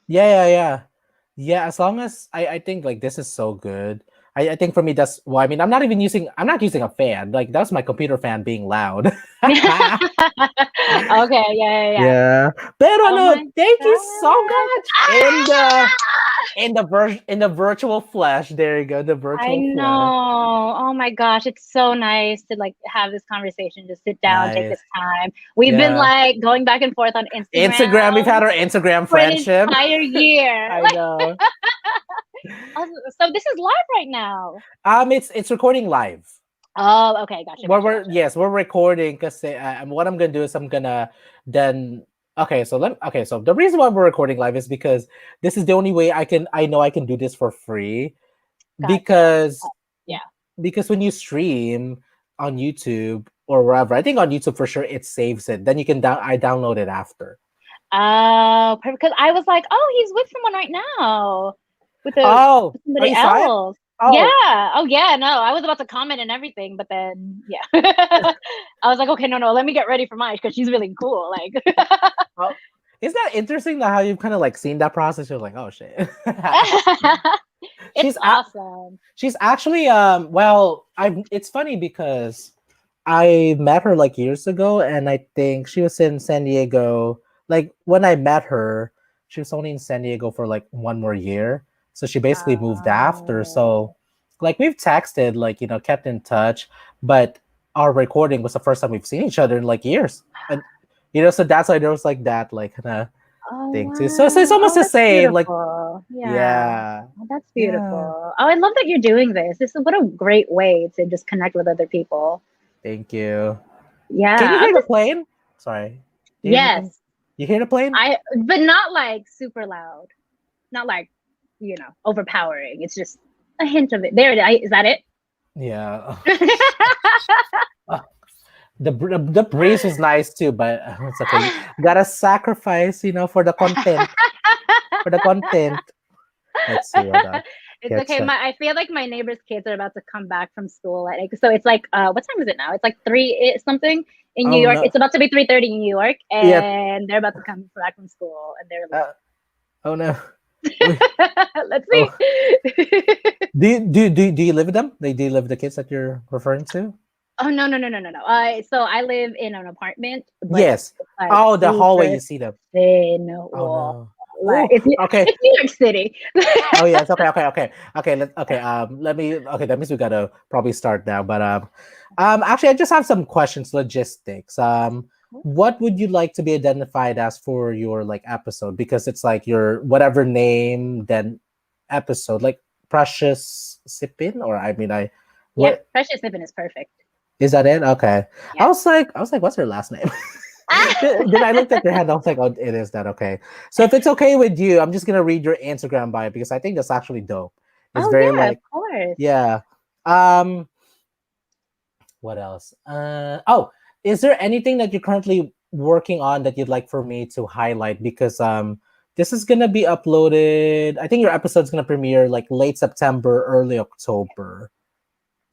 Yeah, as long as I think like this is so good. I think for me that's well, I mean I'm not using a fan. Like that's my computer fan being loud. Okay, yeah. Yeah. Pero Oh no, my thank you so gosh. much. Ah! In the virtual flesh. There you go, the I virtual flesh. know. Oh my gosh, it's so nice to like have this conversation, just sit down, take Nice. this time. We've been Yeah. like going back and forth on Instagram, we've Instagram had our Instagram for an friendship. entire year. I know. Like, so this is live right now. It's recording live. Oh, okay, gotcha, Well, gotcha, gotcha. we're recording because what I'm gonna do is I'm gonna then okay, so the reason why we're recording live is because this is the only way I know I can do this for free Gotcha. because Yeah. when you stream on YouTube or wherever, I think on YouTube for sure it saves it. Then you can I download it after. Oh, perfect. Because I was like, oh, he's with someone right now, Oh, with oh, somebody you saw it? else. Oh, Yeah. Oh, yeah. No, I was about to comment and everything, but then yeah, I was like, okay, no, let me get ready for mine because she's really cool. Like, oh, is that interesting? That how you've kind of like seen that process? You're like, oh shit. it's she's a- awesome. she's actually well, I it's funny because I met her like years ago, and I think she was in San Diego. Like when I met her, she was only in San Diego for like one more year. So she basically moved after. Oh, So like we've texted, like, kept in touch, but our recording was the first time we've seen each other in like years. And so that's why there was like that like kind of oh thing too. So it's wow. almost Oh, the that's same. Like, beautiful. Yeah. yeah. Oh, that's Yeah. beautiful. Oh, I love that you're doing this. This is what a great way to just connect with other people. Thank you. Can you Yeah, I'm hear the just plane? Sorry. Do you hear anything? yes. You hear the plane? But not like super loud, not like, overpowering. It's just a hint of it. There it is. Is that it? Yeah. Uh, the breeze was nice too, but it's okay. Gotta sacrifice, for the content. For the content. Let's see what It's get okay. check. I feel like my neighbor's kids are about to come back from school. So it's like what time is it now? It's like three something in New Oh York. no. It's about to be 3:30 in New York, Yeah. and they're about to come back from school, and they're Uh, oh no. let's Oh. see. Do you live with them? Do you live with the kids that you're referring to? Oh no. So I live in an apartment, but Yes. it's like Oh, the hallway super you see them. thin Oh wall. no. Like Oh, okay. it's New York City. Oh yes, okay. Let me. Okay, that means we gotta probably start now. But actually, I just have some questions, logistics. What would you like to be identified as for your like episode? Because it's like your whatever name, then episode, like Precious Sipin, or I mean, Yeah, what Precious Sippin is perfect. is that it? Okay, Yeah. I was like, what's her last name? Then I looked at your hand. I was like, oh, it is that okay. So if it's okay with you, I'm just gonna read your Instagram bio because I think that's actually dope. It's Oh very yeah, of like, course. yeah. Um, what else? Oh, is there anything that you're currently working on that you'd like for me to highlight? Because this is gonna be uploaded. I think your episode's gonna premiere like late September, early October.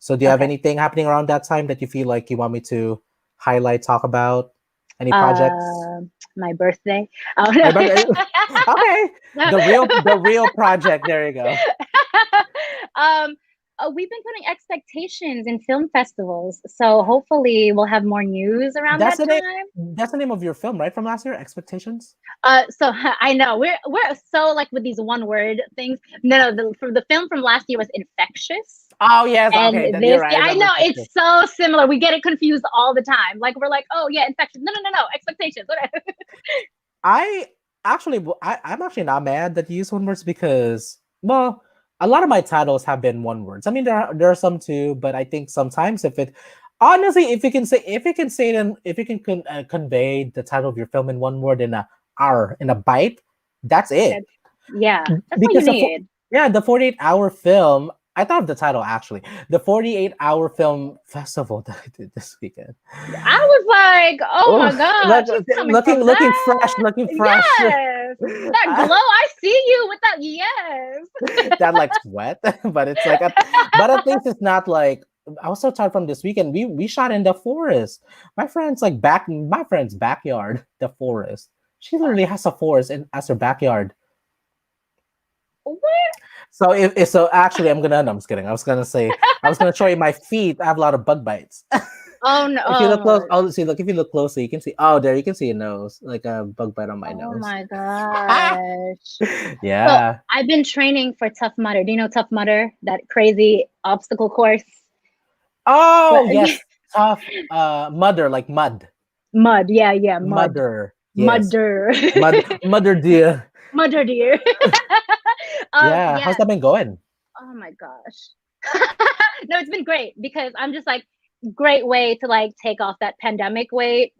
So do you have Okay. anything happening around that time that you feel like you want me to highlight, talk about? Any projects? Uh, my birthday. Oh, My no. brother. Okay, the real project. There you go. um, we've been putting expectations in film festivals, so hopefully we'll have more news around That's that the name. time. That's the name of your film, right? From last year, Expectations. So I know we're so like with these one word things. No, from the film from last year was infectious. Oh yes. Okay, And you're this, right. I yeah, I remember know Infectious. it's so similar. We get it confused all the time. Like we're like, oh yeah, infection. No, expectations. I I'm actually not mad that you use one words because well, a lot of my titles have been one words. I mean, there are some too, but I think sometimes if it honestly, if you can convey the title of your film in one word in a bite, that's it. That's, yeah, that's what you Because need. the 48-hour film, I thought of the title actually, the 48-hour film festival that I did this weekend. I was like, oh Oh, my gosh, she's coming from looking fresh, that. looking fresh. Yes, that glow. I see you with that. Yes. That like sweat, but it's like, but at least it's not like. I was so tired from this weekend. We shot in the forest. My friend's backyard, the forest. She literally has a forest in as her backyard. What? So so actually, no, I'm just kidding. I was gonna show you my feet. I have a lot of bug bites. Oh no. If you look close, oh, see, look, if you look closely, you can see. Oh, there, you can see a nose, like a bug bite on my Oh nose. my gosh. So Yeah. I've been training for Tough Mudder. Do you know Tough Mudder? That crazy obstacle course? Oh, But yes, tough. Mudder, like mud. mud. Yeah, yeah, mud. Mudder. Yes. Mudder. Mudder dear. Mudder dear. Yeah. Yeah. How's that been going? Oh my gosh. No, it's been great because I'm just like great way to like take off that pandemic weight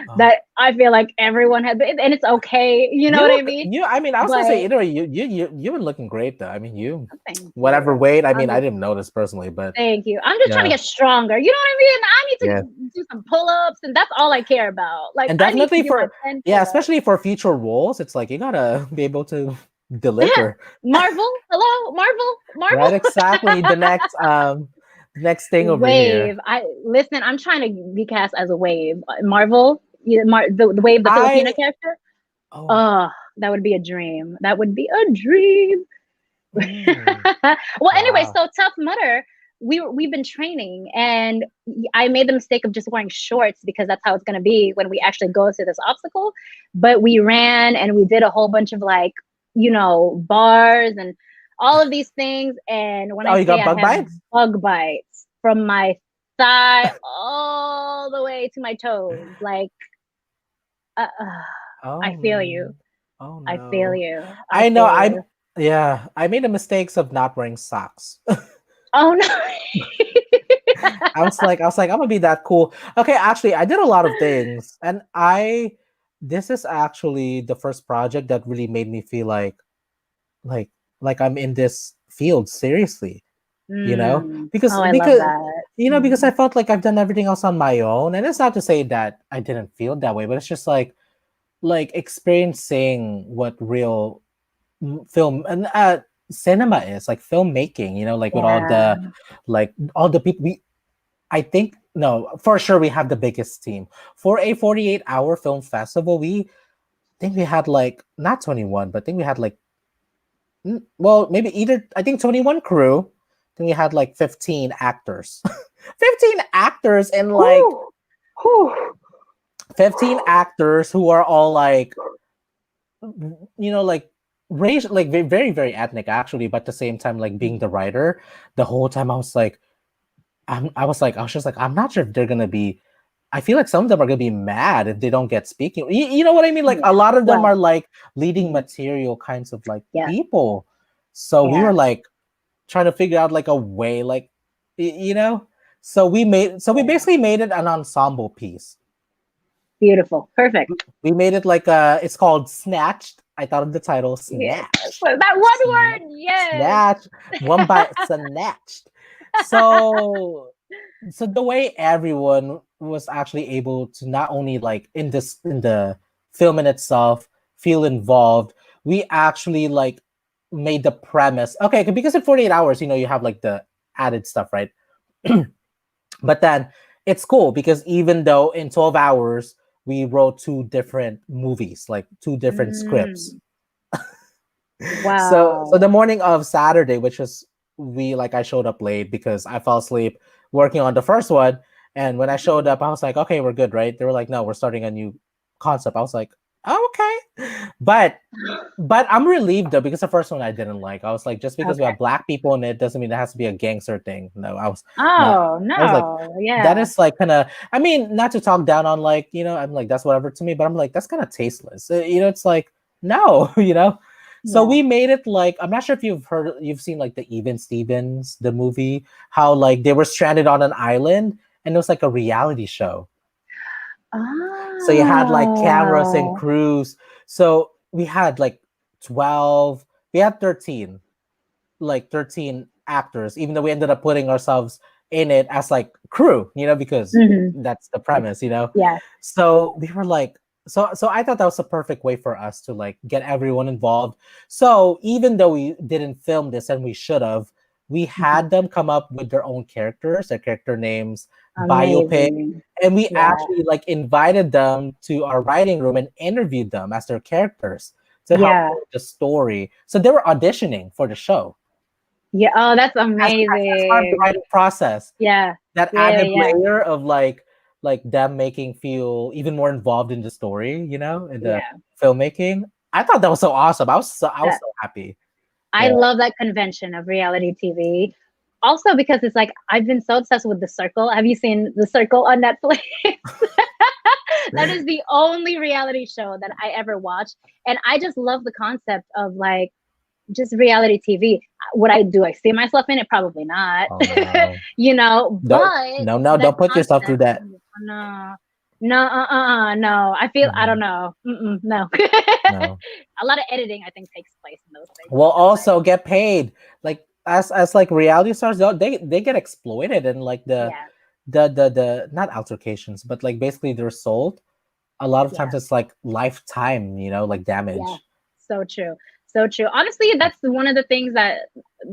Oh. that I feel like everyone had been, and it's okay, you know You what I look mean? I mean, I was gonna But say either way, you were looking great though. I mean, you thank whatever you. weight. I mean, I'm I just didn't notice personally, but thank you. I'm just trying to yeah, get stronger. You know what I mean? I need yeah. to do some pull-ups, and that's all I care about. Like And I need to definitely do my for 10 yeah, pull-ups. especially for future roles, it's like you gotta be able to Yeah. deliver. Marvel, hello, Marvel, Marvel. Right, exactly. The next thing over here. Wave. I listen. I'm trying to be cast as a Wave. Marvel, the Wave, the Filipino I character. oh Oh, that would be a dream. That would be a dream. mm, Well, anyway, wow. so Tough Mudder, we've been training, and I made the mistake of just wearing shorts because that's how it's going to be when we actually go through this obstacle. But we ran and we did a whole bunch of like, bars and all of these things. And when Oh, I you say got I bug have bites? bug bites from my thigh all the way to my toes, like, uh, uh, I Oh feel you. no. Oh I feel no. you. I I know. feel you. Yeah, I made the mistakes of not wearing socks. Oh no. I was like, I'm gonna be that cool. Okay, actually, I did a lot of things, and this is actually the first project that really made me feel like, like I'm in this field seriously, you know, Mm. Oh, I love because that. because I Mm. felt like I've done everything else on my own, and it's not to say that I didn't feel that way, but it's just like experiencing what real film and cinema is like filmmaking, like with Yeah. all the people I think no, for sure we have the biggest team. For a 48-hour film festival, we think we had like not 21, but I think we had like well, maybe either I think 21 crew, then we had like 15 actors. 15 actors and like Whew. Whew. 15 actors who are all like like racial, like very very ethnic actually, but at the same time like being the writer, the whole time I was like I was just like I'm not sure if they're gonna be. I feel like some of them are gonna be mad if they don't get speaking. You know what I mean? Like a Yeah. lot of them are Well, like leading mm, material kinds of like yeah. people. So we Yeah. were like trying to figure out like a way, like you know. So we Yeah. basically made it an ensemble piece. Beautiful. Perfect. We made it like it's called Snatched. I thought of the title Yes. Snatched. That one word. Yes. Snatched. One by Snatched. So the way everyone was actually able to not only like in the film in itself feel involved, we actually like made the premise okay because in 48 hours you have like the added stuff, right? But then it's cool because even though in 12 hours we wrote two different movies, like two different scripts. Mm. So the Wow. morning of Saturday, which was I showed up late because I fell asleep working on the first one. And when I showed up, I was like, okay, we're good, right? They were like, no, we're starting a new concept. I was like, oh, okay. But I'm relieved though, because the first one I didn't like. I was like, just because we Okay. have black people in it doesn't mean it has to be a gangster thing. No, no, Oh I was like, no. that Yeah. is like kind of, I mean, not to talk down on like, I'm like, that's whatever to me, but I'm like, that's kind of tasteless. It's like, no, So Yeah. we made it like, I'm not sure if you've seen like the Even Stevens, the movie, how like they were stranded on an island and it was like a reality show. So you had like cameras and Oh. crews. So we had like 12, we had 13, like 13 actors, even though we ended up putting ourselves in it as like crew, because Hmm. that's the premise. Yeah. So we were like, so I thought that was a perfect way for us to like get everyone involved. So even though we didn't film this and we should have, we Hmm. had them come up with their own characters, their character names, biopic, Amazing. and we Yeah. actually like invited them to our writing room and interviewed them as their characters to help Yeah. build the story. So they were auditioning for the show. Yeah. Oh, that's As part of the amazing. writing process. Yeah. That Yeah. added Yeah. layer of like them making feel even more involved in the story, you know, in the Yeah. filmmaking. I thought that was so awesome. I was That so happy. I Yeah. love that convention of reality TV. Also because it's like I've been so obsessed with The Circle. Have you seen The Circle on Netflix? That is the only reality show that I ever watched. And I just love the concept of like just reality TV. Would I do I see myself in it? Probably not. Oh no. You know, Don't but no, that don't put yourself through concept, that. no, no, no. I feel I Mhm. don't know. No. No. A lot of editing, I think, takes place in those things. Well, Because like, also get paid. Like as like reality stars, they get exploited and like yeah, the not altercations, but like basically they're sold. A lot of yeah, times it's like lifetime, you know, like yeah. damage. So true. So true. Honestly, that's one of the things that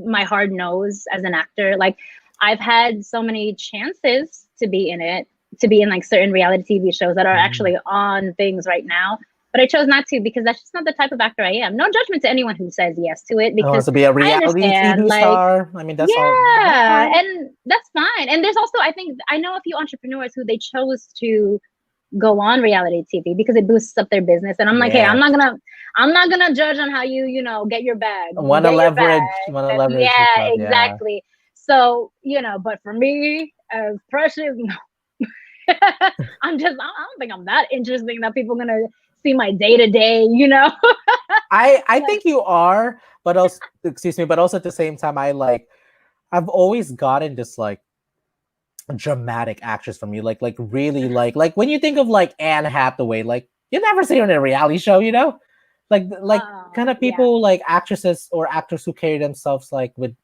my heart knows as an actor. Like, I've had so many chances to be in it, to be in like certain reality TV shows that are Mm. actually on things right now. But I chose not to because that's just not the type of actor I am. No judgment to anyone who says yes to it Who wants because to be a I reality understand, TV like, star? I mean, that's yeah, fine. and that's fine. And there's also, I think, I know a few entrepreneurs who they chose to go on reality TV because it boosts up their business. And I'm like, hey, Yeah. I'm not gonna judge on how you know, get your bag. Wanna Get your bag. leverage Yeah, yourself. Yeah. exactly. So, but for me, as Precious, no. I don't think I'm that interesting that people are gonna see my day to day. I Like, think you are, but also excuse me, but also at the same time, I've always gotten this like dramatic actress from you, like really like when you think of like Anne Hathaway, like you never see her in a reality show, you know, like kind of yeah. people like actresses or actors who carry themselves like with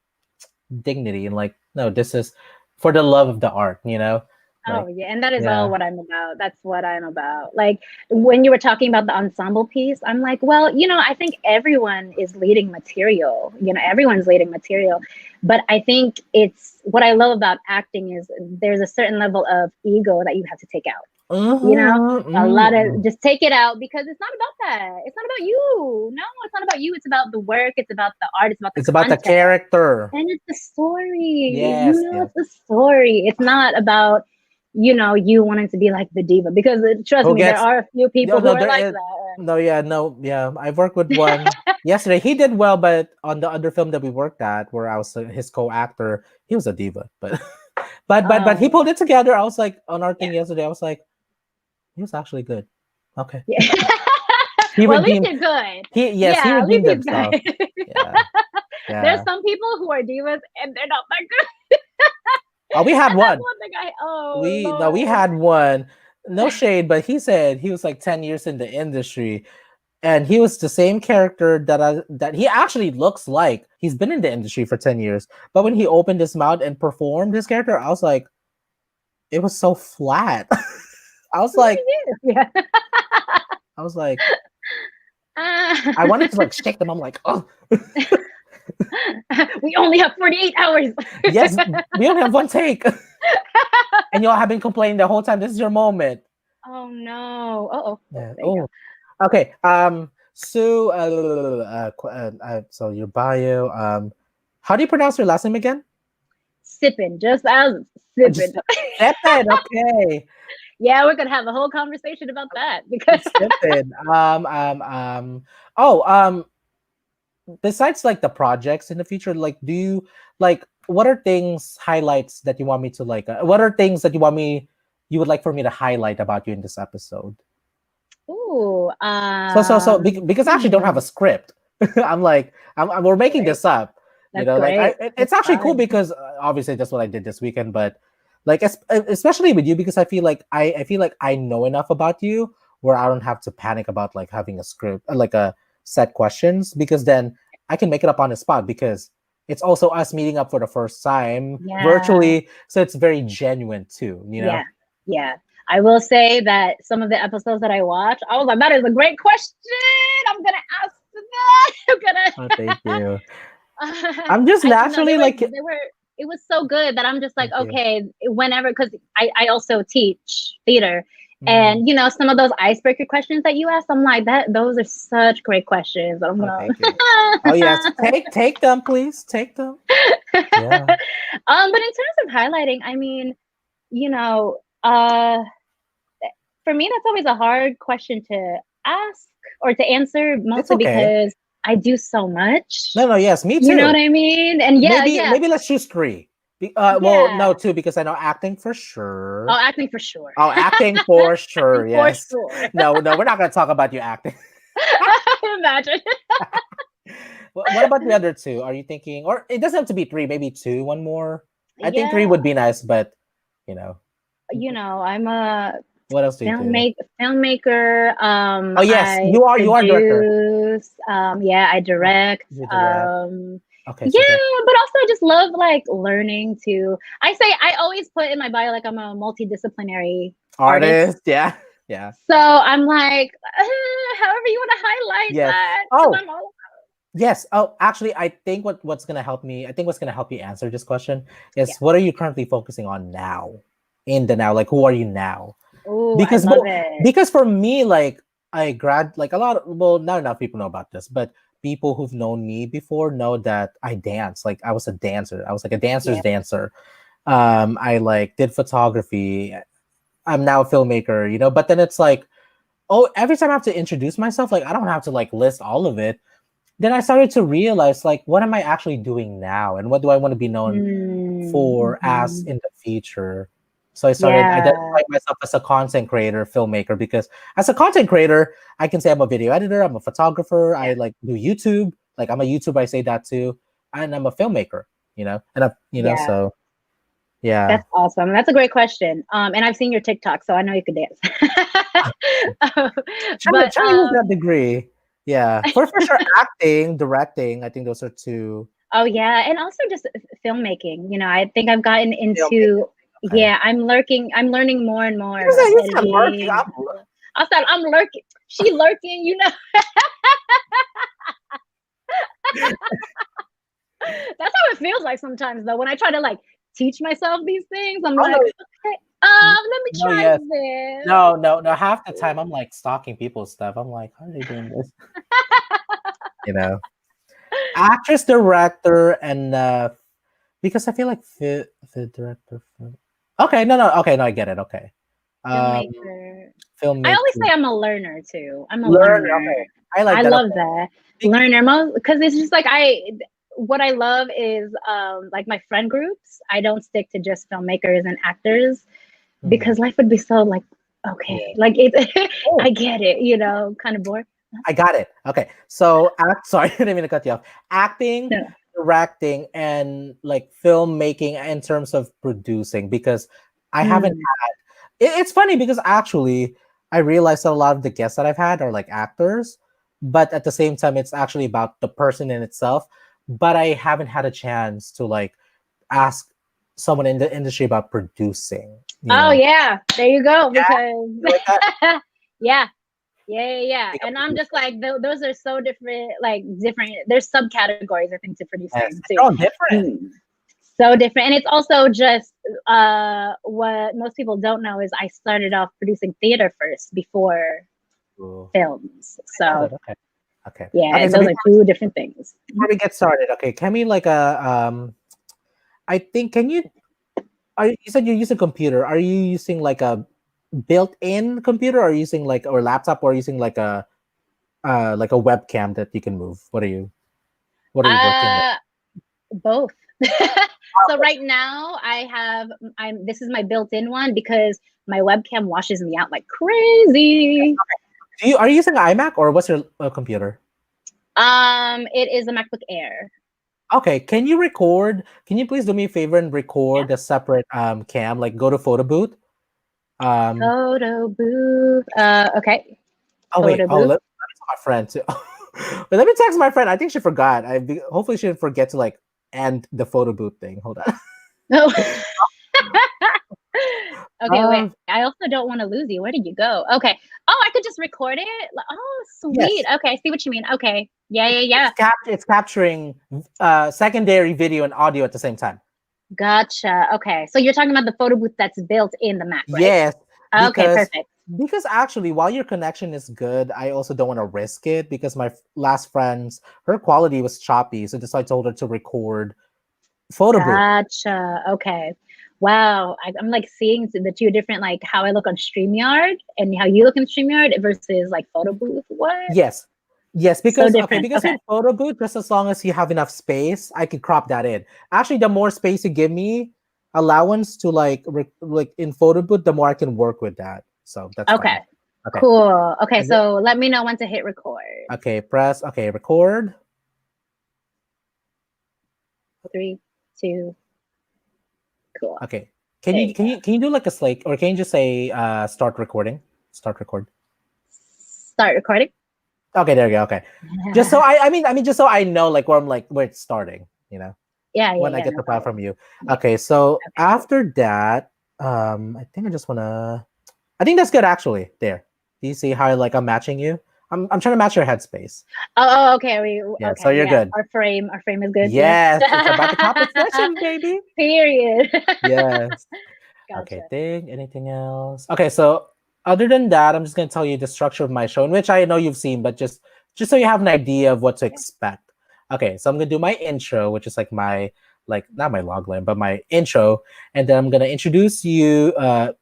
dignity and like no, this is for the love of the art, you know, Oh, like yeah, and that is all yeah. what I'm about. That's what I'm about. Like when you were talking about the ensemble piece, I'm like, well, I think everyone is leading material. Everyone's leading material. But I think it's what I love about acting is there's a certain level of ego that you have to take out. You know, a lot of just take it out because it's not about that. It's not about you. No, it's not about you. It's about the work. It's about the art. It's about the It's about the content. character. And it's the story. Yes, It's yes. the story. It's not about, you wanting to be like the diva because trust Who me, there gets are a few no people who no are there like is that. no yeah no yeah I've worked with one yesterday. He did well, but on the other film that we worked at, where I was his co-actor, he was a diva. But but he Oh, pulled it together. I was like on our yeah. thing yesterday. I was like, he was actually good. Okay, Yeah. he Well, at least redeemed. you're good. He Yeah, at least redeemed he's himself. good. Yeah, There's yeah. some people who are divas and they're not that good. Oh, we had And that's one. one thing oh We Lord. had one. No shade, but he said he was like 10 years in the industry, and he was the same character that he actually looks like. He's been in the industry for 10 years, but when he opened his mouth and performed his character, I was like, it was so flat. I was What like, do you do? Yeah. I was like, Ah. I wanted to like shake them. I'm like, oh, We only have 48 hours. yes, we only have one take, and y'all have been complaining the whole time. This is your moment. Oh no. Oh, Yeah. there you go. Oh, okay. So, so your bio. How do you pronounce your last name again? Sipping, just as Just sipping. Stefan. Okay. Yeah, we're gonna have a whole conversation about that because Stefan. Oh, besides like the projects in the future, like, do you like what are things highlights that you want me to like? What are things that you would like for me to highlight about you in this episode? ooh, Because I actually don't have a script. I'm like, we're making great. this up, you That's know, like great. it's That's actually cool fine. because obviously that's what I did this weekend, but like, especially with you, because I feel like I feel like I know enough about you where I don't have to panic about like having a script, like a set questions, because then I can make it up on the spot because it's also us meeting up for the first time Yeah, virtually. So it's very genuine too, you know? yeah, yeah. I will say that some of the episodes that I watch, I was like, that is a great question. I'm gonna ask that. I'm Oh, thank gonna you. I'm just I no, naturally like, they were it was so good that I'm just like, thank you. okay, whenever because I also teach theater Mm. And some of those icebreaker questions that you asked, I'm like that. Those are such great questions. I'm Oh, gonna. thank you. Oh yes, take them, please. Take them. Yeah. But in terms of highlighting, I mean, you know, uh, for me, that's always a hard question to ask or to answer, It's mostly okay. because I do so much. No, no, yes, me You know what too. I mean? And yeah, Maybe yeah, maybe let's choose three. Well, no, yeah. two because I know acting for Oh, sure. acting for sure. Oh, acting for sure. Acting for Yes. sure. No, no, we're not gonna talk about you acting. Imagine. What about the other two? Are you thinking, or it doesn't have to be three, maybe two, one more? I think three Yeah, would be nice, but you know, I'm a what else do you do? filmmaker. Oh yes, I you are director. produce. Yeah, I direct. You direct. Okay, Yeah, super. but also I just love like learning to. I always put in my bio like I'm a multidisciplinary artist. Artist, yeah. Yeah. So I'm like, however you want to highlight Yes. that, because Oh, I'm all. yes. Oh, actually, I think what's gonna help me. I think what's gonna help you answer this question Yeah. is what are you currently focusing on now? In the now, like who are you now? Oh, I Because love well, it. because for me, like like a lot of well, not enough people know about this, but people who've known me before know that I dance. Like I was a dancer. I was like a dancer's Yeah. dancer. I like did photography. I'm now a filmmaker, but then it's like, oh, every time I have to introduce myself, like I don't have to like list all of it. Then I started to realize like what am I actually doing now and what do I want to be known for as Mm-hmm. in the future. So I started Yeah. identifying myself as a content creator, filmmaker, because as a content creator, I can say I'm a video editor, I'm a photographer, I Yeah. like do YouTube, like I'm a YouTuber, I say that too, and I'm a filmmaker, and Yeah. so yeah. That's awesome. That's a great question. And I've seen your TikTok, so I know you could dance. Um, but Trying to use that degree. Yeah, for sure, acting, directing. I think those are two. oh yeah, and also just filmmaking. I think I've gotten Filmmaking. into. Okay. Yeah, I'm learning more and more Because about I used to lurking. editing. I said I'm lurking. She lurking. That's how it feels like sometimes though. When I try to like teach myself these things, I'm Oh no, like, okay, let me no, try yes, this. no, no, no. Half the time, I'm like stalking people's stuff. I'm like, how are they doing this? You know, actress, director, and because I feel like the director. Okay, no, no, okay, no, I get it. Okay, um, Filmmaker. I always filmmaker, say I'm a learner too. I'm a learner. learner. Okay, I like I that. love Okay, that. Be- Learner most because it's just like what I love is like my friend groups. I don't stick to just filmmakers and actors Mhm. because life would be so like okay. Yeah. Like it Oh, I get it, kind of bored. I got it. Okay. So sorry, I didn't mean to cut you off. Acting, No. directing, and like filmmaking in terms of producing, because I haven't Mm. it's funny because actually I realized that a lot of the guests that I've had are like actors, but at the same time it's actually about the person in itself. But I haven't had a chance to like ask someone in the industry about producing. Oh yeah, there you go. Yeah, Because you like that? yeah, yeah. Being a And I'm just producer. like, those are so different, like different. There's subcategories, I think, to Yes. producing They're too. all different. Mm. So different. And it's also just what most people don't know is I started off producing theater first before Ooh, films. I know So that. Okay. Okay. yeah, Okay. and So those are two different things. before we get started, okay, can we like I think can you you said you use a computer. Are you using like a built-in computer, or are you using or laptop, or using like a webcam that you can move? What are you working with? Uh, both. So right now I'm this is my built-in one because my webcam washes me out like crazy. Are you using an iMac, or what's your computer? It is a MacBook Air. Okay, can you record? Can you please do me a favor and Yeah. record a separate cam? Like go to photo booth. Um. Photo booth. Okay. Oh wait. Photo Oh, booth. let me tell my friend too. But let me text my friend. I think she forgot. Hopefully she didn't forget to like end the photo booth thing. Hold on. No. Okay, wait. Um. I also don't want to lose you. Where did you go? Okay. Oh, I could just record it. Oh, sweet. Yes. Okay, I see what you mean. Okay. Yeah. It's capturing secondary video and audio at the same time. Gotcha. Okay. So you're talking about the photo booth that's built in the Mac, right? Yes, Okay, because perfect. Because actually, while your connection is good, I also don't want to risk it because my last friend's her quality was choppy, so just I told her to record photo booth. Gotcha. Okay. Wow. I'm like seeing the two different, like how I look on StreamYard and how you look in StreamYard versus like photo booth. What? Yes. Yes, So because okay, different. because Okay. in photo booth, just as long as you have enough space, I can crop that in. Actually, the more space you give me, allowance to like in photo booth, the more I can work with that. So that's Okay. fine. Okay. Cool. Okay. Is it- So let me know when to hit record. Okay, press. Okay, record. 3, 2, cool. Okay. There you go. Can you do like a slate or can you just say start recording? Start record. Start recording. Okay, there you go. Okay. Just so I mean just so I know like where it's starting, you know, Yeah, yeah, when I yeah. get No the file problem. from you. Yeah. Okay, so Okay, cool. after that, I think I just wanna I think that's good actually. There. Do you see how like I'm matching you? I'm trying to match your headspace. Okay. Yeah, so Okay. you're Yeah. good. Our frame is good. Yeah. Yes, it's about the composition, baby. Period. Yes. Okay, Gotcha. anything else? Okay, so other than that, I'm just gonna tell you the structure of my show, in which I know you've seen, but just so you have an idea of what to Yeah. expect. Okay, so I'm gonna do my intro, which is like my like not my log line, but my intro, and then I'm gonna introduce you. Hold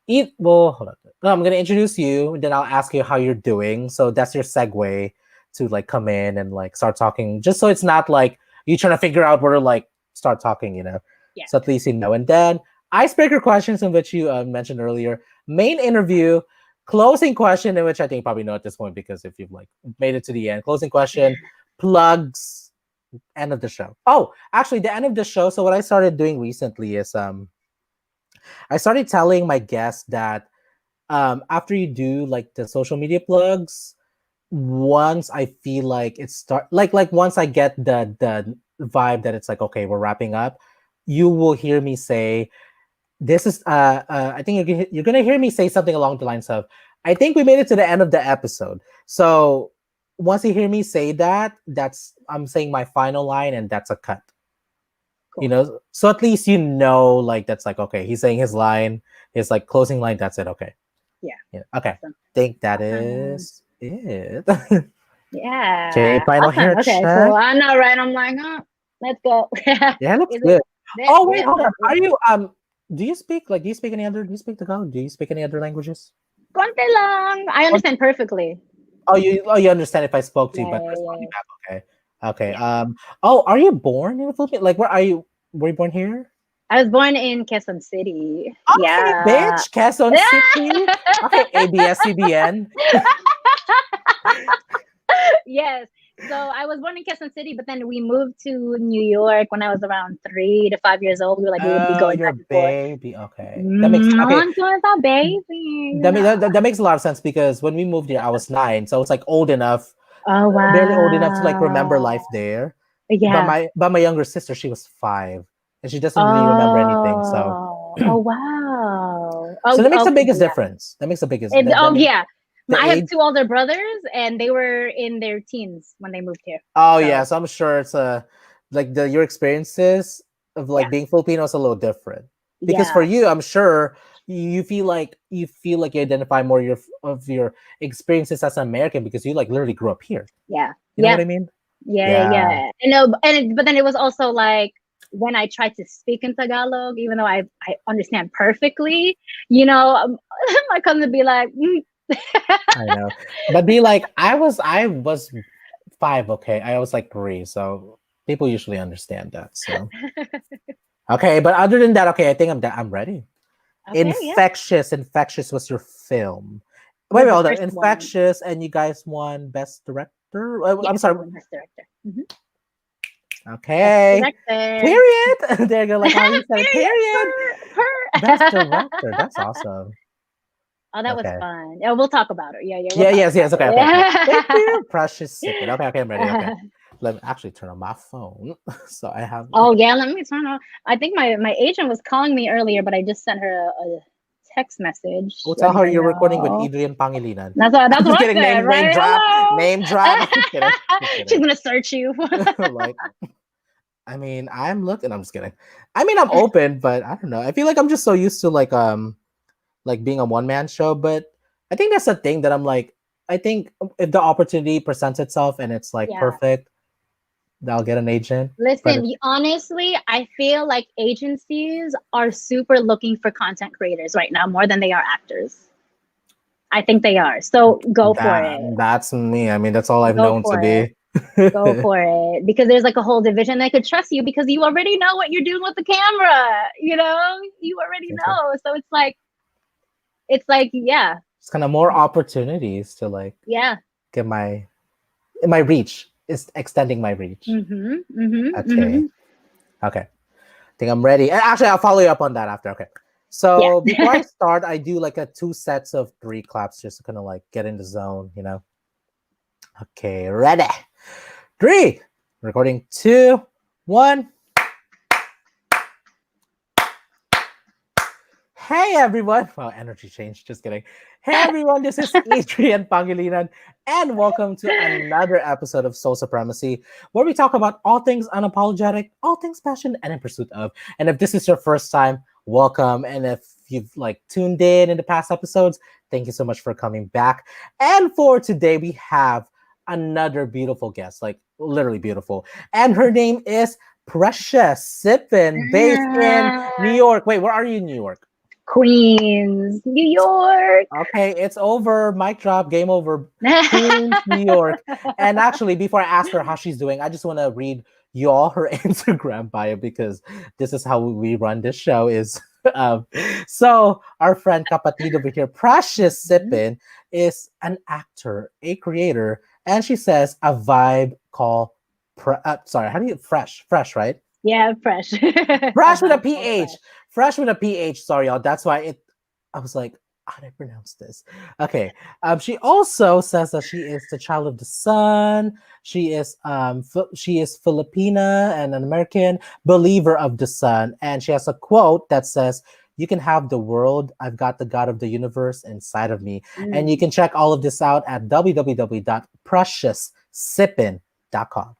on. No, I'm gonna introduce you, and then I'll ask you how you're doing. So that's your segue to like come in and like start talking, just so it's not like you trying to figure out where to like start talking, you know. Yeah. So at least you know. And then icebreaker questions, in which you mentioned earlier. Main interview, closing question, in which I think you probably know at this point because if you've like made it to the end. Closing question, plugs, end of the show. Oh, actually, the end of the show. So what I started doing recently is I started telling my guests that after you do like the social media plugs, once I feel like it start like once I get the vibe that it's like okay, we're wrapping up, you will hear me say this is I think you're gonna hear me say something along the lines of I think we made it to the end of the episode. So once you hear me say that, that's I'm saying my final line and that's a cut. You Cool. know, so at least you know like that's like okay, he's saying his line, his like closing line, that's it. Okay. Yeah. Yeah. Okay. Awesome. Think that Awesome. is it. Okay, Yeah. final Awesome. hair Okay. Cool. check. I know, right? I'm like, oh, let's go. Yeah, it looks Is it? good. Oh wait, Yeah. hold on. That's Are it. you do you speak any other do you speak Tagalog? Do you speak any other languages? Konti lang. I Oh, understand perfectly. you understand if I spoke to you, Yeah, but yeah, just call yeah, me back, okay. Okay. yeah. Oh, are you born in the Philippines? Like were you born here? I was born in Quezon City. Okay, Yeah. bitch. Quezon City. Okay, ABS-CBN. Yes. So I was born in Quezon City, but then we moved to New York when I was around 3 to 5 years old. We would be Oh, going you're back a and forth. baby. Okay. That makes okay. I'm doing that, baby. You know. That makes a lot of sense because when we moved here, I was 9, so it's like old enough, Oh barely old enough to like remember wow. life there. Yeah. But my younger sister, she was 5, and she doesn't really remember anything. So Oh. Oh wow. so Oh that makes the okay. biggest Yeah. difference. That makes the biggest. That Oh makes yeah. the I have age. two older brothers, and they were in their teens when they moved here. Oh So yeah, so I'm sure it's like the your experiences of like yeah, being Filipino is a little different because for yeah, you, I'm sure you feel like you identify more of your experiences as an American because you like literally grew up here. yeah, You know yeah, what I mean? yeah, Yeah. yeah. I know, but then it was also like when I tried to speak in Tagalog, even though I understand perfectly, my cousin would be like, I know. But be like, I was 5, okay. I was like 3, so people usually understand that. So okay, but other than that, okay, I think I'm ready. okay, yeah, Infectious was your film. was Wait, the hold on. first one. Infectious, and you guys won Best Director. Yes, I'm we sorry. won Best Director. Best Okay. Director. Period. There you go. Like how you said it. Period. Period. Best Director. That's awesome. Oh, that was Okay. fun. Yeah, we'll talk about it. Yeah, yeah, we'll Yeah. talk Yes. about Yes. Okay. Okay. Okay. Thank it. you. Precious secret. Okay. Okay. I'm ready. Okay. Let me actually turn on my phone. So I have. Oh yeah, let me turn on. I think my agent was calling me earlier, but I just sent her a text message We'll tell letting her her you're recording with know. Edrian Pangilinan. That's Just what I kidding. said, Name right? drop. Hello. Name drop. Just kidding. Just She's kidding. gonna search you. Like, I mean, I'm looking. I'm just kidding. I mean, I'm open, but I don't know. I feel like I'm just so used to like like being a one-man show, but I think that's the thing that I'm like, I think if the opportunity presents itself and it's like Yeah. perfect, I'll get an agent. But Listen, honestly, I feel like agencies are super looking for content creators right now more than they are actors. I think they are. So go for it. that's me. I mean, that's all I've Go known to for it. be. Go for it. Because there's like a whole division that could trust you because you already know what you're doing with the camera. You already know. So yeah. It's kind of more opportunities to like Yeah. get my reach. Is extending my reach. Okay. Okay. I think I'm ready. Actually, I'll follow you up on that after. Okay. So before I start, I do like a 2 sets of 3 claps just to kind of like get in the zone, you know? Okay, ready. 3, recording 2, 1. Hey everyone! Wow, energy change. Just kidding. Hey everyone, this is Edrian Pangilinan, and welcome to another episode of Soul Supremacy, where we talk about all things unapologetic, all things passion, and in pursuit of. And if this is your first time, welcome. And if you've like tuned in the past episodes, thank you so much for coming back. And for today, we have another beautiful guest, like literally beautiful, and her name is Precious Sippin, based in New York. Wait, where are you in New York? Queens, New York. Okay, it's over. Mic drop. Game over. Queens, New York. And actually, before I ask her how she's doing, I just want to read you all her Instagram bio because this is how we run this show. Is so our friend Kapatid over here, Precious Sippin, is an actor, a creator, and she says a vibe called sorry, how do you fresh, right? Yeah, fresh. Fresh with a PH. Fresh with a PH. Sorry, y'all. That's why I was like, how do I pronounce this? Okay. She also says that she is the child of the sun. She is she is Filipina and an American believer of the sun. And she has a quote that says, "You can have the world. I've got the God of the universe inside of me." And you can check all of this out at www.precioussippin.com.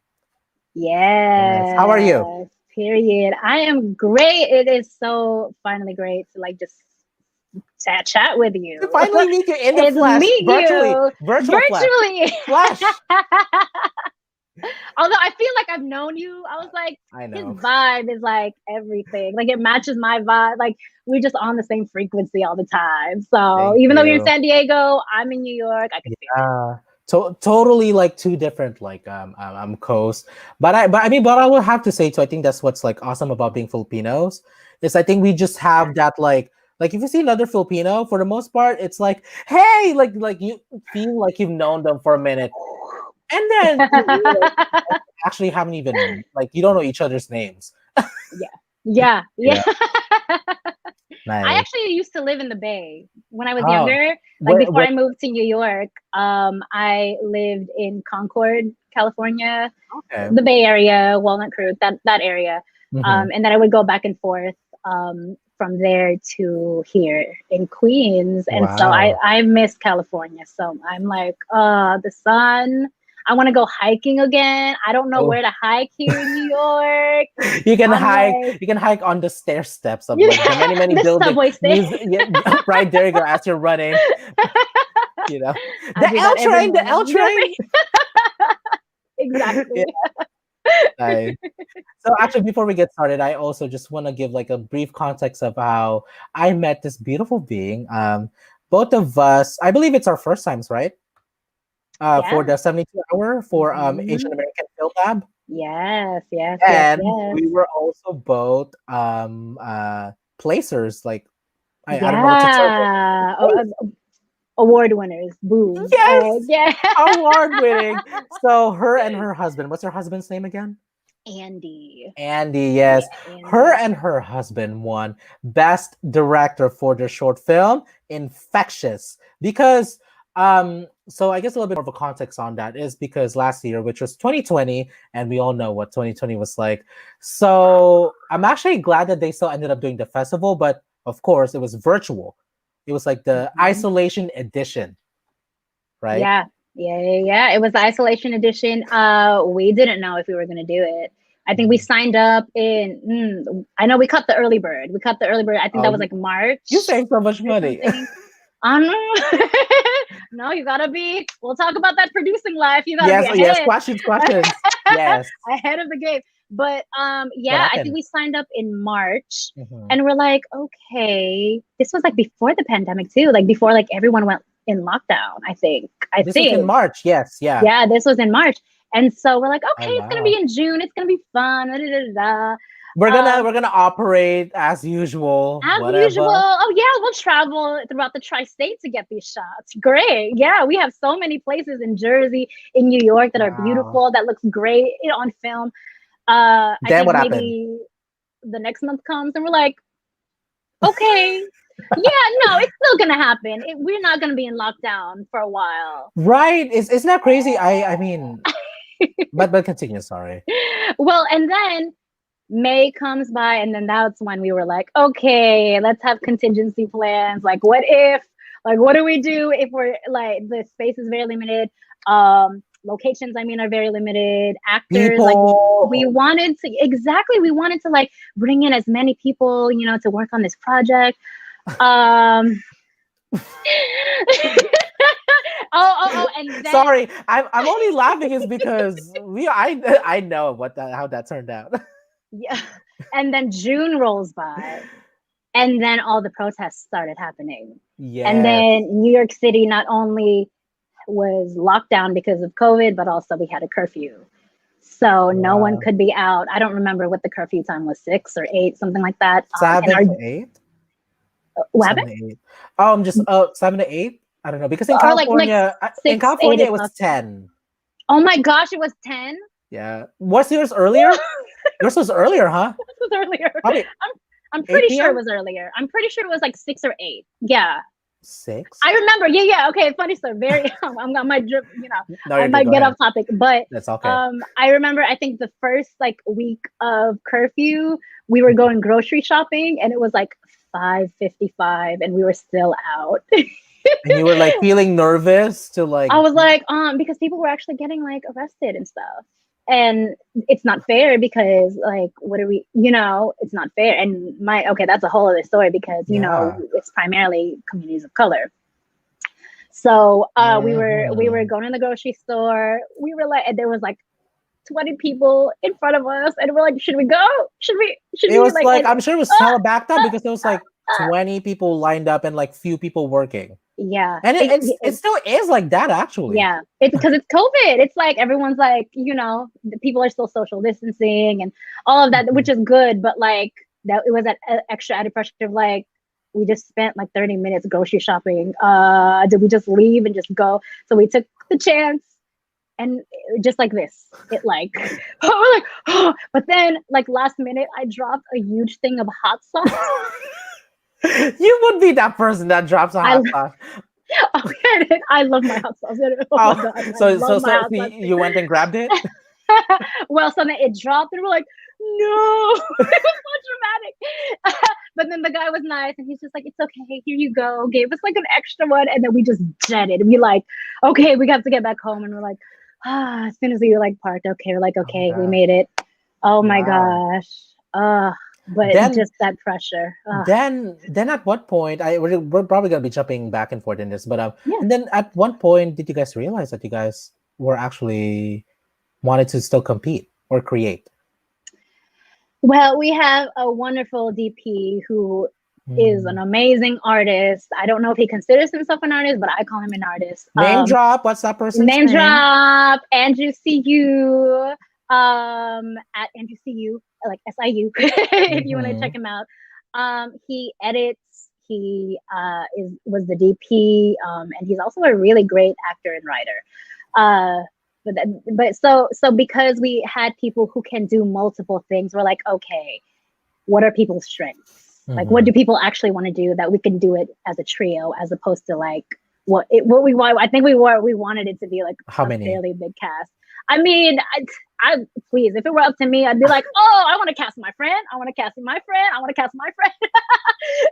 Yes. How are you? Period. I am great. It is so finally great to like just chat with you. To finally meet you in the flesh, meet virtually, you virtually. flesh. Although I feel like I've known you, I was like, I know. his vibe is like everything. Like it matches my vibe. Like we're just on the same frequency all the time. So even though you're in San Diego, I'm in New York. I can feel it. Totally like two different like coasts. But I mean, but I would have to say too, I think that's what's like awesome about being Filipinos is I think we just have that like if you see another Filipino, for the most part, it's like, hey, like you feel like you've known them for a minute. And then you actually haven't even like you don't know each other's names. Yeah. Nice. I actually used to live in the Bay when I was younger. Like before I moved to New York, I lived in Concord, California, the Bay Area, Walnut Creek, that area. And then I would go back and forth from there to here in Queens. And so I miss California. So I'm like, the sun. I want to go hiking again. I don't know where to hike here in New York. You can hike on the stair steps of like the many buildings. Subway stairs. Right there you go as you're running. You know. The L train. Exactly. Yeah. So actually before we get started, I also just want to give like a brief context of how I met this beautiful being. Both of us, I believe it's our first times, right? For the 72 hour for Asian American Film Lab. Yes. And we were also both placers, like I don't know what to say. Award winners. Boo. Yes. Award winning. So her and her husband, what's her husband's name again? Andy, yes. Yeah, Andy. Her and her husband won Best Director for their short film, Infectious. Because so I guess a little bit more of a context on that is because last year, which was 2020, and we all know what 2020 was like. So I'm actually glad that they still ended up doing the festival, but of course it was virtual. It was like the isolation edition, right? Yeah. It was the isolation edition. We didn't know if we were going to do it. I think we signed up in. I know we cut the early bird. We cut the early bird. I think that was like March. You saved so much or money. something. I know. No, you gotta be. We'll talk about that producing life. You gotta be ahead. Yes. Questions. Yes. Ahead of the game. But What yeah, I think happened? we signed up in March, Mhm. and we're like, okay, this was like before the pandemic too, like before like everyone went in lockdown. I think. This was in March. Yes. Yeah. Yeah, this was in March, and so we're like, Oh okay, it's gonna be wow. in June. It's gonna be fun. Da, da, da, da. We're Um, gonna operate as usual. as usual. Whatever. Oh yeah, we'll travel throughout the tri-state to get these shots. Great. Yeah, we have so many places in Jersey, in New York that are Wow. beautiful, that looks great on film. I Then think what happened? maybe the next month comes and we're like, okay, yeah, no, it's still gonna happen. We're not gonna be in lockdown for a while. Right? Isn't that crazy? I mean, but continue. Sorry. Well, and then May comes by, and then that's when we were like, okay, let's have contingency plans. Like, what if? Like, what do we do if we're like the space is very limited? Locations, I mean, are very limited. Actors, like we People. wanted to exactly, we wanted to like bring in as many people, to work on this project. Um, and then Sorry, I'm only laughing is because I know how that turned out. yeah, and then June rolls by, and then all the protests started happening, and Yes. then New York City not only was locked down because of COVID, but also we had a curfew, so no one Wow. could be out. I don't remember what the curfew time was, 6 or 8, something like that. And 7 to 8. what happened? 7 to 8. Just 7 to 8. I don't know because in Or like California, 6, 8 it was o'clock. 10. Oh my gosh, it was 10. Yeah. Was yours earlier? Yours was earlier, huh? It was earlier. Probably I'm 8 pretty sure it p.m. was earlier. I'm pretty sure it was like 6 or 8. Yeah. 6. I remember. Yeah. Okay, funny story. Very. I might drip. No, I you're good. might Go get ahead. off topic, but That's okay. I remember. I think the first like week of curfew, we were going grocery shopping, and it was like 5:55, and we were still out. And you were like feeling nervous to like. I was like, because people were actually getting like arrested and stuff. And it's not fair because like what are we it's not fair. And that's a whole other story because Yeah. it's primarily communities of color. So we were Mhm. going in the grocery store. We were like, and there was like 20 people in front of us, and we're like, should we go? Should It we was like like and, I'm sure it was hella backed up because there was like 20 people lined up and like few people working. yeah. And it still is like that actually. Yeah, it's because it's COVID. It's like everyone's like, the people are still social distancing and all of that, which is good. But like that, it was that extra added pressure of like, we just spent like 30 minutes grocery shopping. Did we just leave and just go? So we took the chance, and just like this, it like, we're like, oh. But then like last minute, I dropped a huge thing of hot sauce. You would be that person that drops a hot sauce. I love my hot sauce. Oh my God, I so love my hot sauce. you went and grabbed it? Well, so then it dropped, and we're like, no, it was so dramatic. But then the guy was nice, and he's just like, it's okay, here you go. Gave us like an extra one, and then we just jetted. We like, okay, we got to get back home, and we're like, as soon as we were like parked, okay, we're like, okay, we made it. Oh my Wow. gosh. But Then just that pressure. then at what point we're probably gonna be jumping back and forth in this, but Yeah. and then at what point did you guys realize that you guys were actually wanted to still compete or create? Well, we have a wonderful DP who is an amazing artist. I don't know if he considers himself an artist, but I call him an artist. Name drop. What's that person's name? Name drop. Andrew CU. At Andrew CU, like SIU, if you want to check him out. He edits. He was the DP, and he's also a really great actor and writer. But so because we had people who can do multiple things, we're like, okay, what are people's strengths? Like, what do people actually want to do that we can do it as a trio, as opposed to like what we want. I think we wanted it to be like How a many? fairly big cast. I mean, I please, if it were up to me, I'd be like, oh, I want to cast my friend. I want to cast my friend. I want to cast my friend.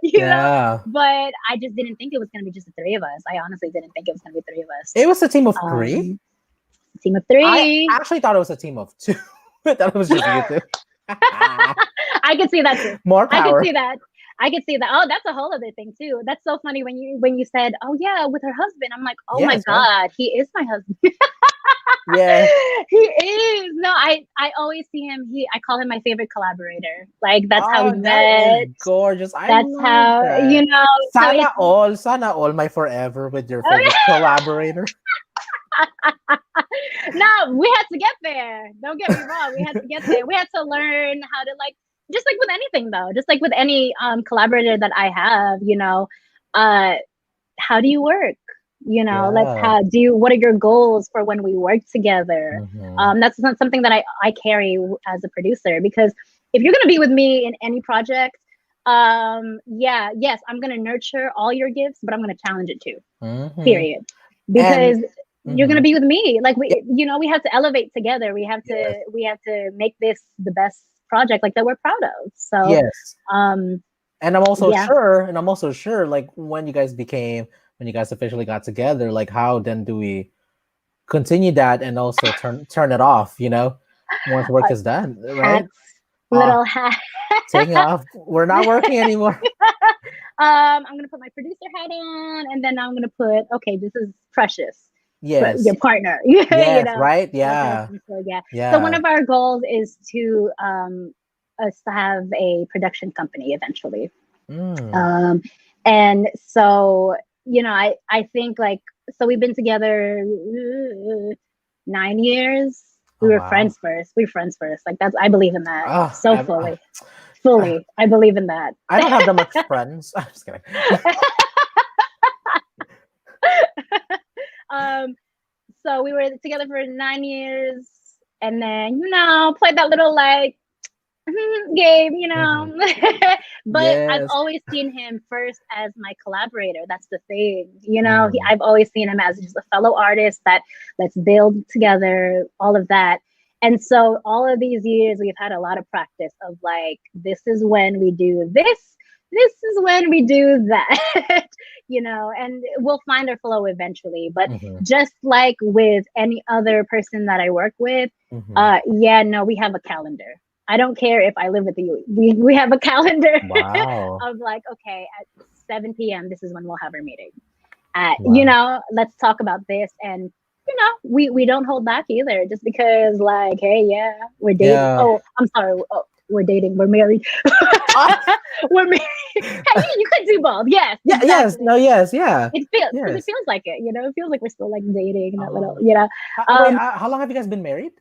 you know? But I just didn't think it was going to be just the three of us. I honestly didn't think it was going to be three of us. It was a team of three? Team of three. I actually thought it was a team of two. That was just you two. I could see that too. More I could power. see that. I could see that. Oh, that's a whole other thing too. That's so funny when you said, "Oh yeah, with her husband." I'm like, "Oh my Yes, right? god, he is my husband." Yeah. He is. No, I always see him. I call him my favorite collaborator. Like that's how we Oh, that is met. gorgeous. I That's love how that. so it's Sana all my forever with your favorite collaborator. no, we had to get there. Don't get me wrong. We had to get there. We had to learn how to like just like with anything though, just like with any collaborator that I have, uh how do you work? Let's Yeah. have do what are your goals for when we work together? Mm-hmm. That's not something that I carry as a producer because if you're gonna be with me in any project, yeah, yes, I'm gonna nurture all your gifts, but I'm gonna challenge it too. Mm-hmm. Period. And Because you're mm-hmm. gonna be with me. Like Yeah, we have to elevate together. yes. We have to make this the best project like that we're proud of. So Yes. um yeah. And I'm also sure, like when you guys officially got together, like how then do we continue that and also turn it off, once work is done, right? Hats, Ah, little hat. taking off. We're not working anymore. I'm gonna put my producer hat on, and then I'm gonna put okay, this is Precious, Yes. your partner. you Yes, know right? that kind of Yeah. thing. So yeah. So one Yeah. of our goals is to us to have a production company eventually. Mm. Um, and so I think like so we've been together 9 years. We Oh were wow. friends first. We were friends first. Like that's I believe in that Oh, so fully. Fully. I believe in that. I don't have that much friends. I'm just kidding. um, so we were together for 9 years and then, played that little like game, Hmm. but I've Yes. always seen him first as my collaborator. That's the thing, Mm. I've always seen him as just a fellow artist that let's build together, all of that. And so all of these years, we've had a lot of practice of like, this is when we do this. This is when we do that, and we'll find our flow eventually. But Hmm. just like with any other person that I work with, Hmm. yeah, no, we have a calendar. I don't care if I live with you. We have a calendar Wow. of like, okay, at 7 p.m., this is when we'll have our meeting. At, Wow. let's talk about this. And, we don't hold back either just because like, hey, yeah, we're dating. Yeah. Oh, I'm sorry. Oh, we're dating. We're married. Ah, We're married. Hey, you could do both. Yes, yeah. Yes. exactly. No. Yes. Yeah. It feels because it Yes. feels like it. It feels like we're still like dating that little. Oh. Wait. Um, How long have you guys been married?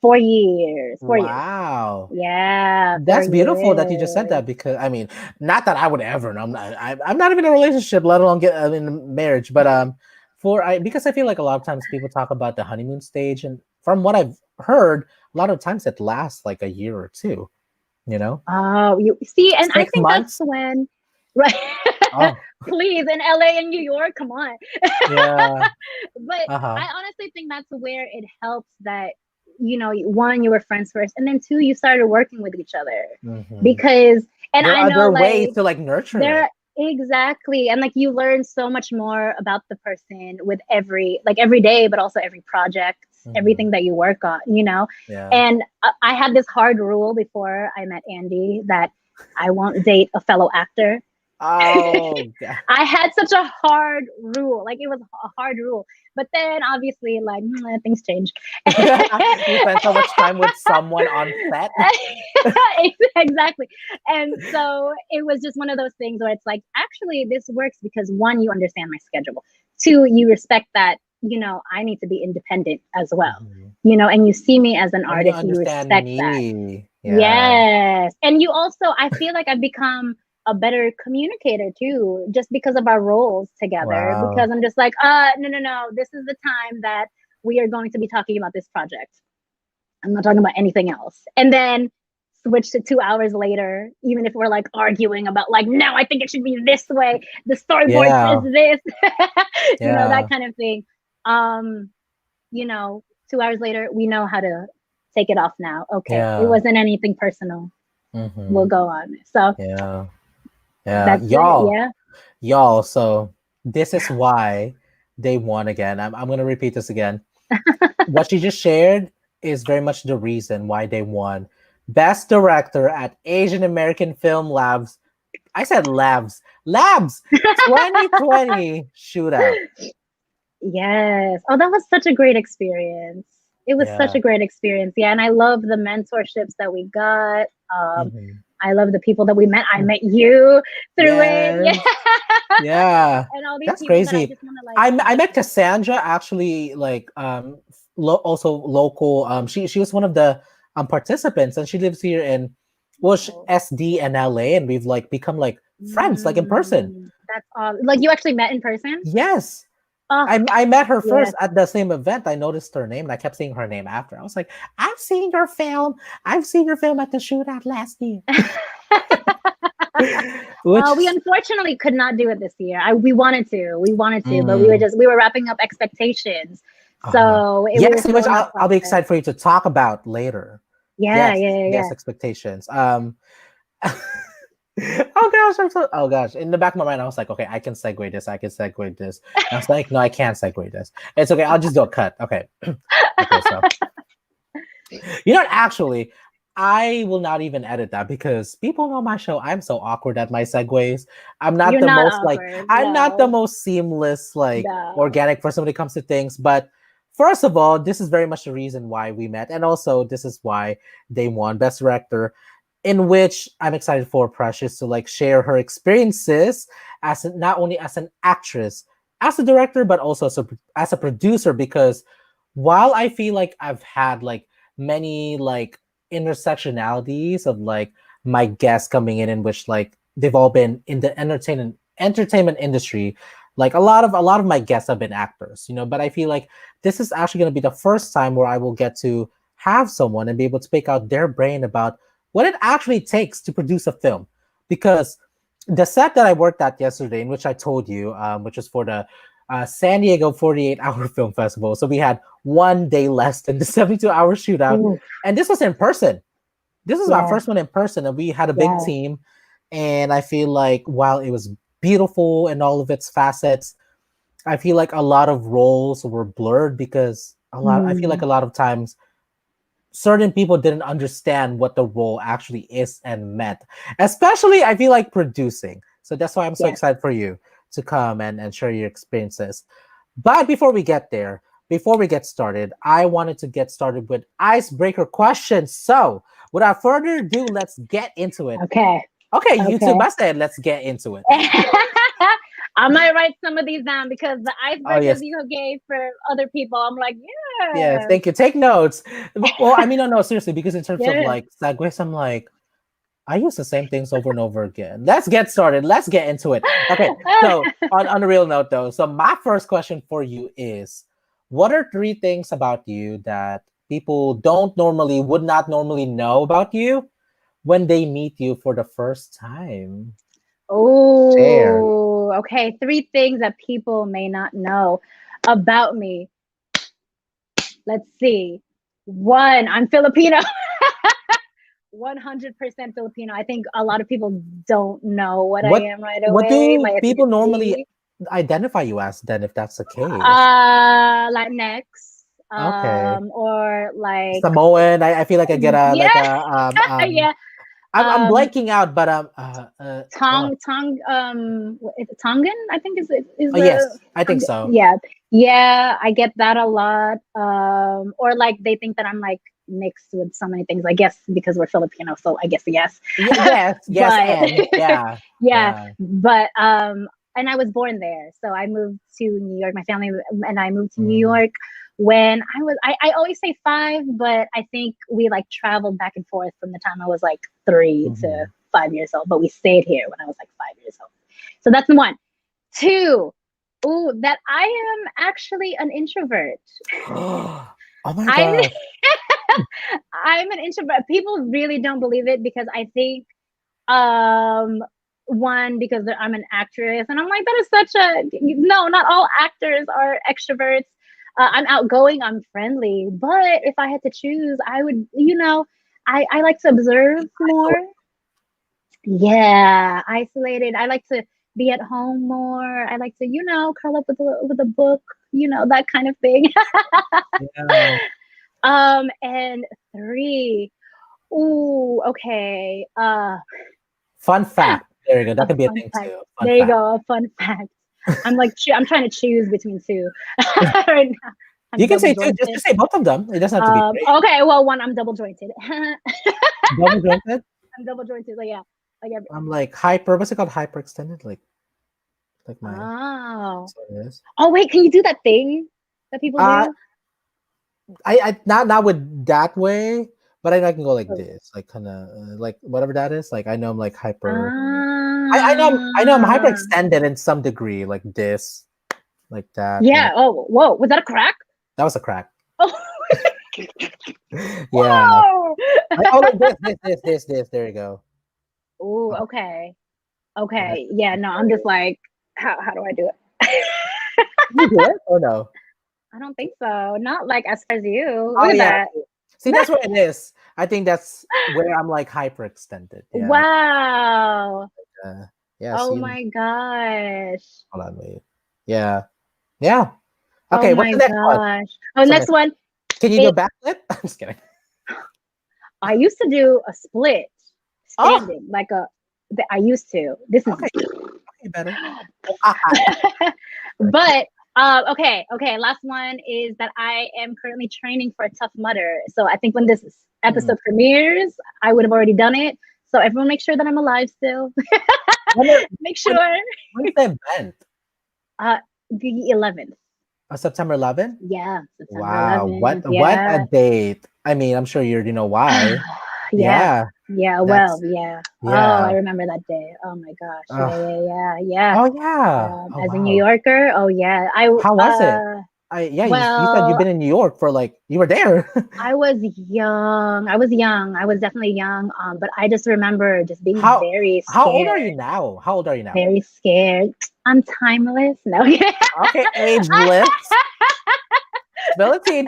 4 years. 4 years. Wow. Yeah, four That's beautiful that you just said years. that because I mean, not that I would ever. I'm not. I'm not even in a relationship, let alone get in a marriage. But because I feel like a lot of times people talk about the honeymoon stage, and from what I've heard, a lot of times it lasts like a year or two. You know, Oh, you see, and I six think that's months. when, right? Oh, Please, in LA and New York, come on. yeah. But Uh huh. I honestly think that's where it helps that, one, you were friends first, and then two, you started working with each other. Hmm. Because, and There I are know other ways like to like nurture it. there, exactly. And like you learn so much more about the person with every day, but also every project, Hmm. everything that you work on, Yeah. And I had this hard rule before I met Andy that I won't date a fellow actor. Oh, God. I had such a hard rule. Like it was a hard rule. But then obviously like things change. You spend so much time with someone on set. Exactly. And so it was just one of those things where it's like, actually this works because one, you understand my schedule. Two, you respect that, I need to be independent as well. Mhm. And you see me as an And you artist, you understand respect that. me. Yeah. Yes. And you also, I feel like I've become a better communicator too, just because of our roles together. Because Wow. I'm just like, no, no, no. This is the time that we are going to be talking about this project. I'm not talking about anything else. And then switch to 2 hours later, even if we're like arguing about like, no, I think it should be this way. The storyboard says Yeah. this, that Yeah. kind of thing. Um, 2 hours later, we know how to take it off now. Okay. It Yeah. wasn't anything personal. We'll Hmm. go on. So Yeah. Yeah. that's it. Yeah. Y'all. So this is why they won again. I'm going to repeat this again. What you just shared is very much the reason why they won Best Director at Asian American Film Labs. I said Labs 2020 shootout. Yes. Oh, that was such a great experience. It was such Yeah. a great experience. Yeah, and I love the mentorships that we got. Mhm. I love the people that we met. I met you through it. Yeah. Yes. Yeah. And all these That's people that I crazy. just want to I just met Cassandra actually, like also local. She was one of the participants, and she lives here in oh, SD and LA, and we've like become like friends, like in person. that's all. Like you actually met in person? Yes. Oh, I met her yes. first at the same event. I noticed her name and I kept seeing her name after. I was like, I've seen your film. I've seen your film at the shootout last year. Which We unfortunately could not do it this year. We wanted to, but mm, we were wrapping up expectations, uh-huh. so we were Yes, still which in that I'll be process. excited for you to talk about later. Yeah, Yes, yeah, yeah, yes, yeah. expectations. Oh gosh, oh gosh. In the back of my mind, I was like, okay, I can segue this, I can segue this. And I was like, no, I can't segue this. It's okay, I'll just do a cut. Okay. Okay, so actually, I will not even edit that because people know my show. I'm so awkward at my segues. You're not awkward. I'm not the No, most seamless, like no. organic person when it comes to things. But first of all, this is very much the reason why we met. And also, this is why they won Best Director, in which I'm excited for Precious to like share her experiences not only as an actress, as a director, but also as a producer. Because while I feel like I've had like many like intersectionalities of like my guests coming in which like they've all been in the entertainment industry, like a lot of my guests have been actors, but I feel like this is actually going to be the first time where I will get to have someone and be able to pick out their brain about what it actually takes to produce a film. Because the set that I worked at yesterday, in which I told you, which was for the San Diego 48-hour film festival, so we had one day less than the 72-hour shootout, Ooh, and this was in person. This was my yeah, first one in person, and we had a big yeah. team. And I feel like while it was beautiful in all of its facets, I feel like a lot of roles were blurred because I feel like Mm, a lot of times certain people didn't understand what the role actually is and meant. Especially, I feel like producing. So that's why I'm so yes. excited for you to come and share your experiences. But before we get there, before we get started, I wanted to get started with icebreaker questions. So without further ado, let's get into it. Okay. Okay, Okay. YouTube, I said let's get into it. I might write some of these down because the Oh icebreakers yes. you gave for other people, I'm like, Yes, yes, thank you. Take notes. Well, I mean, no, seriously, because in terms of yes. like segues, I'm like, I use the same things over and over again. Let's get started. Let's get into it. Okay, so on a real note though, so my first question for you is, what are three things about you that people would not normally know about you when they meet you for the first time? Share. Oh, okay. Three things that people may not know about me. Let's see. One, I'm Filipino. 100% Filipino. I think a lot of people don't know what I What am right what away. do My people normally ethnicity. identify you as then if that's the case? Latinx. Okay. Or like, Samoan. I feel like I get a yeah, like a yeah. I'm Um, blanking out, but oh, Tongan, I think is oh yes, the I think so. yeah, yeah. I get that a lot. Or like they think that I'm like mixed with so many things. I guess because we're Filipino, so I guess yes. Yes, But and yeah, yeah, yeah. but and I was born there, so I moved to New York. My family and I moved to New Mm, York when I always say 5, but I think we like traveled back and forth from the time I was like 3 to mhm. 5 years old, but we stayed here when I was like 5 years old. So that's one. Two, ooh, that I am actually an introvert. Oh my I'm gosh. I'm an introvert. People really don't believe it because I think um one because I'm an actress and I'm like that is such a no, not all actors are extroverts. I'm outgoing, I'm friendly, but if I had to choose, I would, I like to observe more. Yeah, isolated. I like to be at home more. I like to, curl up with a book, that kind of thing. Yeah. And three. Ooh, okay. Fun fact. There you go. That A could be a fun thing fact. too. Fun There you fact. go. A fun fact. I'm like, I'm trying to choose between two right now. You I'm can double say two. Just jointed. say both of them. It doesn't have to be three. Okay. Well, one, I'm double jointed. Double jointed. I'm double jointed. Like, yeah. Like every. I'm like hyper. What's it called? Hyperextended. Like my. Oh. So it is. Oh wait, can you do that thing that people Uh, do? I not with that way, but I can go like Oh. this, like kind of like whatever that is. Like I know I'm like hyper. I know I'm Ah. hyperextended in some degree, like this, like that. Yeah. Oh, whoa. Was that a crack? That was a crack. Oh. Yeah. Whoa. Oh, like this. There you go. Ooh, Oh, okay. yeah. Okay. Yeah, no, I'm just like, how do I do it? You do it or no? I don't think so. Not like as far as you. Oh Look at yeah. that. See, that's what it is. I think that's where I'm like hyperextended. Yeah. Wow. Uh, yeah. Oh See, my gosh. hold on, wait. Yeah. Yeah. Oh Okay. What's my the next one? gosh. Oh, What's the next next? one. Can you do a It, backflip? I'm just kidding. I used to do a split Oh, standing, like I used to. This is okay. Okay, better. but okay. Last one is that I am currently training for a Tough Mudder. So I think when this Hmm. episode premieres, I would have already done it. So everyone make sure that I'm alive still. When, are- Make when, sure. when's the event? Uh the 11th. September 11th? Yeah, September Wow. 11th. What a Yeah. date. I mean, I'm sure you know why. Yeah. Yeah. Yeah, well, That's yeah. Oh, I yeah. remember that day. Oh my gosh. Uh, Yeah. oh yeah. Oh As a New wow. Yorker, oh yeah. How was it? Yeah, you said you've Well, been in New York for like you were there. I was young. I was young. I was definitely young. But I just remember just being how very how old are you scared. now? How old are you now? Very scared. I'm timeless. No. Okay, ageless. Ability.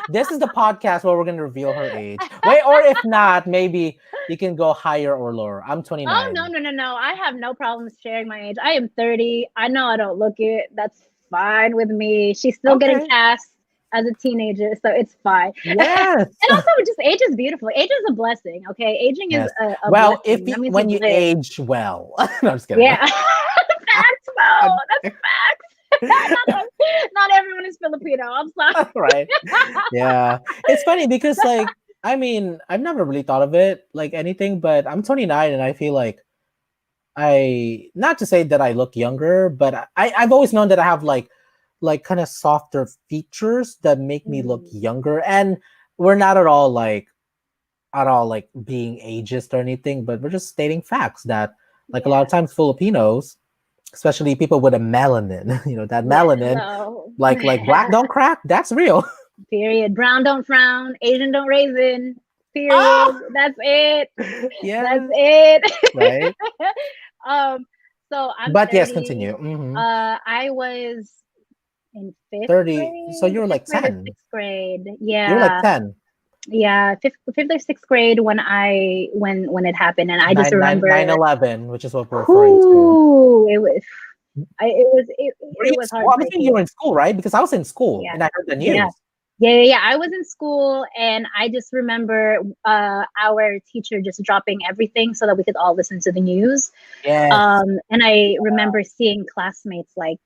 This is the podcast where we're gonna reveal her age. Wait, or if not, maybe you can go higher or lower. I'm Oh no, 29. no, no, no. I have no problems sharing my age. I am 30. I know I don't look it. That's fine with me. She's still getting Okay. cast as a teenager, so it's fine. Yes. And also, just age is beautiful. Age is a blessing. Okay, aging is Yes. a Well, if blessing. you That means when you've you lived. age well. No, I'm just kidding. Yeah, facts, bro. That's facts. Not everyone is Filipino. I'm sorry. Right. Yeah. It's funny because like I mean, I've never really thought of it like anything, but I'm 29 and I feel like I not to say that I look younger, but I've always known that I have like kind of softer features that make me look Mm, younger. And we're not at all like being ageist or anything, but we're just stating facts that like a lot of yeah, times Filipinos, especially people with a melanin, that yeah. melanin, Hello. like black don't crack, that's real. Period. Brown don't frown. Asian don't raisin. Period. Ah, That's it. That's yeah, it. right. um. So I'm But yes, 30. continue. I was in fifth 30. So grade, you were fifth like grade or 10. sixth grade. You were like Yeah, 10. yeah, fifth or sixth grade when it happened, and I just 9 remember, 11, which is what we're referring to. whoo, Were you it in was school? I'm assuming you were heartbreaking. in school, right? Because I was in school Yeah, and I heard the yeah. news. Yeah. I was in school, and I just remember our teacher just dropping everything so that we could all listen to the news. Yes. And I remember seeing classmates like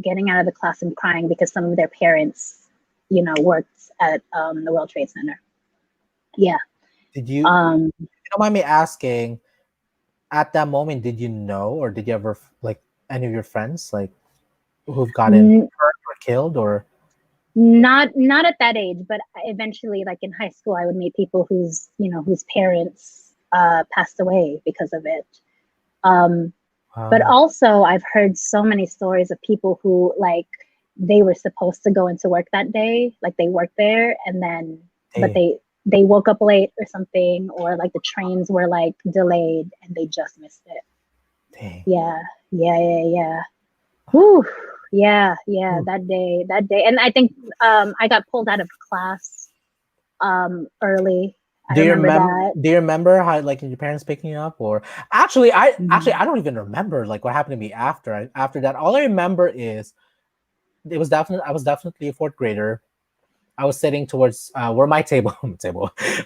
getting out of the class and crying because some of their parents, worked at the World Trade Center. Yeah. Did you, Um, if you don't mind me asking, at that moment, did you know or did you ever like any of your friends like who've gotten n- hurt or killed or not at that age, but eventually, like in high school, I would meet people whose parents passed away because of it. Um, but wow. also, I've heard so many stories of people who like they were supposed to go into work that day, like they worked there, and then but Hey, they woke up late or something, or like the trains were like delayed and they just missed it. dang. Yeah. Whew. Yeah, Hmm. that day. And I think I got pulled out of class early. I Do you remember remember? that. Do you remember how like your parents picking you up? Or actually I don't even remember like what happened to me after that. All I remember is I was definitely a fourth grader, I was sitting towards where my table,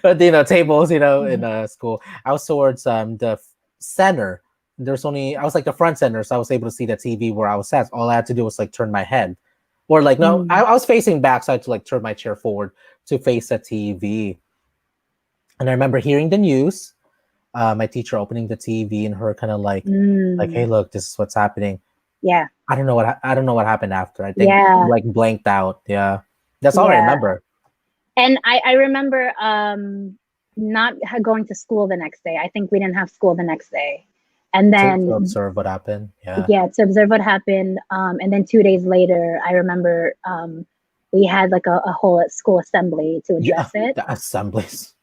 but tables, in school. I was towards the center. There's only I was like the front center, so I was able to see the TV where I was at. All I had to do was like turn my head, or like no, Mm. I was facing back, so I had to like turn my chair forward to face the TV. And I remember hearing the news, my teacher opening the TV and her kind of like, hey, look, this is what's happening. Yeah. I don't know what happened after. I think Yeah. like blanked out. Yeah, that's all I Yeah. remember. And I remember not going to school the next day. I think we didn't have school the next day. And then to observe what happened. Yeah. Yeah, to observe what happened. And then 2 days later, I remember we had like a whole school assembly to address it. The assemblies.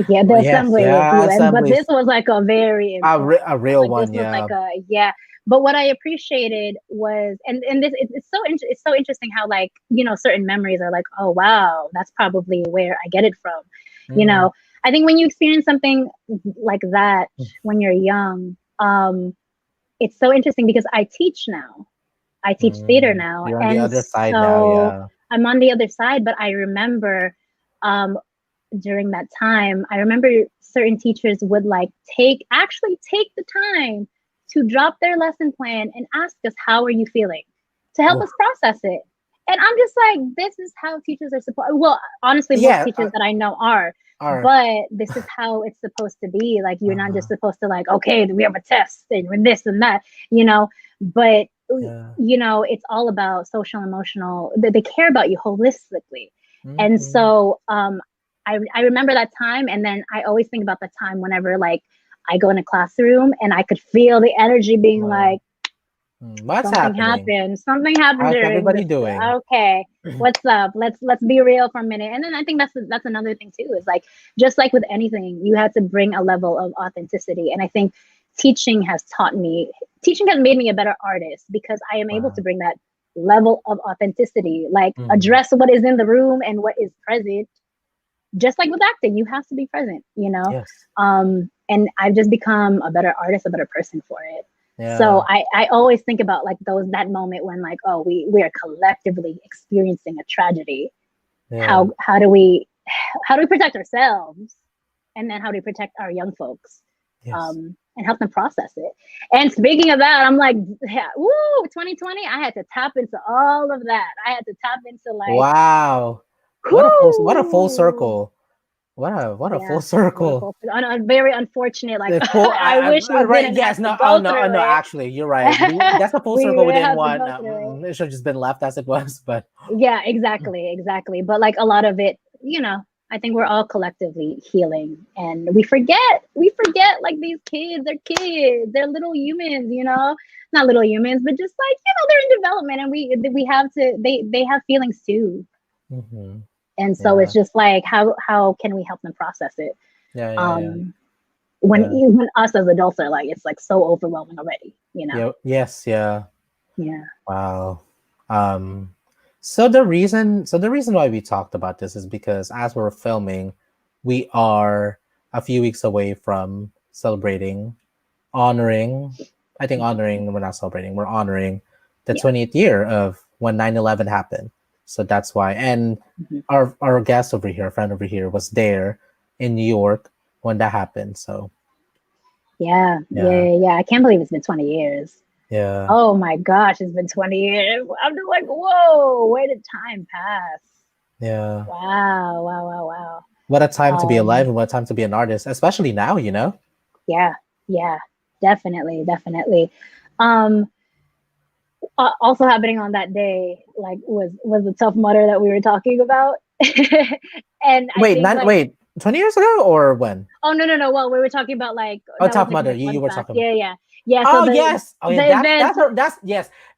Yeah, the Yes, assembly. yeah, But assemblies. this was like a very important, a real like, one. this was Yeah. like a But what I appreciated was, and this it's so interesting how, like, certain memories are like, oh wow, that's probably where I get it from. I think when you experience something like that when you're young, it's so interesting because I teach now. I teach theater now. You're on the And other side so now, yeah. I'm on the other side, but I remember during that time, I remember certain teachers would like take the time to drop their lesson plan and ask us, how are you feeling? To help us process it. And I'm just like, this is how teachers are supposed. Well, honestly, most teachers that I know are. But this is how it's supposed to be. Like, you're not just supposed to like, okay, we have a test and this and that, but it's all about social, emotional. They care about you holistically. And so I remember that time. And then I always think about the time whenever like I go in a classroom and I could feel the energy being like, what's something happening? Something happened. How's everybody doing? Okay, what's up? Let's be real for a minute. And then I think that's another thing too, is like, just like with anything, you have to bring a level of authenticity. And I think teaching has made me a better artist, because I am able to bring that level of authenticity, like address what is in the room and what is present. Just like with acting, you have to be present, Yes. And I've just become a better artist, a better person for it. Yeah. So I always think about like that moment when like, oh, we are collectively experiencing a tragedy. Yeah. How do we protect ourselves, and then how do we protect our young folks, and help them process it? And speaking of that, I'm like, woo, 2020, I had to tap into all of that. I had to tap into like, wow, what a full circle. What a full circle. A very unfortunate, like, I wish we didn't have to go through it. Actually, you're right. That's a full circle we didn't want. It should have just been left as it was, but. Yeah, exactly. But like a lot of it, I think we're all collectively healing, and we forget like, these kids are kids. They're little humans, not little humans, but just like, they're in development, and we have to, they have feelings too. Mm-hmm. And so it's just like, how can we help them process it? When us as adults are like, it's like so overwhelming already, Yes. Yeah. Wow. So the reason why we talked about this is because as we're filming, we are a few weeks away from honoring the 20th year of when 9/11 happened. So that's why. And our guest over here, friend over here, was there in New York when that happened. So yeah. I can't believe it's been 20 years. Yeah. Oh my gosh, it's been 20 years. I'm just like, whoa, where did time pass? Yeah. Wow. What a time to be alive, and what a time to be an artist, especially now, Yeah, definitely. Also happening on that day, like, was the Tough Mudder that we were talking about. And wait, 20 years ago or when? Oh no. Well, we were talking about like, Tough Mudder. You were talking. Yeah. Oh so yes. Oh yeah.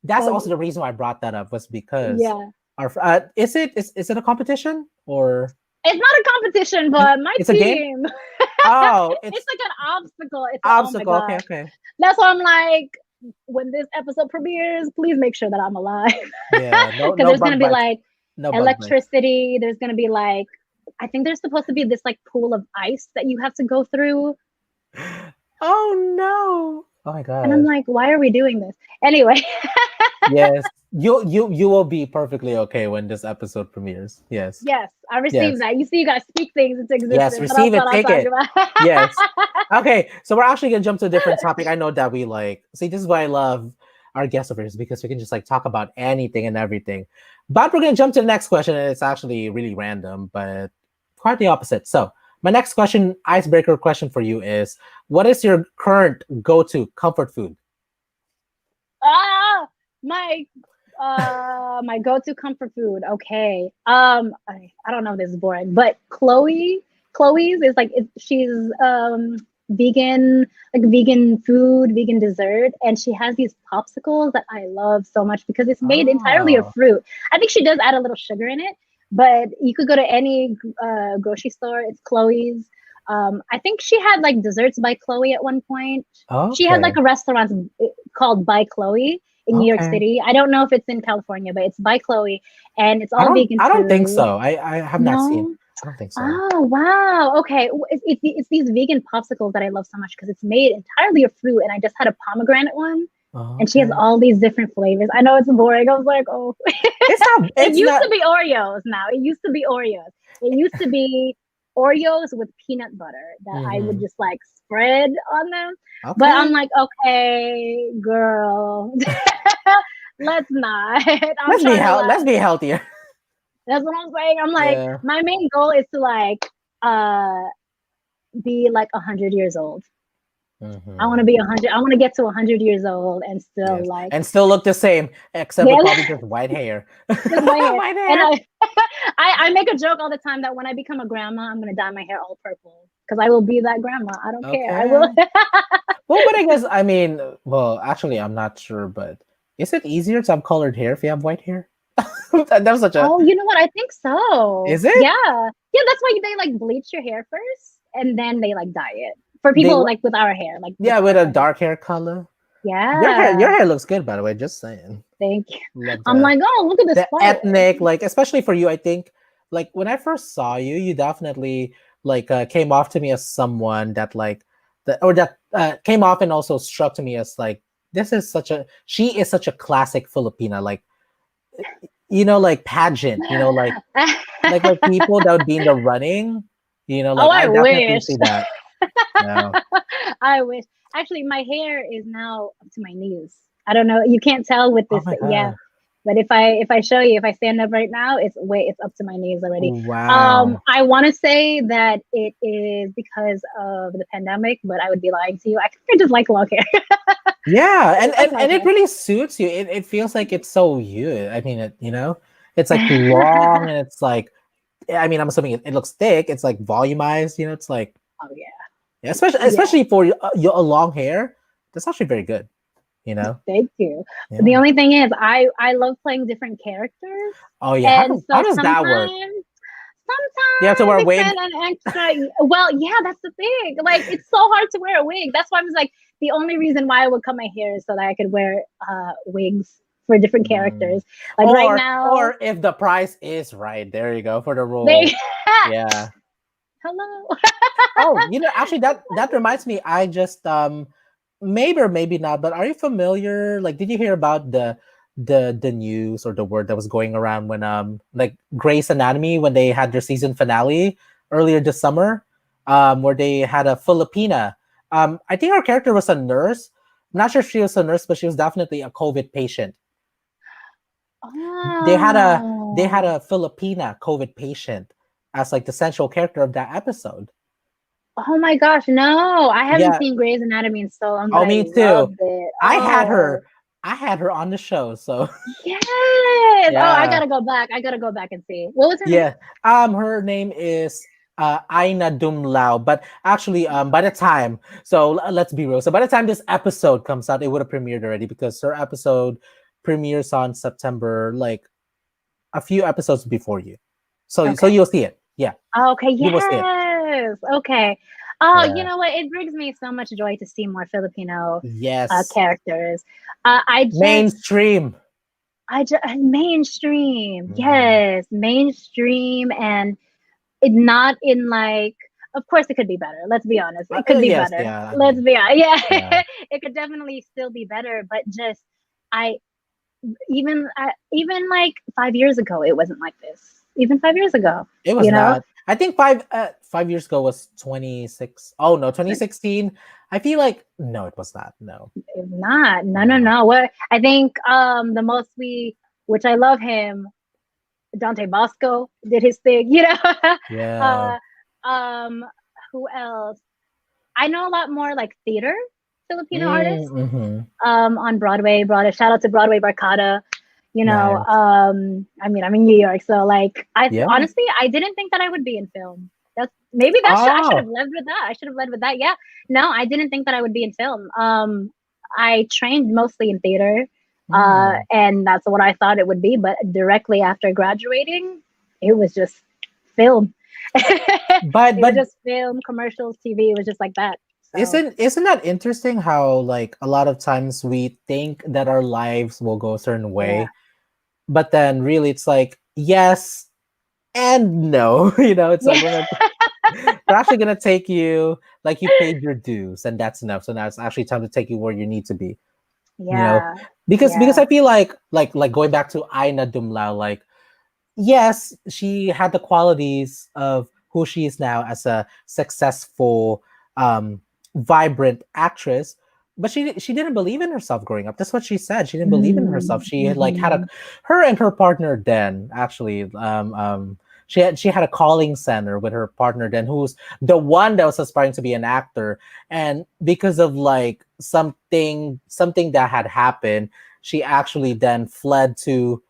That's also the reason why I brought that up, was because is it a competition or? It's not a competition, but my team. A game? Oh, it's like an obstacle. Obstacle. Oh okay. That's why I'm like, when this episode premieres, please make sure that I'm alive. Yeah, because there's gonna be like electricity. There's gonna be like, I think there's supposed to be this like pool of ice that you have to go through. Oh no! Oh my god! And I'm like, why are we doing this anyway? Yes. You will be perfectly okay when this episode premieres. Yes. Yes, I received Yes. that. You see, you gotta speak things into Yes. existence. That's Receive what it. I'm Take talking it. about. Yes. Okay. So we're actually gonna jump to a different topic. I know that we like see this is why I love our guest over here, is because we can just like talk about anything and everything. But we're gonna jump to the next question, and it's actually really random, but quite the opposite. So my next question, icebreaker question for you is: what is your current go-to comfort food? Ah, my my go-to comfort food. Okay. I don't know if this is boring, but Chloe's is like she's vegan, like vegan food, vegan dessert, and she has these popsicles that I love so much because it's made entirely of Oh, fruit. I think she does add a little sugar in it, but you could go to any grocery store. It's Chloe's. I think she had like desserts by Chloe at one point. She had like okay, a restaurant called by Chloe in New York okay. City. I don't know if it's in California, but it's by Chloe, and it's all vegan I don't think food. so. I have not seen. No. I don't think so. Oh wow. Okay. It's these vegan popsicles that I love so much because it's made entirely of fruit, and I just had a pomegranate one, Oh, and she has okay. all these different flavors. I know it's boring. I was like, oh. It's not. It It's used not. to be Oreos. Now it used to be Oreos. It used to be Oreos with peanut butter that I would Mhm. just like spread on them. But I'm Okay. like, okay, girl, let's not. I'm Let's be trying to let's like. be healthier. That's what I'm saying. I'm like, Yeah. my main goal is to like uh be like 100 years old. I want to Hmm. be 100. I want to get to 100 years old and still Yes, like, and still look the same, except with yeah, probably just white hair. just my hair. White And hair. I make a joke all the time that when I become a grandma, I'm gonna dye my hair all purple because I will be that grandma. I don't care. I will. Okay. Well, but I guess I mean, well, actually, I'm not sure, but is it easier to have colored hair if you have white hair? That was such a. Oh, you know what? I think so. Is it? Yeah, yeah. That's why they like bleach your hair first, and then they like dye it for They people like with our hair, like with yeah, with a our hair. dark hair color. Your Yeah. hair looks good, by the way. Just saying. Thank you. Like I'm like, oh, look at the the spider. ethnic, like especially for you, I think, like when I first saw you, you definitely like came off to me as someone that like that came off and also struck to me as like she is such a classic Filipina, like like pageant, like people that would be in the running, Oh, like I I definitely wish. see that. No. I wish. Actually, my hair is now up to my knees. I don't know. You can't tell with Oh this. my Yeah. god. But if I show you, if I stand up right now, it's up to my knees already. Wow. I want to say that it is because of the pandemic, but I would be lying to you. I think I just like long hair. Yeah, I and just like and, long and it hair. really suits you. It feels like it's so you. I mean, it's like long and it's like, I mean, I'm assuming it looks thick. It's like volumized. It's like, Oh yeah, yeah, especially yeah. especially for your long hair. That's actually very good. You know. Thank you. The Yeah. only thing is, I love playing different characters, Oh yeah. and How so does that work? sometimes You have to wear a it's wig. an extra. Well, yeah, that's the thing. Like, it's so hard to wear a wig. That's why I was like, the only reason why I would cut my hair is so that I could wear wigs for different Mm. characters. Like right now, Or if the price is right, there you go for the they role. Yeah. hello. Oh, actually that reminds me, I just maybe or maybe not, but are you familiar? Like, did you hear about the news or the word that was going around when like Grey's Anatomy when they had their season finale earlier this summer, where they had a Filipina. I think our character was a nurse. I'm not sure if she was a nurse, but she was definitely a COVID patient. They had a they had Oh, a Filipina COVID patient as like the central character of that episode. oh my gosh, no! I haven't Yeah. seen Grey's Anatomy in so long, but Oh, I me too. loved it. I had Oh. her. I had her on the show. So Yes. Oh, I yeah, gotta go back. I gotta go back and see. What was her name? yeah. Her name is Aina Dumlao. But actually, by the time, so let's be real. So by the time this episode comes out, it would have premiered already because her episode premieres on September, like a few episodes before you. So Okay. you'll see it. Yeah, Okay. you will see it. Yes. Okay. Oh, you Yeah. know what? It brings me so much joy to see more Filipino Yes. characters. I just, Mainstream. mainstream. Mhm. Yes, mainstream, and it not in like. Of course, it could be better. Let's be honest. It could be Yes. better. Yeah. I Let's mean. be honest. Yeah. Yeah, it could definitely still be better. But just, I even like 5 years ago, it wasn't like this. Even 5 years ago, It was you know. not. I think 5 years ago was 26. Oh no, 2016. I feel like no, it was not. No. If not, no, no, No. no. What I think, the most which I love him, Dante Bosco did his thing, you know. Yeah. uh, um, who else? I know a lot more like theater Filipino artists, Mm-hmm. on Broadway. Shout out to Broadway Barcada. Nice. I mean, I'm in New York, so like, I Yeah. honestly, I didn't think that I would be in film. That's maybe I should have Oh. led with that. I should have led with that. Yeah, no, I didn't think that I would be in film. I trained mostly in theater, Mm. and that's what I thought it would be. But directly after graduating, it was just film. But It was but just film, commercials, TV. It was just like that. So isn't that interesting how like a lot of times we think that our lives will go a certain yeah, way, but then really it's like yes and no. It's like yeah, we're actually gonna take you like you paid your dues and that's enough. So now it's actually time to take you where you need to be. You know, yeah, because yeah, I feel like going back to Aina Dumlao, like yes, she had the qualities of who she is now as a successful, vibrant actress, but she didn't believe in herself growing up. That's what she said. She didn't believe in herself. She had like had a mhm. her and her partner Den actually. She had a calling center with her partner Den, who's the one that was aspiring to be an actor, and because of like something that had happened, she actually then fled to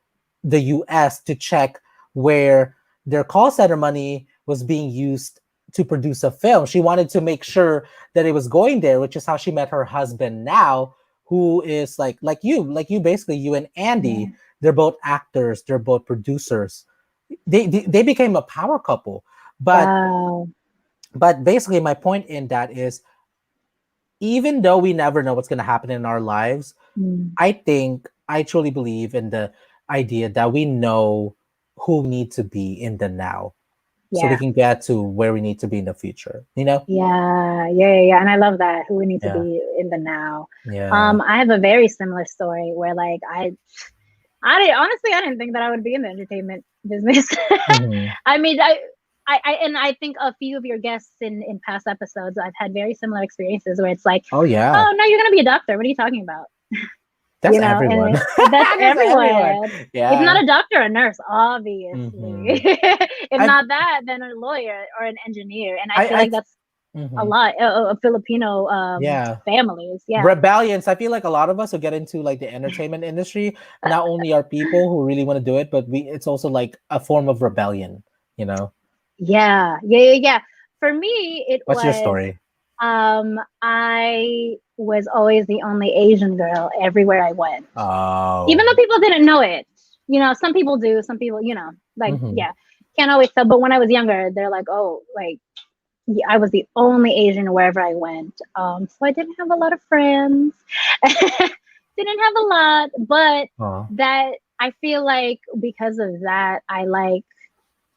the US to check where their call center money was being used to produce a film. She wanted to make sure that it was going there, which is how she met her husband now, who is like you basically you and Yeah. Andy. They're both actors, they're both producers. They became a power couple. But Wow. basically my point in that is even though we never know what's going to happen in our lives, Mm. I truly believe in the idea that we know who we need to be in the now so we Yeah. can get to where we need to be in the future, you know? Yeah. Yeah. Yeah. Yeah. And I love that. Who we need to Yeah. be in the now. Yeah. I have a very similar story where like I didn't think that I would be in the entertainment business. Mhm. I mean, and I think a few of your guests in past episodes, I've had very similar experiences where it's like, Oh, yeah. oh no, you're gonna be a doctor. What are you talking about? That's everyone. And that's That's everyone. everyone. If Yeah. not a doctor, a nurse, obviously. Hmm. If I, not that, then a lawyer or an engineer. And I feel I, like that's a mhm. lot of Filipino Yeah. families. Yeah. Rebellions. I feel like a lot of us who get into like the entertainment industry not only are people who really want to do it, but it's also like a form of rebellion, you know? Yeah. Yeah. Yeah. Yeah. For me, it What's your was, story? I was always the only Asian girl everywhere I went. Even Oh. though people didn't know it. Some people do, some people, like, Hmm. yeah, can't always tell. But when I was younger, they're like, oh, like, yeah, I was the only Asian wherever I went. So I didn't have a lot of friends. Didn't have a lot, but Oh. that I feel like because of that, I like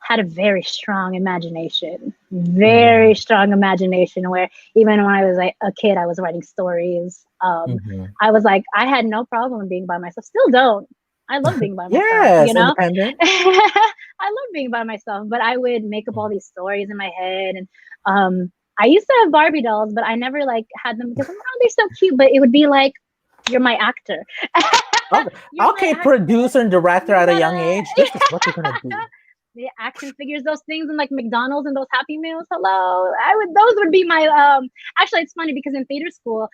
had a very strong imagination, very Mm-hmm. strong imagination. Where even when I was like a kid, I was writing stories. Mm-hmm. I was like, I had no problem being by myself. Still don't. I love being by myself. Yes, independent. I love being by myself. But I would make up all these stories in my head, and I used to have Barbie dolls, but I never like had them because oh, they're so cute. But it would be like, you're my actor. Okay, You're my okay, actor. producer and director You at a young gotta age. This is what you're gonna do. the action figures, those things, and like McDonald's and those Happy Meals. Hello, those would be my Actually, it's funny because in theater school,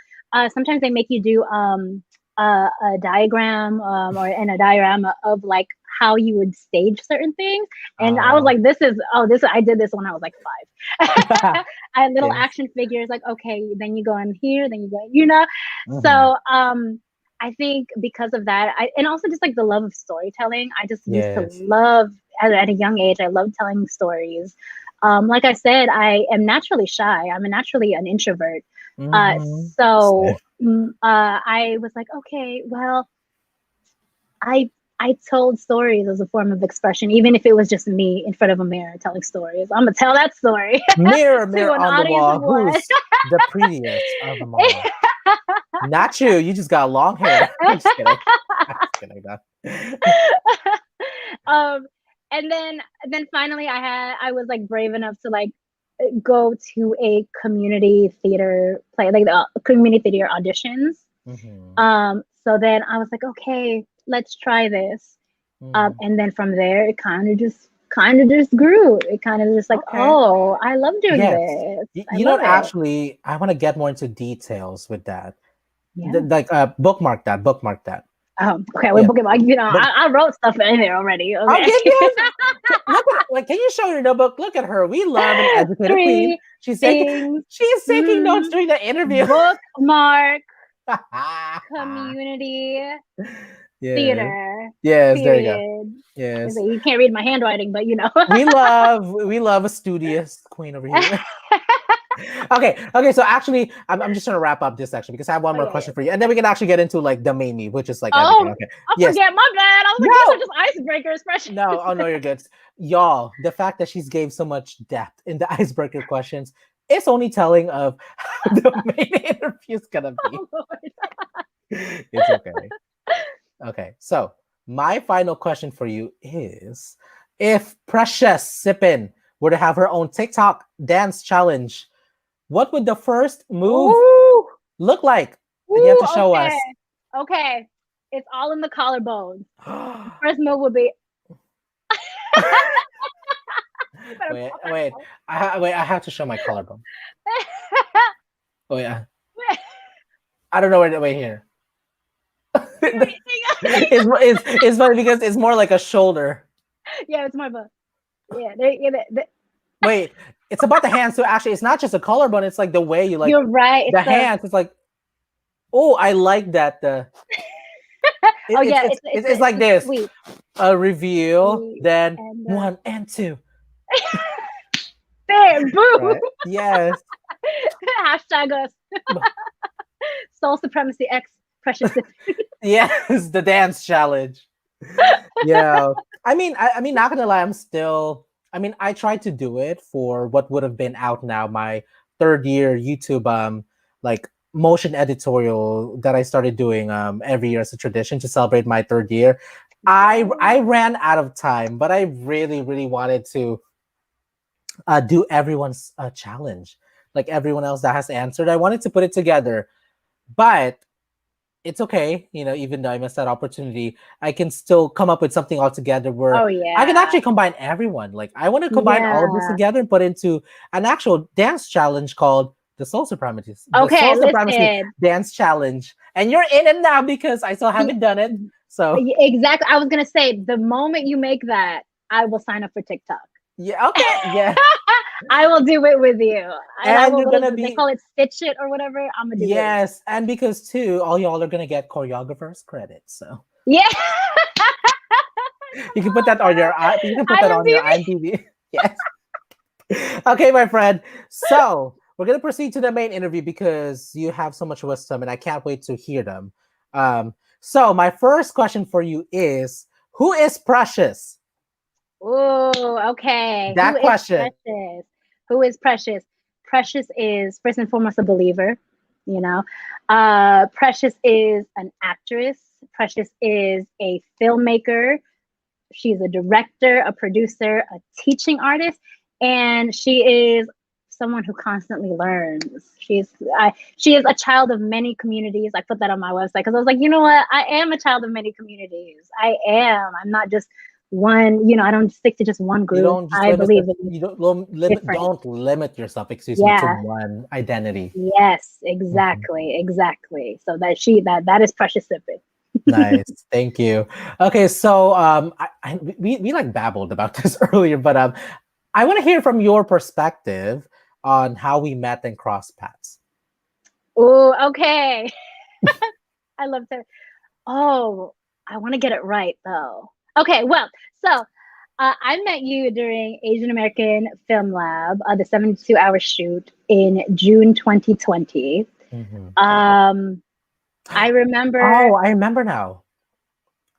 sometimes they make you do a diagram or in a diorama of like how you would stage certain things, and I was Oh, like, this I did this when I was like 5. I had little yes. action figures like, okay, then you go in here, then you go, Mm-hmm. so I think because of that, and also just like the love of storytelling, I just used to Yes. love at a young age. I love telling stories. Like I said, I am naturally shy. I'm naturally an introvert. Mm-hmm. So I was like, okay, well, I I told stories as a form of expression, even if it was just me in front of a mirror telling stories. I'm gonna tell that story Mirror, to mirror an on the audience of wall. one. Who's the prettiest of them all? Not you. You just got long hair. I'm just kidding. kidding. That. um, and then finally I was like brave enough to like go to a community theater play, like the community theater auditions. Mm-hmm. So then I was like, okay, let's try this. Mm. And then from there, it kind of just grew. It kind of just like, Okay. oh, I love doing Yes. this. I You know love what? it. Actually, I want to get more into details with that. Yeah. Like, bookmark that. Bookmark that. Okay, we're Yeah. booking. You know, But I wrote stuff in there already. oh, Okay. yes, yes. Look at like. Can you show your notebook? Look at her. We love an educated queen. Three things. She is taking notes Mm, during the interview. bookmark, community, Yes. theater, Yes. There you go. period. Yes. You can't read my handwriting, but you know. We love a studious queen over here. Okay. Okay. So actually, I'm just trying to wrap up this section because I have one more Okay. question for you, and then we can actually get into like the main meat, which is like everything. Oh, Okay. I Yes. forget. My bad. I was like, No. these are just icebreakers, precious. No. Oh no, you're good. Y'all, the fact that she's gave so much depth in the icebreaker questions, it's only telling of how the main interview is gonna be. Oh, Lord. It's okay. Okay. So my final question for you is: if Precious Sippin were to have her own TikTok dance challenge, what would the first move Ooh, look like? And you have ooh, to show okay. us. Okay. It's all in the collarbone. First move would be. You better Wait, pop that wait. out. Wait, I have to show my collarbone. Oh yeah. I don't know where to wait here. It's funny because it's more like a shoulder. Yeah, it's my butt. Yeah, Wait, it's about the hands. So actually, it's not just a collarbone. It's like the way you like you're right. the hands. It's like, oh, I like that. Oh yeah, It's like this. sweet. A reveal, Sweet. then And 1 and 2. there, boo. Right? Yes. Hashtag us. Soul Supremacy X Precious. Yes, the dance challenge. Yeah. I mean, not gonna lie, I tried to do it for what would have been out now, my third year YouTube like motion editorial that I started doing every year as a tradition to celebrate my third year. I ran out of time, but I really, really wanted to do everyone's challenge, like everyone else that has answered. I wanted to put it together, but it's okay, even though I missed that opportunity, I can still come up with something all together where Oh yeah. I can actually combine everyone. Like I want to combine all of this together and put into an actual dance challenge called the Soul Supremacy. Okay, Soul Supremacy listen. Dance Challenge. And you're in it now because I still haven't done it. So exactly. I was gonna say the moment you make that, I will sign up for TikTok. yeah, okay. Yeah. I will do it with you. And you're gonna they call it Stitch It or whatever. I'm gonna do it. Yes, and because too, all y'all are gonna get choreographers credits. So yeah. You can put that on your IMDb. Yes. Okay, my friend. So we're gonna proceed to the main interview because you have so much wisdom, and I can't wait to hear them. So my first question for you is: who is Precious? Oh, okay. That question. Who is Precious? Precious is first and foremost a believer. Precious is an actress. Precious is a filmmaker. She's a director, a producer, a teaching artist, and she is someone who constantly learns. She is a child of many communities. I put that on my website because I was like, you know what? I am a child of many communities. I am. I'm not just one. I don't stick to just one group. I believe don't limit yourself. To one identity. Yes, exactly, exactly. So that is Precious Sippin. Nice, thank you. Okay, so we like babbled about this earlier, but I want to hear from your perspective on how we met and crossed paths. Oh, okay. I love to. Oh, I want to get it right though. Okay, well, so I met you during Asian American Film Lab, the 72-hour shoot in June 2020. Mm-hmm. I remember. Oh, I remember now.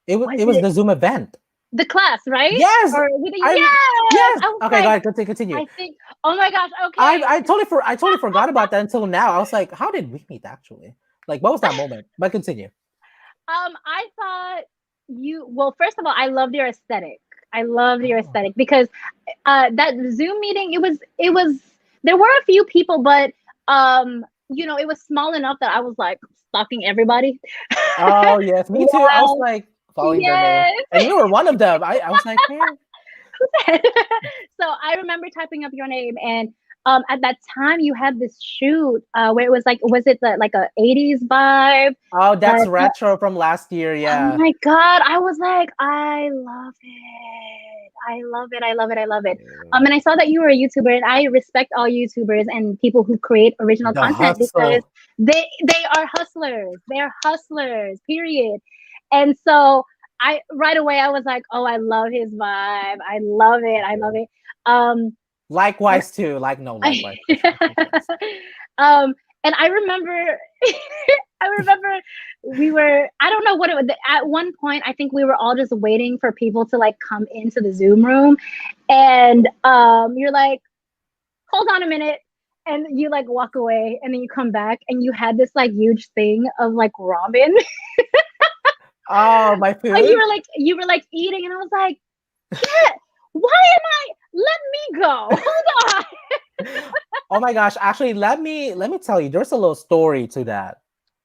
It was the Zoom event. The class, right? Yes. Yes. Okay, go ahead. Continue. I think. Oh my gosh. Okay. I totally forgot about that until now. I was like, how did we meet actually? Like, what was that moment? But continue. I thought well, first of all, I loved your aesthetic. I loved your Oh. aesthetic because that Zoom meeting, it was there were a few people, but it was small enough that I was like stalking everybody. Oh yes, me too. I was Wow. like following their names, Yes. and you were one of them. I was like, hey. So I remember typing up your name, and at that time you had this shoot where it was like, was it like a 80s vibe? Oh, that's Uh, retro from last year. oh Yeah. my God. I was like, I love it. I love it. I love it. I love it. Yeah. And I saw that you were a YouTuber, and I respect all YouTubers and people who create original The content because hustle. they are hustlers. They are hustlers, period. And so I right away I was like, oh, I love his vibe. I love it. I love it. Um and Likewise too. Like no, I likewise for sure. Likewise. and I remember I remember we were, I don't know what it was. At one point, I think we were all just waiting for people to like come into the Zoom room. And you're like, hold on a minute. And you like walk away and then you come back and you had this like huge thing of like ramen. Oh, my And food. you were like eating and I was like, yeah, why am I, let me go. Hold on. Oh my gosh! Actually, let me tell you. There's a little story to that.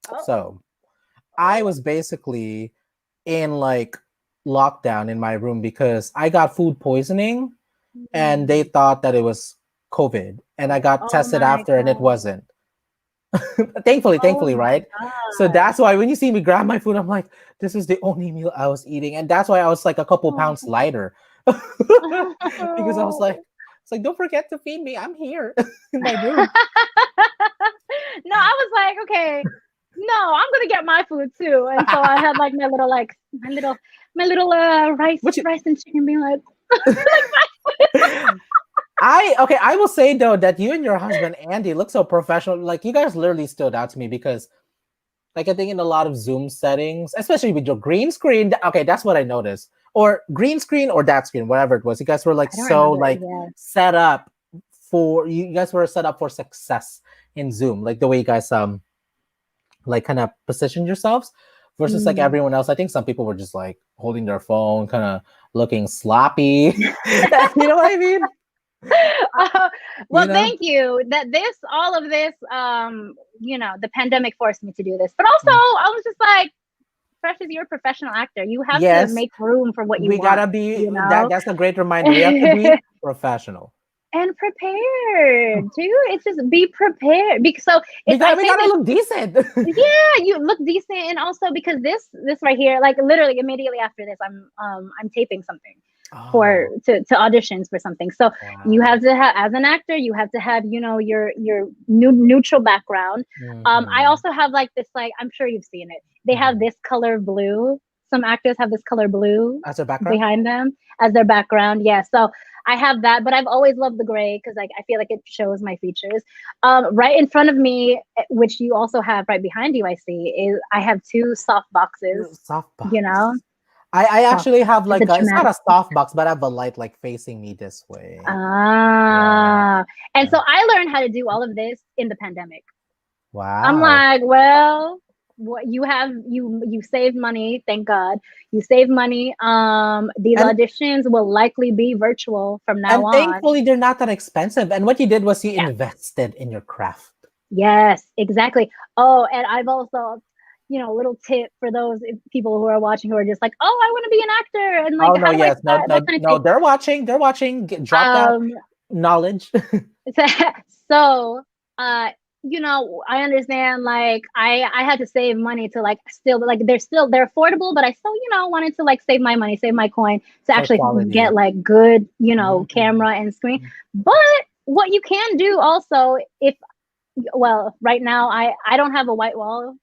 Uh-oh. So I was basically in like lockdown in my room because I got food poisoning, and they Mm. thought that it was COVID, and I got Oh tested my after, and it God. wasn't. thankfully, Oh thankfully, my right? So God. that's why when you see me grab my food, I'm like, this is the only meal I was eating, and that's why I was like a couple pounds Oh. lighter because I was like, it's like don't forget to feed me. I'm here in my room. No, I was like, okay, no, I'm gonna get my food too. And so I had like my little Which rice and chicken being like I will say though that you and your husband Andy look so professional. Like you guys literally stood out to me because like I think in a lot of Zoom settings, especially with your green screen, okay, that's what I noticed. Or green screen or that screen, whatever it was. You guys were like I don't so remember. like Yeah. set up for you guys were set up for success in Zoom. Like the way you guys like kind of positioned yourselves versus like Mm. everyone else. I think some people were just like holding their phone, kind of looking sloppy. You know what I mean? Uh, You well, know? thank you. All of this, the pandemic forced me to do this. But also, Mm. I was just like, Precious, you're a professional actor. You have to Yes, make room for what you we gotta want, be you that. know? That's a great reminder. We have to be professional. And prepared, dude. It's just be prepared. Because so We it's I got we say gotta this, look decent. yeah, you look decent, and also because this right here, like literally immediately after this, I'm taping something for Oh to auditions for something. So you wow. have to have, as an actor, you have to have your neutral background. I Hmm. also have like this, like I'm sure you've seen it. They have Hmm. this color blue. Some actors have this color blue As a background. behind them as their background. Yeah, so I have that, but I've always loved the gray because like I feel like it shows my features. Right in front of me, which you also have right behind you, I see is I have two soft boxes. You know, Softbox. I soft. actually have It's a like it's not traumatic. a softbox, but I have a light like facing me this way. Yeah. Ah, and so Yeah. I learned how to do all of this in the pandemic. I'm Wow. like, well, what you save money, thank God. You save money. These And auditions will likely be virtual from now and on. thankfully they're not that expensive. And what you did was you Yeah. invested in your craft. Yes, exactly. Oh, and I've also, a little tip for those people who are watching who are just like, oh, I want to be an actor, and like, Oh no, how do I yes, no, start? That no, kind of no. thing. They're watching. They're watching. Drop that Um, knowledge. so, I understand. Like, I had to save money to like still like they're affordable, but I still wanted to like save my money, save my coin to For actually quality. get like good Mhm. camera and screen. But what you can do also, if well, right now I don't have a white wall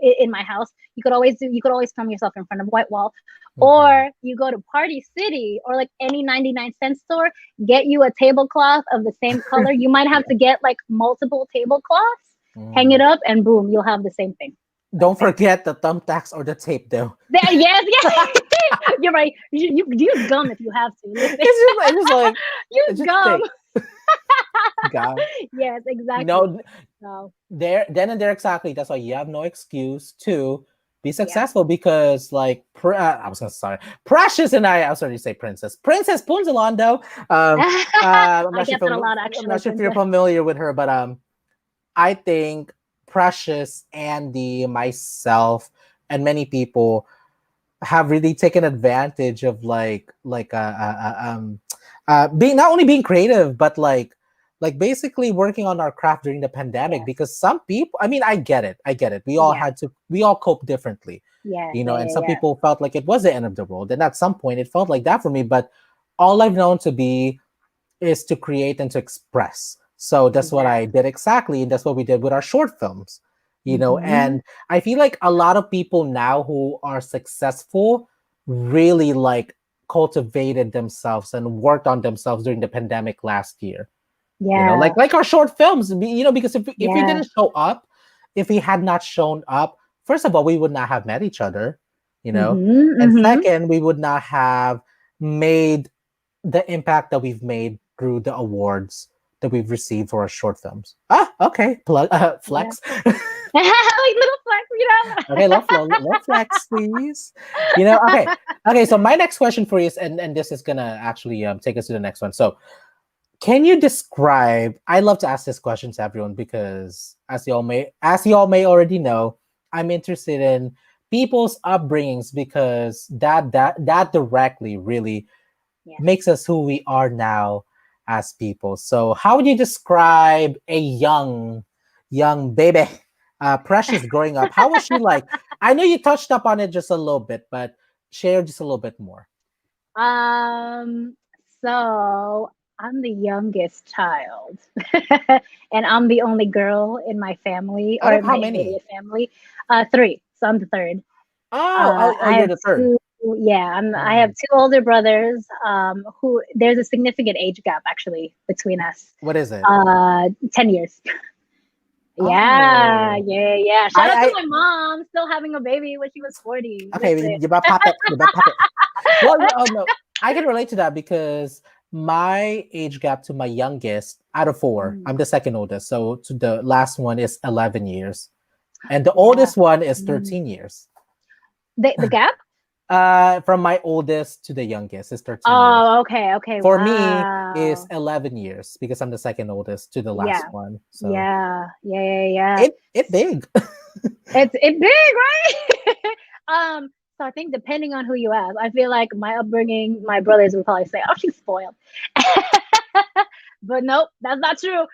in my house. You could always film yourself in front of a white wall, Mhm. or you go to Party City or like any 99-cent store, get you a tablecloth of the same color. You might have Yeah. to get like multiple tablecloths, hang it Mhm. up, and boom, you'll have the same thing. That's Don't it. forget the thumbtacks or the tape, though. Yes, yes. You're right. You use gum if you have to. Listen, It's just like use it's just gum. thick. God, Yes, exactly. no, So there, then and there, exactly. That's why you have no excuse to be Yeah. successful because like I was gonna sorry, Precious and I was sorry to say Princess Punzalondo. I'm I not sure get if that a lot, I'm not actually, sure if you're Princess. familiar with her, but I think Precious, Andy, myself, and many people have really taken advantage of being not only being creative but like basically working on our craft during the pandemic, Yes. because some people, I mean, I get it, Yeah. we all cope differently, Yeah. you know, Yeah. and Yeah. some Yeah. people felt like it was the end of the world, and at some point it felt like that for me, but all I've known to be is to create and to express. So that's what I did Exactly. exactly, and that's what we did with our short films, you know. Mm-hmm. And I feel like a lot of people now who are successful really like cultivated themselves and worked on themselves during the pandemic last year. You know, Yeah. like our short films, you know, because if we Yeah. didn't show up, if we had not shown up, first of all, we would not have met each other, you know, Mm-hmm. and Mm-hmm. second, we would not have made the impact that we've made through the awards that we've received for our short films. Ah, okay, plug Yeah. flex. Like little flex, you Okay, know. love flex, please. You know, okay. So my next question for you is, and this is gonna actually take us to the next one. So, can you describe? I love to ask this question to everyone because, as you all may already know, I'm interested in people's upbringings because that directly really Yeah. makes us who we are now as people. So, how would you describe a young baby, Precious, growing up? How was she like? I know you touched up on it just a little bit, but share just a little bit more. Um, so I'm the youngest child, and I'm the only girl in my family Out or of in my how many? immediate family. Three. So I'm the third. Oh, I you're have the third. two. Yeah, I have Mm. two older brothers. Who there's a significant age gap actually between us. What is it? 10 years. Yeah, Oh, yeah, yeah. Shout out to I my mom, still having a baby when she was 40. okay. Listen. You better pop it. You better pop it. Well, oh no, I can relate to that because my age gap to my youngest out of four, Mm, I'm the second oldest. So to the last one is 11 years, and the yeah. oldest one is Mm. 13 years. The gap? From my oldest to the youngest is 13 years. Oh, okay, okay. For me is Wow. 11 years because I'm the second oldest to the last Yeah, one. So yeah, yeah, yeah, yeah. it big. It's big, right? So I think depending on who you ask, I feel like my upbringing, my brothers would probably say, "Oh, she's spoiled," but nope, that's not true.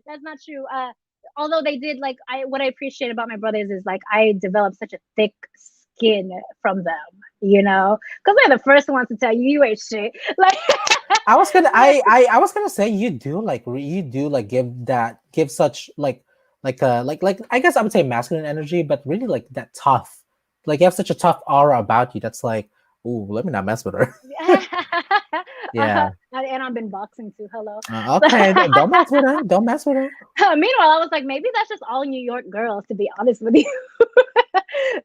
That's not true. Although they did like what I appreciate about my brothers is like I developed such a thick skin from them, you know, because they're the first ones to tell you you ain't shit. Like, I was gonna say you do like you do like give such like I guess I would say masculine energy, but really like that tough, like you have such a tough aura about you that's like, ooh, let me not mess with her. Yeah. and I've been boxing too. Hello. Okay, don't mess with her. Don't mess with her. Meanwhile, I was like, maybe that's just all New York girls, to be honest with you.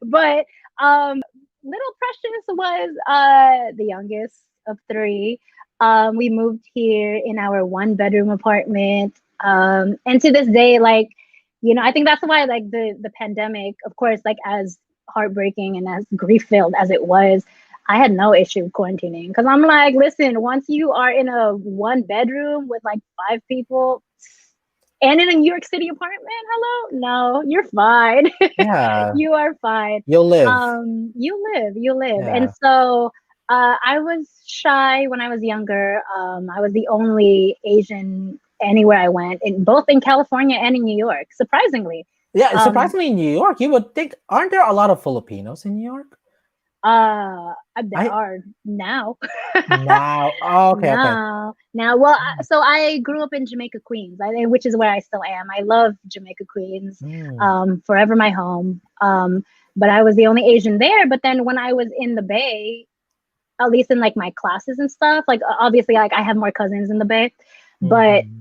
But little Precious was the youngest of three. We moved here in our one bedroom apartment. And to this day, like, you know, I think that's why like the pandemic, of course, like as heartbreaking and as grief filled as it was, I had no issue quarantining because I'm like, listen, once you are in a one bedroom with like five people and in a New York City apartment, hello, no, you're fine. Yeah, You are fine. you'll live. You live. And Yeah. so I was shy when I was younger. I was the only Asian anywhere I went, both in California and in New York, surprisingly. Yeah, Um, surprisingly in New York, you would think, aren't there a lot of Filipinos in New York? there I are now. now oh, okay. Now, well, so I grew up in Jamaica, Queens, which is where I still am. I love Jamaica, Queens, Mm. forever my home. But I was the only Asian there. But then when I was in the Bay, at least in like my classes and stuff, like obviously, like I have more cousins in the Bay, but Mhm.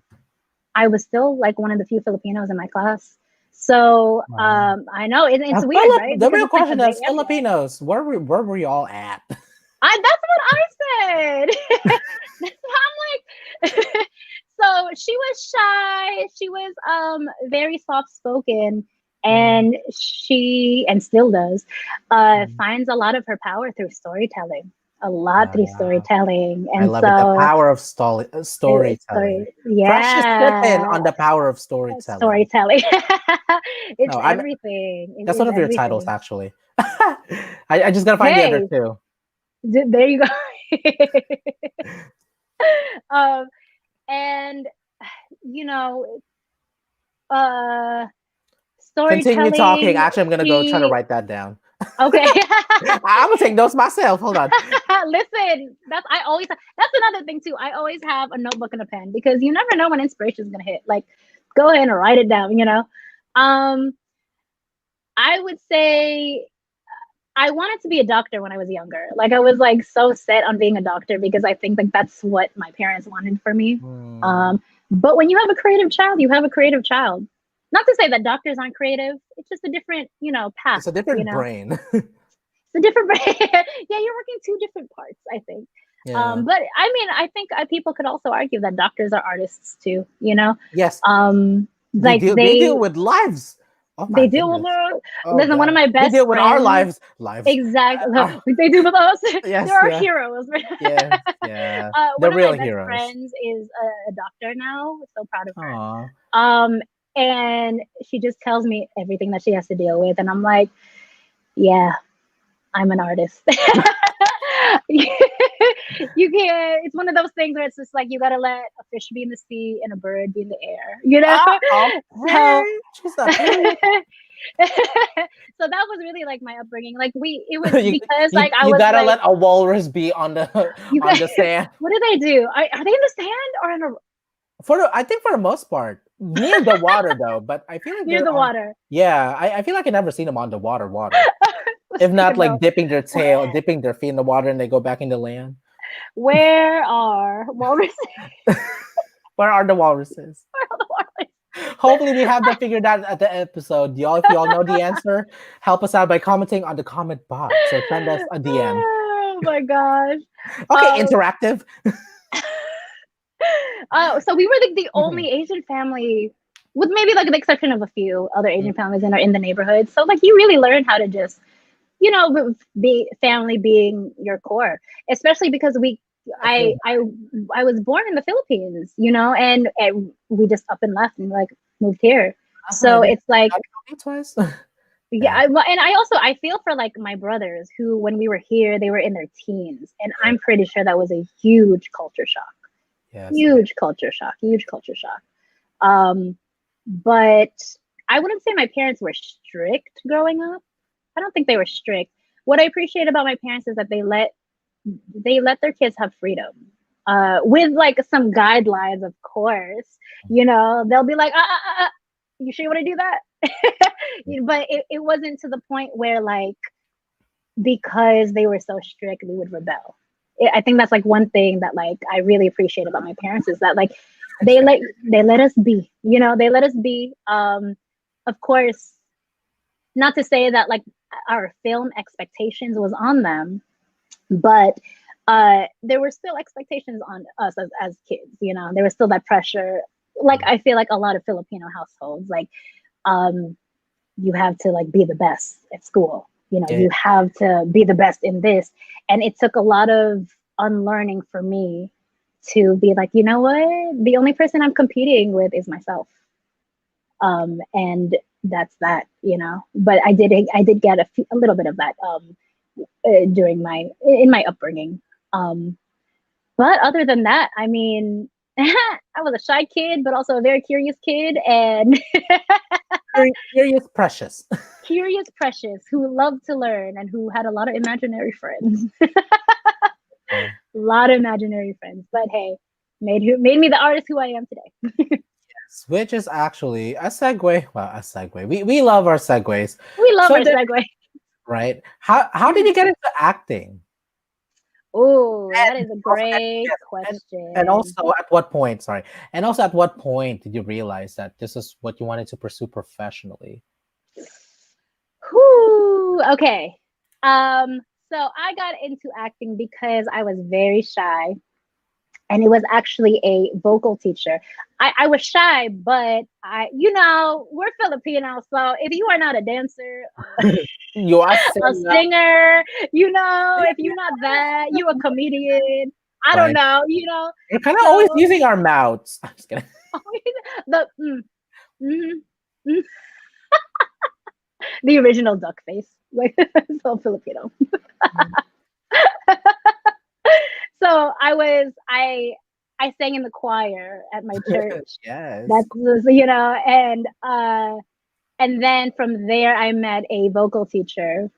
I was still like one of the few Filipinos in my class. So Wow. I know it's weird, right? The Because real it's like the question Bay is Area. Filipinos. Where were you all at? That's what I said. I'm like, so she was shy. She was very soft spoken, and she, and still does, Mm. finds a lot of her power through storytelling, a lot through Wow. storytelling. I And love it. The so power of story, storytelling. Precious tip in yeah, on the power of storytelling. storytelling. It's No, I'm everything. It that's is one of your titles everything. actually. I just gotta find the other Hey, two. there you go. um, and you know, uh, Continue talking. storytelling. Actually, I'm gonna go try to She write that down. okay. I'm gonna take notes myself. Hold on. Listen, that's another thing too. I always have a notebook and a pen because you never know when inspiration is gonna hit. Like, go ahead and write it down. Um, I would say I wanted to be a doctor when I was younger. Like, I was like so set on being a doctor because I think like that's what my parents wanted for me. Hmm. But when you have a creative child, you have a creative child. Not to say that doctors aren't creative. It's just a different, path. It's a You different know, brain. it's a different. Yeah, you're working two different parts, I think. Yeah. But I mean, I think people could also argue that doctors are artists too. Yes. They Like deal with lives. Oh my they deal with goodness. the. Oh Listen, one of god. my They best deal with our friends. lives. Exactly. Oh, They do with us. yes, They're our yeah. heroes. Yes, yeah. The One of my real best heroes. friends is a doctor now. So proud of Aw. her. And she just tells me everything that she has to deal with, and I'm like, yeah, I'm an artist. You can't. It's one of those things where it's just like you gotta let a fish be in the sea and a bird be in the air. So Okay. She's a period. so that was really like my upbringing. Like it was you, because you like I you was gotta like, let a walrus be on the you on guys, the sand. what do they do? Are they in the sand or in a I think for the most part near the water though, but I feel like near they're the on. water? Yeah, I feel like I never seen them on the water. Let's If take a not, like note. dipping their tail, dipping their feet in the water, and they go back in the land. Where are walruses? Where are the walruses? Where are the walruses? Hopefully, we have that figured out at the episode. Y'all, if y'all know the answer, help us out by commenting on the comment box or send us a DM. Oh my gosh. Okay, Um, interactive. so we were like the Mhm. only Asian family, with maybe like the exception of a few other Asian families in the neighborhood. So like you really learn how to just, be family being your core, especially because I feel I was born in the Philippines, and we just up and left and like moved here. So that. it's like, Twice. yeah, Yeah. and I feel for like my brothers who, when we were here, they were in their teens, and I'm pretty sure that was a huge culture shock. Yes. Huge culture shock. Huge culture shock. But I wouldn't say my parents were strict growing up. I don't think they were strict. What I appreciate about my parents is that they let their kids have freedom. With like some guidelines, of course. They'll be like, you sure you want to do that? But it wasn't to the point where like, because they were so strict, we would rebel. I think that's like one thing that like I really appreciate about my parents is that like they let us be. They let us be. Of course, not to say that like our film expectations was on them, but there were still expectations on us as kids. There was still that pressure. Like I feel like a lot of Filipino households, like um, you have to like be the best at school. Yeah. You have to be the best in this. And it took a lot of unlearning for me to be like, you know what? The only person I'm competing with is myself. And that's that. But I did get a little bit of that during in my upbringing. Um, but other than that, I mean, I was a shy kid, but also a very curious kid, and Curious, precious. curious, precious, who loved to learn and who had a lot of imaginary friends. Oh. A lot of imaginary friends. But hey, made me the artist who I am today. Which is actually a segue. Well, a segue. We love our segues. We love So our then, segue. right? How did you get into acting? Oh, that is a Also, great yes, and question. also at what point? Sorry, and also at what point did you realize that this is what you wanted to pursue professionally? Whew, okay. Um, so I got into acting because I was very shy. and it was actually a vocal teacher. I was shy, but we're Filipino, so if you are not a dancer, You are a saying singer, if you're not that, you a comedian. I don't right. know, We're kind of always So using our mouths. I'm just kidding. the mhm, mm, the original duck face, like so Filipino. So I sang in the choir at my church. Yes. That's and then from there I met a vocal teacher.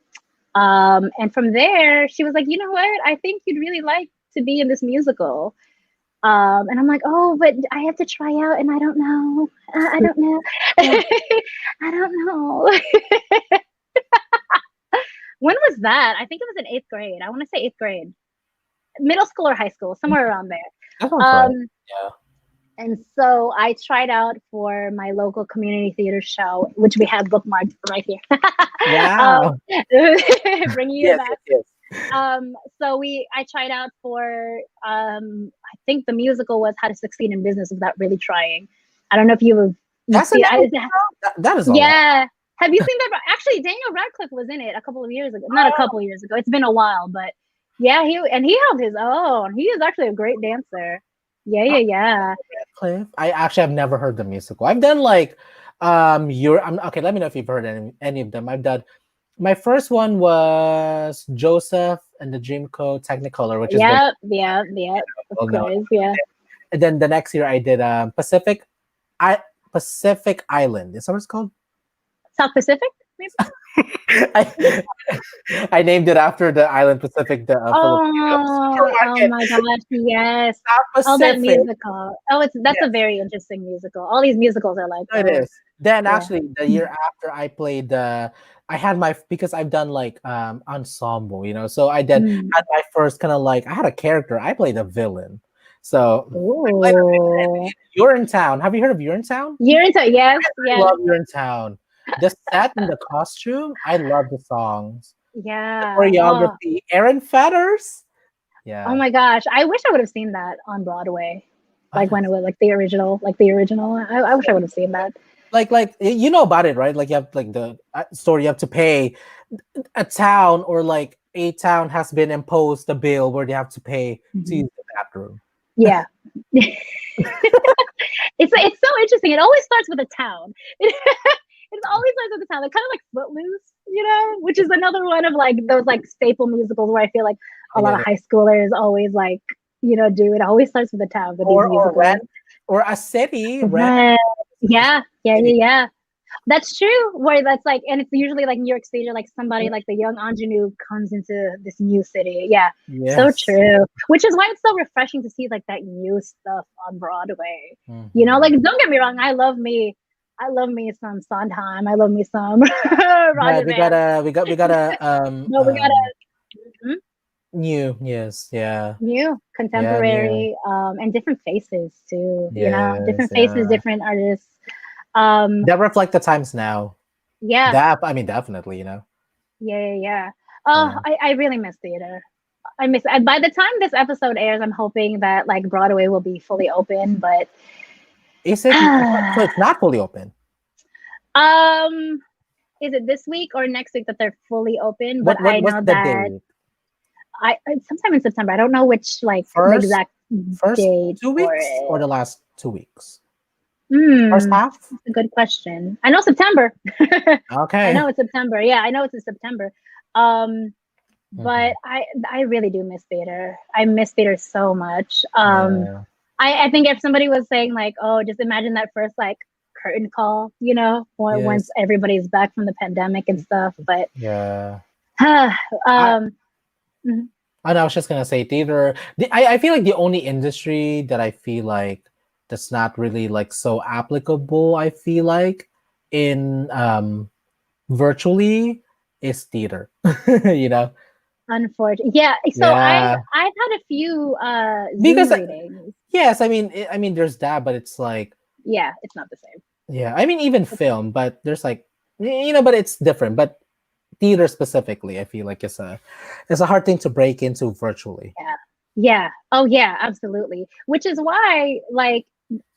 And from there she was like, you know what? I think you'd really like to be in this musical. And I'm like, oh, but I have to try out, and I don't know. I don't know. I don't know. When was that? I think it was in eighth grade. I want to say eighth grade, middle school or high school, somewhere around there. That sounds right. Um, Yeah. and so I tried out for my local community theater show, which we have bookmarked right here. Wow. Bringing you Yes, back. yes, yes. I tried out for I think the musical was How to Succeed in Business Without Really Trying. I don't know if you've That's a seen that is all right. yeah. Have you seen that? Actually, Daniel Radcliffe was in it a couple of years ago. Not a couple of years ago. It's been a while, but yeah, he held his own. He is actually a great dancer. Yeah. Cliff. I actually have never heard the musical. I've done like okay, let me know if you've heard any of them. I've done my first one was Joseph and the Dreamcoat Technicolor, which is Yep. Of well known. course, yeah. And then the next year I did Pacific Island. Is that what it's called? South Pacific, maybe? I, I named it after the island Pacific, the Oh my gosh, yes. South Oh, that Pacific. musical. Oh, that's Yes. a very interesting musical. All these musicals are like, It is. Then yeah. actually the year after I played I had because I've done like ensemble, so I had my first kind of like I had a character. I played a villain. So I played a villain in You're in Town. Have you heard of You're in Town? You're into yes, I love You're in Town. The set and the costume, I love the songs. Yeah. The choreography, Aaron Fetters. Yeah. Oh my gosh. I wish I would have seen that on Broadway. Like when it was like the original. I wish I would have seen that. Like you know about it, right? Like you have like the story you have to pay a town or like a town has been imposed a bill where they have to pay to use the bathroom. Yeah. It's so interesting. It always starts with a town. It always starts with a town. Like kind of like Footloose, which is another one of like those like staple musicals where I feel like a lot of high schoolers always like, do it. Always starts with a town with these musicals. Or a city, right? Yeah. That's true. Where that's like, and it's usually like New York City, or like somebody like the young ingenue comes into this new city. Yeah, so true. Which is why it's so refreshing to see like that new stuff on Broadway. Like don't get me wrong, I love me some Sondheim. I love me some. Right, we gotta. No, we gotta. New, yes, yeah. New, contemporary, and different faces too. Different faces, different artists. That reflect the times now. Yeah. Definitely, Yeah. Oh, yeah. I really miss theater. I miss it. By the time this episode airs, I'm hoping that like Broadway will be fully open, but is it so it's not fully open? Is it this week or next week that they're fully open? But I know that sometime in September. I don't know which like the exact date 2 weeks or the last 2 weeks. First half? That's a good question. I know September. Okay. I know it's September. Yeah, I know it's in September. But I really do miss theater. I miss theater so much. I think if somebody was saying like, oh, just imagine that first like curtain call, once everybody's back from the pandemic and stuff. But I was just gonna say theater. I feel like the only industry that I feel like that's not really like so applicable, I feel like in virtually is theater. Unfortunately, yeah. So I've had a few Zoom readings. Yes, I mean there's that, but it's like it's not the same. Yeah, I mean even film, but there's like but it's different. But theater specifically, I feel like it's a hard thing to break into virtually. Yeah. Yeah. Oh yeah, absolutely. Which is why like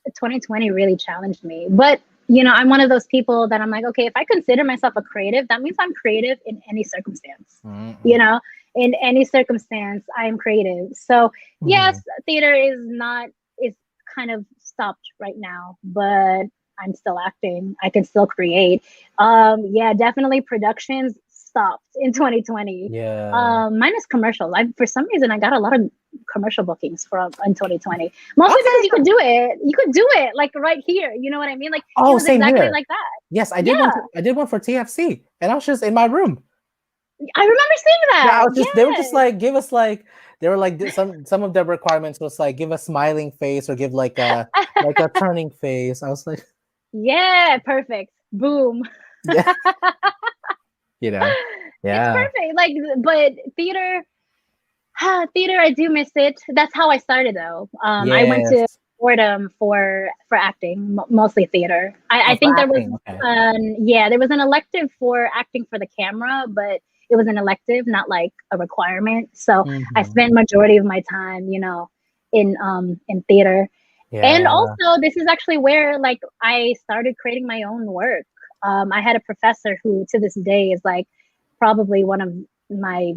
2020 really challenged me. But I'm one of those people that I'm like, okay, if I consider myself a creative, that means I'm creative in any circumstance. You Mm-mm. know, in any circumstance, I am creative. So yes, Mhm. theater is kind of stopped right now, but I'm still acting. I can still create. Yeah, definitely productions stopped in 2020. Yeah. Minus commercials. I for some reason I got a lot of commercial bookings from in 2020. Mostly because Okay. you could do it. You could do it like right here. You know what I mean? Like it Oh, was same exactly here. like that. Yes, I did one. Yeah, I did one for TFC, and I was just in my room. I remember seeing Yeah, I that. was just. They were just Yes. like, give us like. They were like some of the requirements was like give a smiling face or give like a turning face. I was like, Yeah, perfect. Boom. yeah, you know, It's yeah, perfect. Like, but theater, theater, I do miss it. That's how I started, though. I went to yes. Fordham for acting, mostly theater. I Oh, for think there was, acting. Okay. yeah, there was an elective for acting for the camera, but it was an elective, not like a requirement. So I Hmm. spent majority of my time, in theater. And Yeah. also, this is actually where like I started creating my own work. I had a professor who, to this day, is like probably one of my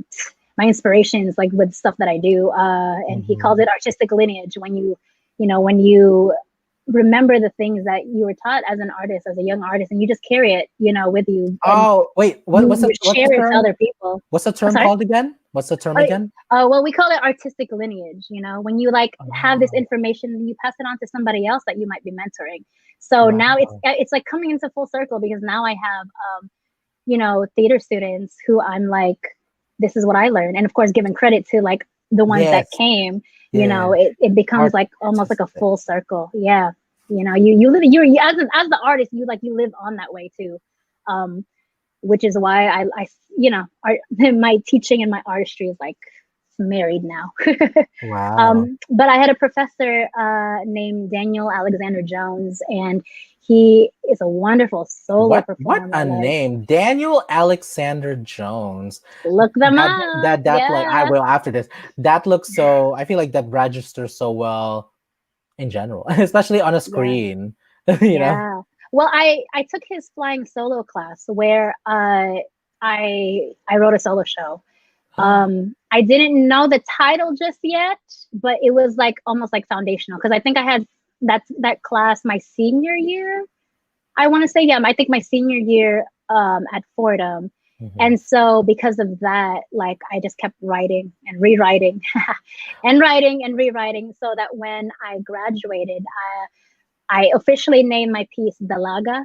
my inspirations, like with stuff that I do. And he calls Hmm. it artistic lineage. When you remember the things that you were taught as an artist, as a young artist, and you just carry it, with you, and Oh, wait. you What's the share it to term? other people. What's the Oh, term sorry. called again? What's the term Uh, again? well, we call it artistic lineage. When you like have this Oh, information, you pass it on to somebody else that you might be mentoring. So now it's wow. it's like coming into full circle because now I have theater students who I'm like, this is what I learned, and of course, giving credit to like the ones that Yes. came. Yeah. It becomes like almost like a Artistic. full circle. Yeah, you live you as the artist, you live on that way too. Which is why my teaching and my artistry is like married now. Wow. But I had a professor named Daniel Alexander Jones, and he is a wonderful solo What performer. a Like, name. Daniel Alexander Jones. look them That up. like I Yeah. will after this. That looks so I feel like that registers so well in general, especially on a Yeah. screen. You know? Yeah. Well, I took his flying solo class where I wrote a solo show. I didn't know the title just yet, but it was like almost like foundational because I think I had that class my senior year. I want to say, yeah, I think my senior year at Fordham. Mhm. And so because of that, like I just kept writing and rewriting and writing and rewriting so that when I graduated, I officially named my piece Dalaga.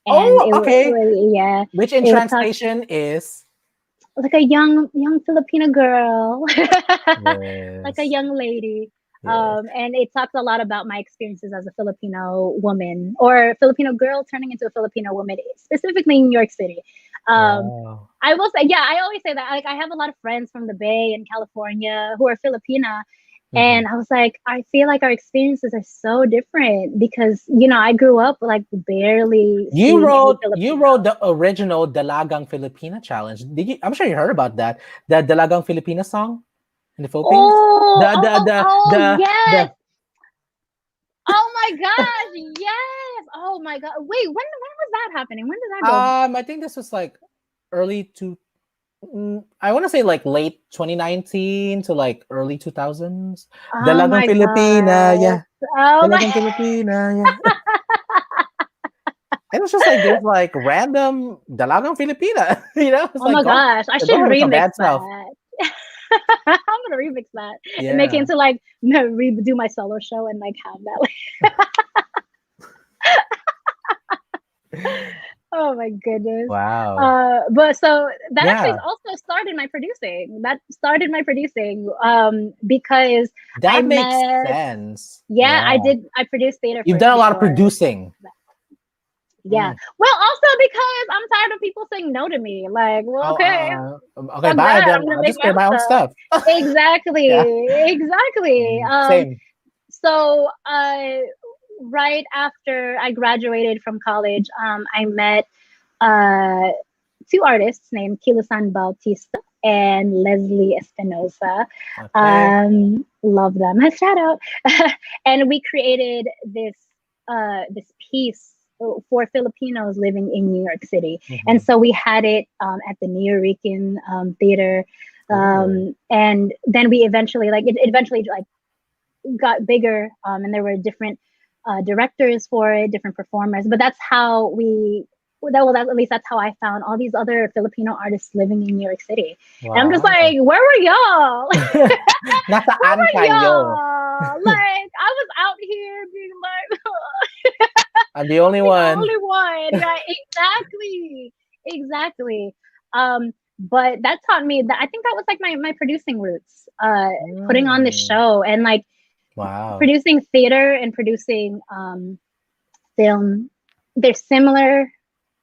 And Oh, okay. yeah, Which in it would talk translation is like a young Filipino girl, like a yes. young lady. Yes. And it talks a lot about my experiences as a Filipino woman or Filipino girl turning into a Filipino woman, specifically in New York City. Um, Wow. I will say, yeah, I always say that. Like, I have a lot of friends from the Bay and California who are Filipina, Mhm. and I was like, I feel like our experiences are so different because I grew up like barely seeing any You Filipino. wrote the original Dalagang Filipina challenge. Did you I'm sure you heard about that. The Dalagang Filipina song in the Philippines. Oh, oh, oh, oh, The yes. Oh my gosh, yes. Oh my god. Wait, when was that happening? When did that go? I think this was like early to I want to say like late 2019 to like early 2000s. Oh Dalagang my Filipina, god. yeah. Oh my Dalagang Filipina, yeah. It was just like there's like random Dalagang Filipina, you know? It's Oh like my gosh. I go should ahead with your remix bad self. that. I'm gonna remix that and make it Yeah. into like redo my solo show and like have that oh my goodness. Wow. But so that actually Yeah. also started my producing. That started my producing because I That makes met sense. yeah, Yeah. I produced theater You've for done a too lot of short. producing. Yeah. Mm. Well, also because I'm tired of people saying no to me. Like, well, Oh, okay, okay, fuck bye. that. I'm Then gonna I'll make just my create own my own stuff. stuff. Yeah. Exactly. Same. So right after I graduated from college, I met uh two artists named Kilasan Bautista. and Leslie Espinosa. Okay. Love them. Shout out. And we created this piece for Filipinos living in New York City. And Mhm. so we had it at the Nuyorican Theater. Ooh. And then we eventually, like, it eventually, like, got bigger, and there were different directors for it, different performers. But that's how at least that's how I found all these other Filipino artists living in New York City. And I'm just Wow. like, where were y'all? Nasa Where were antayo. y'all? Like, I was out here being like, I'm the only the one. only one, right? Exactly. But that taught me that, I think that was like my producing roots, putting on the Mm. show, and like Wow. producing theater and producing film. They're similar.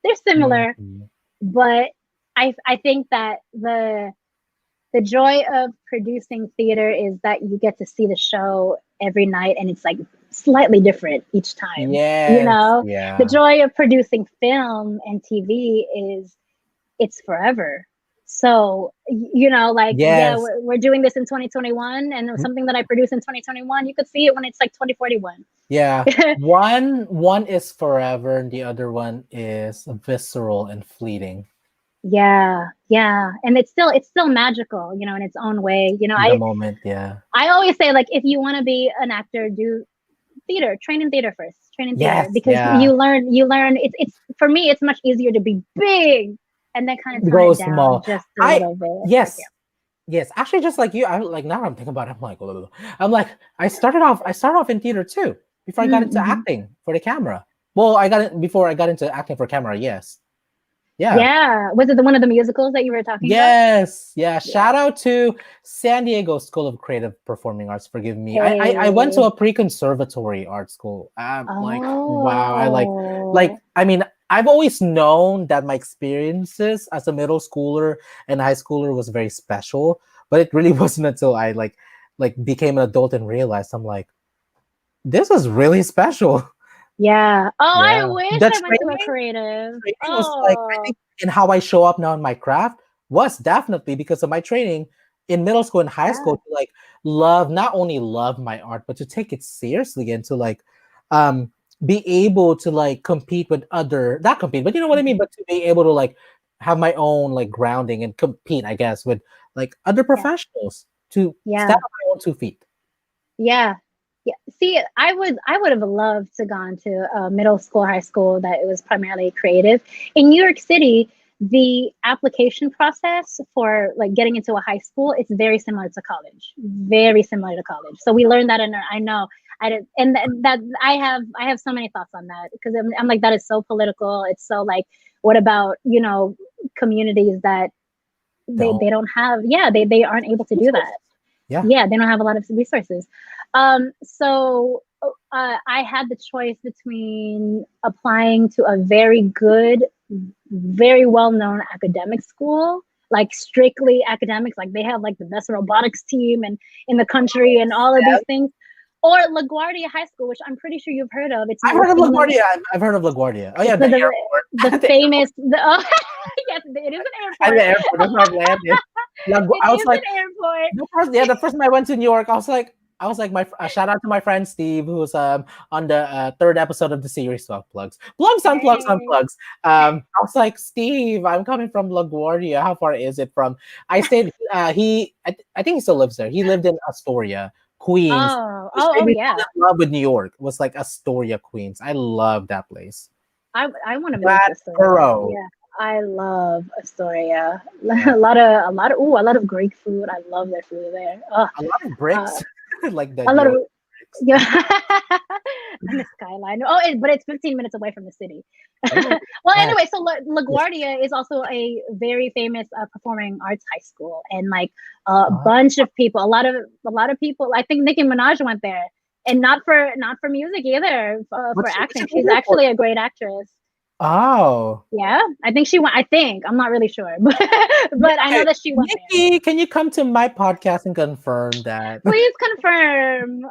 They're similar, Mhm. but I think that the joy of producing theater is that you get to see the show every night, and it's like slightly different each time. You Yes. know, the Yeah. joy of producing film and TV is it's forever. So, like, yeah, Yes. we're doing this in 2021, and it was something that I produced in 2021. You could see it when it's like 2041. Yeah. One is forever and the other one is visceral and fleeting. Yeah. And it's still magical, in its own way. In the moment, yeah. I always say, like, if you want to be an actor, do theater, train in theater first, train in theater, Yes, because yeah. you learn it's for me, it's much easier to be big and then kind of tone Go it down small. just a I little bit. Like, yes. Yes. Actually just like you, I like now I'm thinking about it, I'm like, I started off in theater too before I yeah. got into Mm-hmm. acting for the camera. Well, I got it before I got into acting for camera, yes. Yeah. Yeah, was it one of the musicals that you were talking about? Yes, yeah. Yeah. Shout out to San Diego School of Creative Performing Arts. Forgive me. I went to Hey. a pre-conservatory art school. Like wow. Oh. I mean, I've always known that my experiences as a middle schooler and high schooler was very special, but it really wasn't until I like became an adult and realized I'm like, this is really special. Yeah. Oh, I Yeah. wish The I went to a training creative. training was like I Oh. think in how I show up now in my craft was definitely because of my training in middle school and high school Yeah. to like love not only love my art but to take it seriously and to like um be able to like compete with other not compete but you know what I mean Mhm. but to be able to like have my own like grounding and compete I guess with like other Yeah. professionals to stand Yeah. on my own 2 feet. Yeah. Yeah. See, I would have loved to gone to a middle school, high school that it was primarily creative. In New York City, the application process for like getting into a high school, it's very similar to college. Very similar to college. So we learned that I know I did, and that I have so many thoughts on that because I'm like, that is so political. It's so like, what about, communities that Don't they don't have, yeah, they aren't able to do that. yeah. Yeah, they don't have a lot of resources. So I had the choice between applying to a very good, very well known academic school, like strictly academics, like they have like the best robotics team and in the country and all of these things, or LaGuardia High School, which I'm pretty sure you've heard of. It's I've heard it's of one of LaGuardia. I've heard of LaGuardia. Oh yeah, it's the the airport. The famous oh, yes, it is an at airport. the airport. That's where I've landed. It I was is like, an airport. the first time I went to New York, I was like, my shout out to my friend Steve, who's on the third episode of the series. Well, plugs, Hey. unplugs. I was like, Steve, I'm coming from LaGuardia. How far is it from? I stayed. I think he still lives there. He lived in Astoria, Queens, which made Oh me yeah. fall in love with New York. It was like Astoria, Queens. I love that place. I want to visit That Astoria. borough. Yeah, I love Astoria. Yeah. A lot of Greek food. I love their food there. A lot of Uh, bricks, like the a New lot of York bricks. yeah, and the skyline. Oh, but it's 15 minutes away from the city. Oh, Well, man. anyway, so Yes. LaGuardia is also a very famous performing arts high school, and like a Uh, bunch of people, a lot of people. I think Nicki Minaj went there, and not for music either, for what's acting. it She's there for? actually a great actress. Oh. Yeah, I think she went. I think I'm not really sure, but I know Okay. that she went there. Nikki, can you come to my podcast and confirm that? Please confirm. Is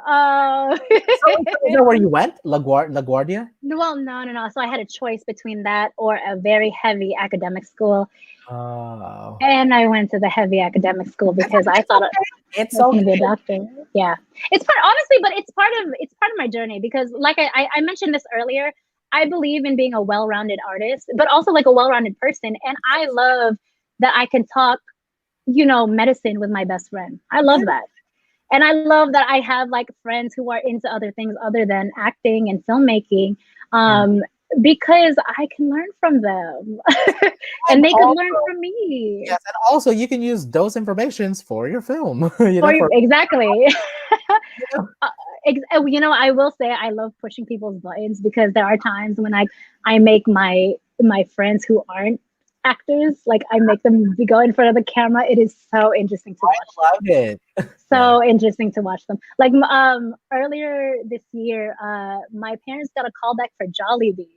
that where you went? LaGuardia? Well, no. So I had a choice between that or a very heavy academic school, Oh. And I went to the heavy academic school because I It's thought okay. I It's was going to be a okay. doctor. Yeah, it's part honestly, but it's part of my journey because, like I mentioned this earlier, I believe in being a well-rounded artist, but also like a well-rounded person, and I love that I can talk, medicine with my best friend. I Yeah. love that. And I love that I have like friends who are into other things other than acting and filmmaking, Mm. um, because I can learn from them And and they could learn also, from me. yes, and also you can use those informations for your film. You know, For for exactly. you know. uh, I will say I love pushing people's buttons because there are times when I make my friends who aren't actors, like I make them go in front of the camera. It is so interesting to watch I love them. it. Yeah. So interesting to watch them. Like earlier this year, my parents got a call back for Jollibee.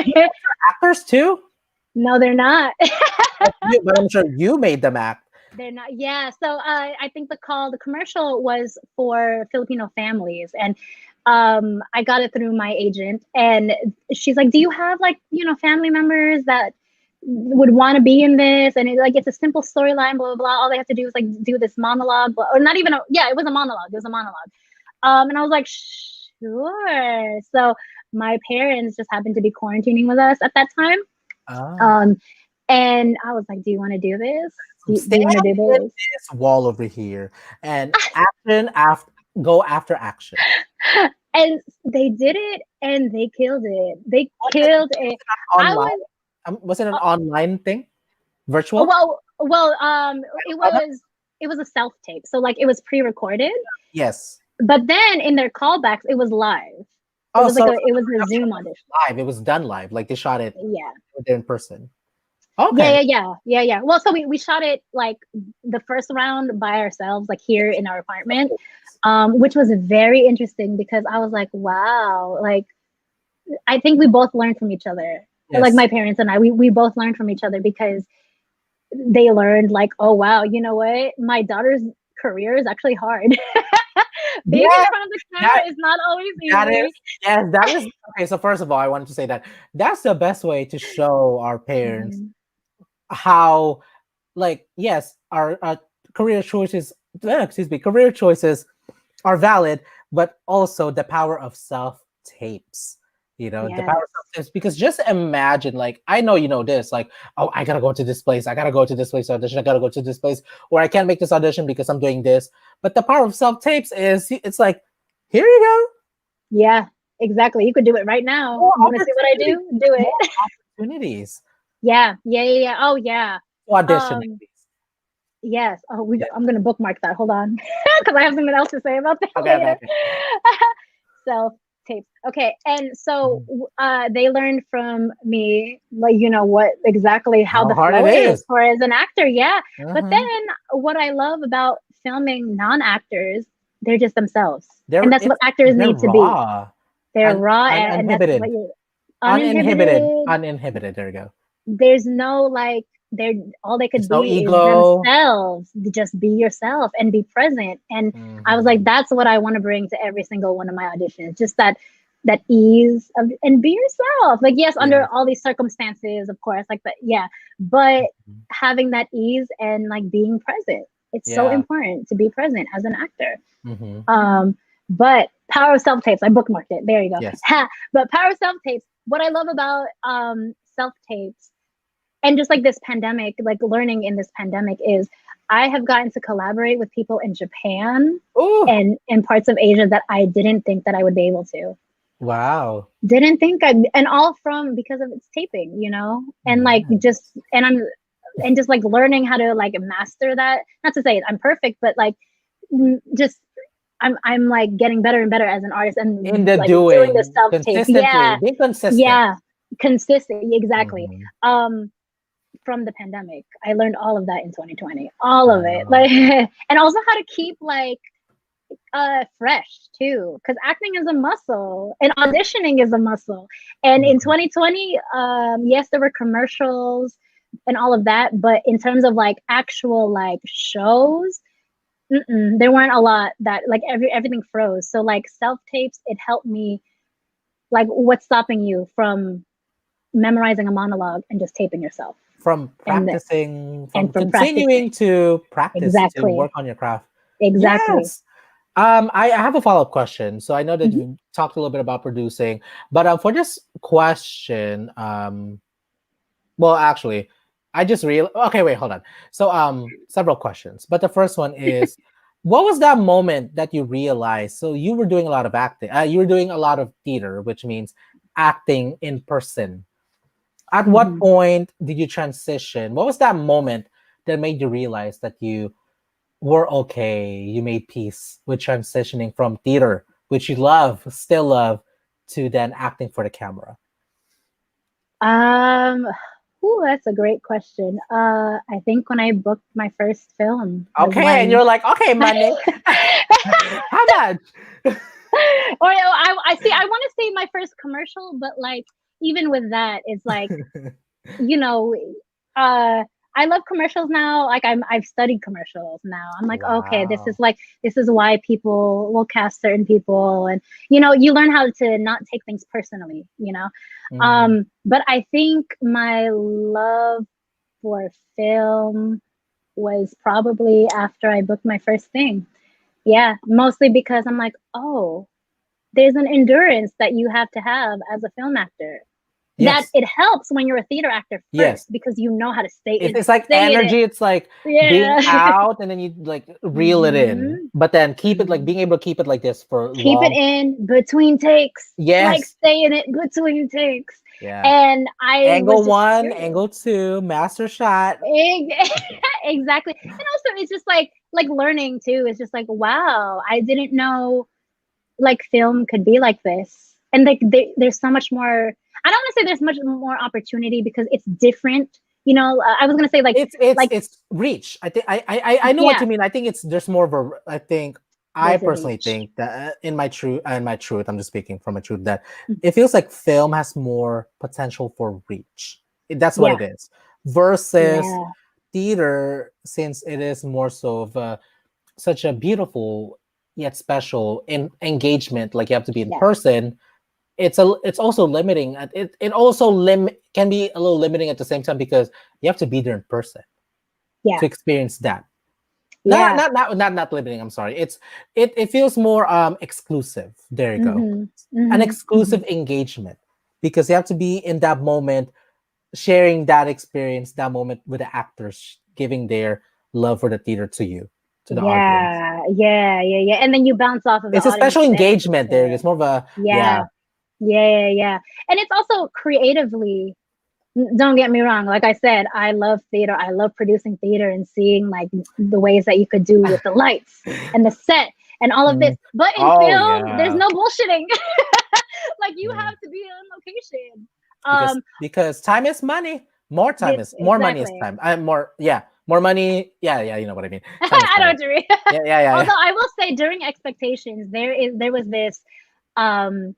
You actors too? No, they're not. But I'm sure you made them act. They're not. Yeah. So I think the commercial was for Filipino families, and I got it through my agent, and she's like, "Do you have like family members that would want to be in this?" And it's a simple storyline, blah blah blah. All they have to do is like do this monologue, or not even. Yeah, it was a monologue. It was a monologue. And I was like, sure. So my parents just happened to be quarantining with us at that time. Ah. Um, and I was like, "Do you want to do this? Do Stand you want to do in this?" this wall over here and action after go after action. And they did it, and they killed it. They Was it killed it. I online? was Was it an uh, online thing? Virtual? well, it Product? was it was a self tape, so like it was pre-recorded. Yes. But then in their callbacks, it was live. Oh, so It the was a production Zoom was audition. live. It was done live. Like they shot it Yeah. there in person. Yeah, Okay. yeah, yeah, yeah, yeah. Well, so we shot it like the first round by ourselves, like here Yes, in our of apartment, course. which was very interesting because I was like, wow, like I think we both learned from each other. Like Yes. my parents and I, we both learned from each other because they learned like, oh wow, you know what? My daughter's career is actually hard. Being in Yes, front of the that camera is not always that is easy. yes, that is okay. So first of all, I wanted to say that that's the best way to show our parents Mhm. how, like, yes, our career choices, excuse me, career choices are valid, but also the power of self tapes. You know, the power Yes. of self tapes. Because just imagine, like, I know you know this, like, oh, I gotta go to this place, I gotta go to this place audition, I gotta go to this place, or I can't make this audition because I'm doing this. But the power of self tapes is it's like, here you Yeah, exactly. You could do it right now. go, more You want to see what I opportunities, do? Do more it. opportunities Yeah, yeah, yeah, yeah. Oh, yeah. to audition at Um, least. yes. Oh, Yeah. I'm gonna bookmark that. Hold on, because I have something else to say about that Okay, okay, later. okay. Self tapes. Okay, and so they learned from me, like what exactly how How the hard flow it is is. for as an actor. Yeah, but Uh-huh. then what I love about filming non-actors, they're just themselves, and They're that's what actors they're need to be. raw They're and raw, and that's what uninhibited. you're Uninhibited. uninhibited. Uninhibited. There you go. There's no like they're all they There's could no be is ego. themselves. Just be yourself and be present. And I was like, Hmm. that's what I want to bring to every single one of my auditions. Just that ease of and be yourself. Like yes, under Yes. all these circumstances, of course, like that, yeah. But having that ease and like being present. It's so Yeah. important to be present as an actor. Hmm. Um, but Power of Self Tapes, I bookmarked it. There you go. Yes. But Power of Self Tapes, what I love about self tapes and just like this pandemic, like learning in this pandemic is I have gotten to collaborate with people in Japan Oh, and in parts of Asia that I didn't think that I would be able to. wow. Didn't think I and all from because of its taping, and like Yeah. just and just like learning how to like master that. Not to say I'm perfect, but like just I'm like getting better and better as an artist In and the like doing the doing, self tapes. consistently, Yeah, be consistent. yeah, consistent. Exactly. Hmm. From the pandemic, I learned all of that in 2020. All of it, Uh, like, and also how to keep like fresh too, because acting is a muscle and auditioning is a muscle. And in mhm. 2020, yes, there were commercials and all of that, but in terms of like actual like shows, there weren't a lot that like everything froze. So like self tapes, it helped me. Like, what's stopping you from memorizing a monologue and just taping yourself? from and practicing, from and from continuing practicing. to practice to Exactly. work on your craft. Exactly. Yes. I have a follow-up question. So I know that Mhm. you talked a little bit about producing, but for this question, well, actually, I just real. Okay, wait, hold on. So, several questions, but the first one is, what was that moment that you realized? So you were doing a lot of acting. You were doing a lot of theater, which means acting in person. At what Mhm. point did you transition? What was that moment that made you realize that you were okay? You made peace with transitioning from theater, which you love, still love, to then acting for the camera. Um, that's a great question. I think when I booked my first film was Okay, and when, you're like, okay, money. How much? or I see. I want to say my first commercial, but like even with that, it's like you know, uh, I love commercials now. Like I've studied commercials now. I'm like, okay, Wow. this is why people will cast certain people, and you learn how to not take things personally. Mm, But I think my love for film was probably after I booked my first thing. Yeah, mostly because I'm like, oh, there's an endurance that you have to have as a film actor. That yes, it helps when you're a theater actor yes. first because you know how to It's like stay in it. energy. It's like being Yeah. out, and then you like reel it in, hmm but then keep it like hmm being able to keep it like this for Keep it long. in between takes. Like Yes. stay in it between takes. Yeah. And I was Angle just one, curious. angle two, master shot. Exactly. And also it's just like learning too. It's just like, wow, I didn't know like film could be like this. And like there's so much more. I don't want to say there's much more opportunity because it's different. I was gonna say like It's reach. I think I know what yeah, you mean. I think it's there's more of a. I think I there's a personally reach. think that in my truth, I'm just speaking from my truth that it feels like film has more potential for reach. That's what Yeah, it is versus yeah, theater, since it is more so of such a beautiful yet special engagement. Like you have to be in yeah, person. It's also limiting. It also can be a little limiting at the same time because you have to be there in person yeah, to experience that. yeah. Not limiting. I'm sorry. It feels more exclusive. There you go. Mm-hmm. An Mm-hmm. Mm-hmm. exclusive engagement because you have to be in that moment, sharing that experience, that moment with the actors, giving their love for the theater to you, to the audience. Yeah, yeah, yeah, yeah. And then you bounce off of the It's a audience special then engagement there. to It's more of a yeah, yeah. yeah, yeah, yeah. And it's also creatively, don't get me wrong. Like I said, I love theater. I love producing theater and seeing like the ways that you could do with the lights and the set and all of this. Mm. But in Oh film, there's yeah. no bullshitting. Like you Mm. have to be on location. Because time is money. More money is Exactly. time. More money. Yeah, you know what I mean. Time is I know money. what you mean. Yeah. Although I will say during expectations, there was this um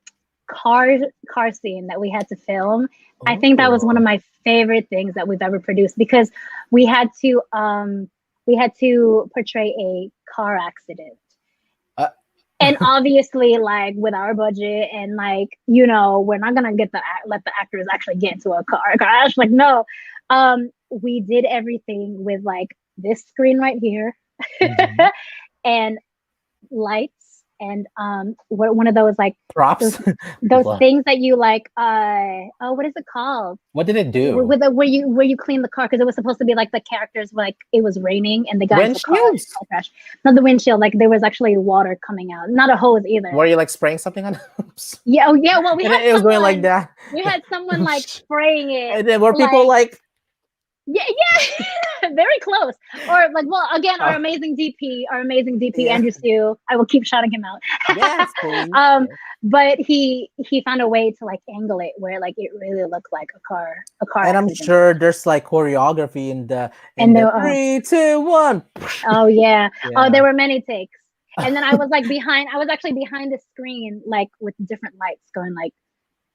car car scene that we had to film. I think that was one of Oh. my favorite things that we've ever produced because we had to um we had to portray a car accident. Uh, And obviously like with our budget and like we're not gonna let the actors actually get into a car crash, like no. We did everything with like this screen right here mhm. and lights and one of those like those Props. those What things that you like what is it called did it do? with the where you clean the car because it was supposed to be like the characters like it was raining and they got into a Windshields. car crash. Not the windshield, like there was actually water coming out, not a hose either. Were you like spraying something on? Oops. Yeah, oh yeah, well we And had it was going like someone that. we had someone like spraying it And then were people like like, yeah, yeah, very close. Or like, well, again, uh, our amazing DP yeah, Andrew Sue. I will keep shouting him out. yes, please. um, Yes. but he found a way to like angle it where like it really looked like a car And I'm accident. sure there's like choreography in And the there, oh, 3, 2, 1. oh yeah, oh Yeah. there were many takes. And then I was actually behind the screen, like with different lights going like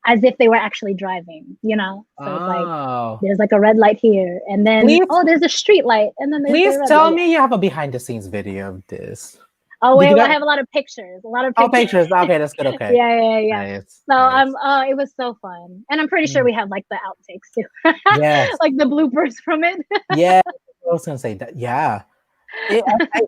as if they were actually driving. So it's like Oh. there's like a red light here, and then Please oh there's a street light, and then there's a please red tell light. me you have a behind the scenes video of this. Oh Did wait, you well, I got have a lot of pictures. A lot of oh pictures. pictures? Okay, that's good. Okay, Yeah. nice, So nice. it was so fun, and I'm pretty sure Mm. we have like the outtakes too, Yes, like the bloopers from it. yeah. I was gonna say that. Yeah, It- I,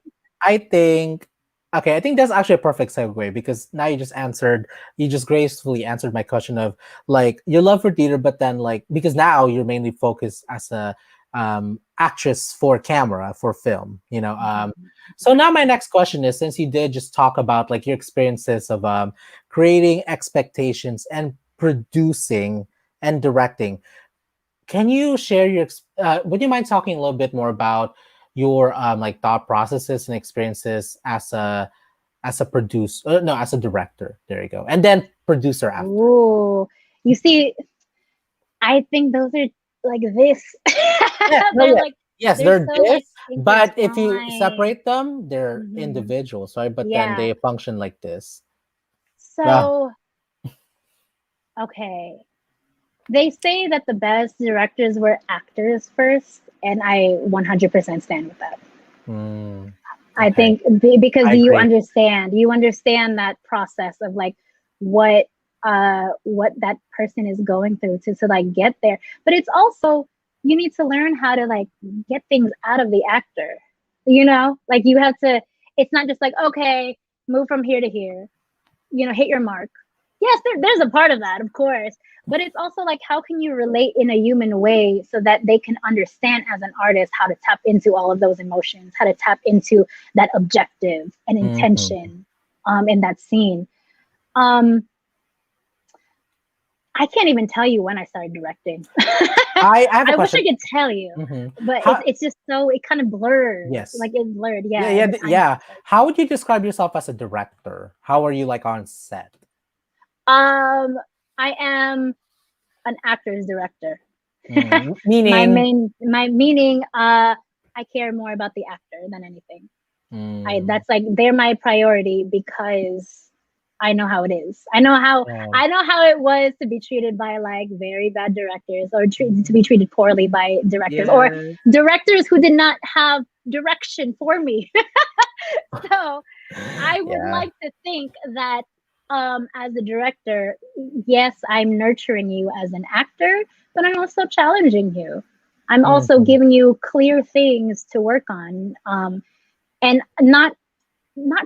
I think okay. I think that's actually a perfect segue because now you just gracefully answered my question of like your love for theater, but then like because now you're mainly focused as a actress for camera for film. So now my next question is since you did just talk about like your experiences of creating expectations and producing and directing, can you share would you mind talking a little bit more about your like thought processes and experiences as a producer no as a director, there you go, and then producer after. Ooh, you see, I think those are like this. Yes, no, They're yes, like yes, they're they're so like this, but if you intertwined. separate them they're Hmm. individuals, right? But then Yeah. they function like this. Ah, So okay, they say that the best directors were actors first, and I 100% stand with that. mm, I okay, think because I agree. you understand that process of like what what that person is going through to like get there. But it's also you need to learn how to like get things out of the actor. Like you have to it's not just like okay, move from here to here, hit your mark. Yes, there's a part of that, of course, but it's also like how can you relate in a human way so that they can understand as an artist how to tap into all of those emotions, how to tap into that objective and Mhm. intention in that scene. Um, I can't even tell you when I started directing. I have a I wish I question. could tell you, Mhm. but it's How it's just so it kind of blurs, yes. like it's blurred. Yeah, Yeah, yeah, the time yeah. process. How would you describe yourself as a director? How are you like on set? Um, I am an actor's director. Meaning, My meaning, I care more about the actor than anything. I mm, That's like they're my priority because I know how it is. I know how it was to be treated by like very bad directors or to be treated poorly by directors or yeah, directors who did not have direction for me. So I would yeah. like to think that as a director, yes, I'm nurturing you as an actor, but I'm also challenging you. I'm also Mhm, giving you clear things to work on, and not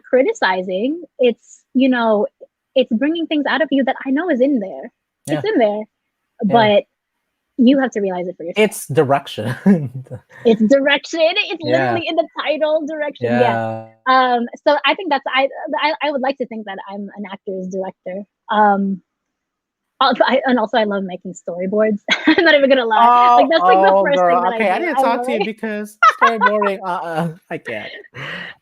criticizing. It's bringing things out of you that I know is in there. It's yeah, in there, yeah. but you have to realize it for yourself. It's direction. It's direction. It's Yeah, literally in the title, direction. Yeah. yeah. So I think I would like to think that I'm an actor's director. And also I love making storyboards. I'm not even gonna lie. Like Oh, that's like the oh, first thing girl. that I Okay, I do. didn't I talk love to you it. because storyboarding. I can't.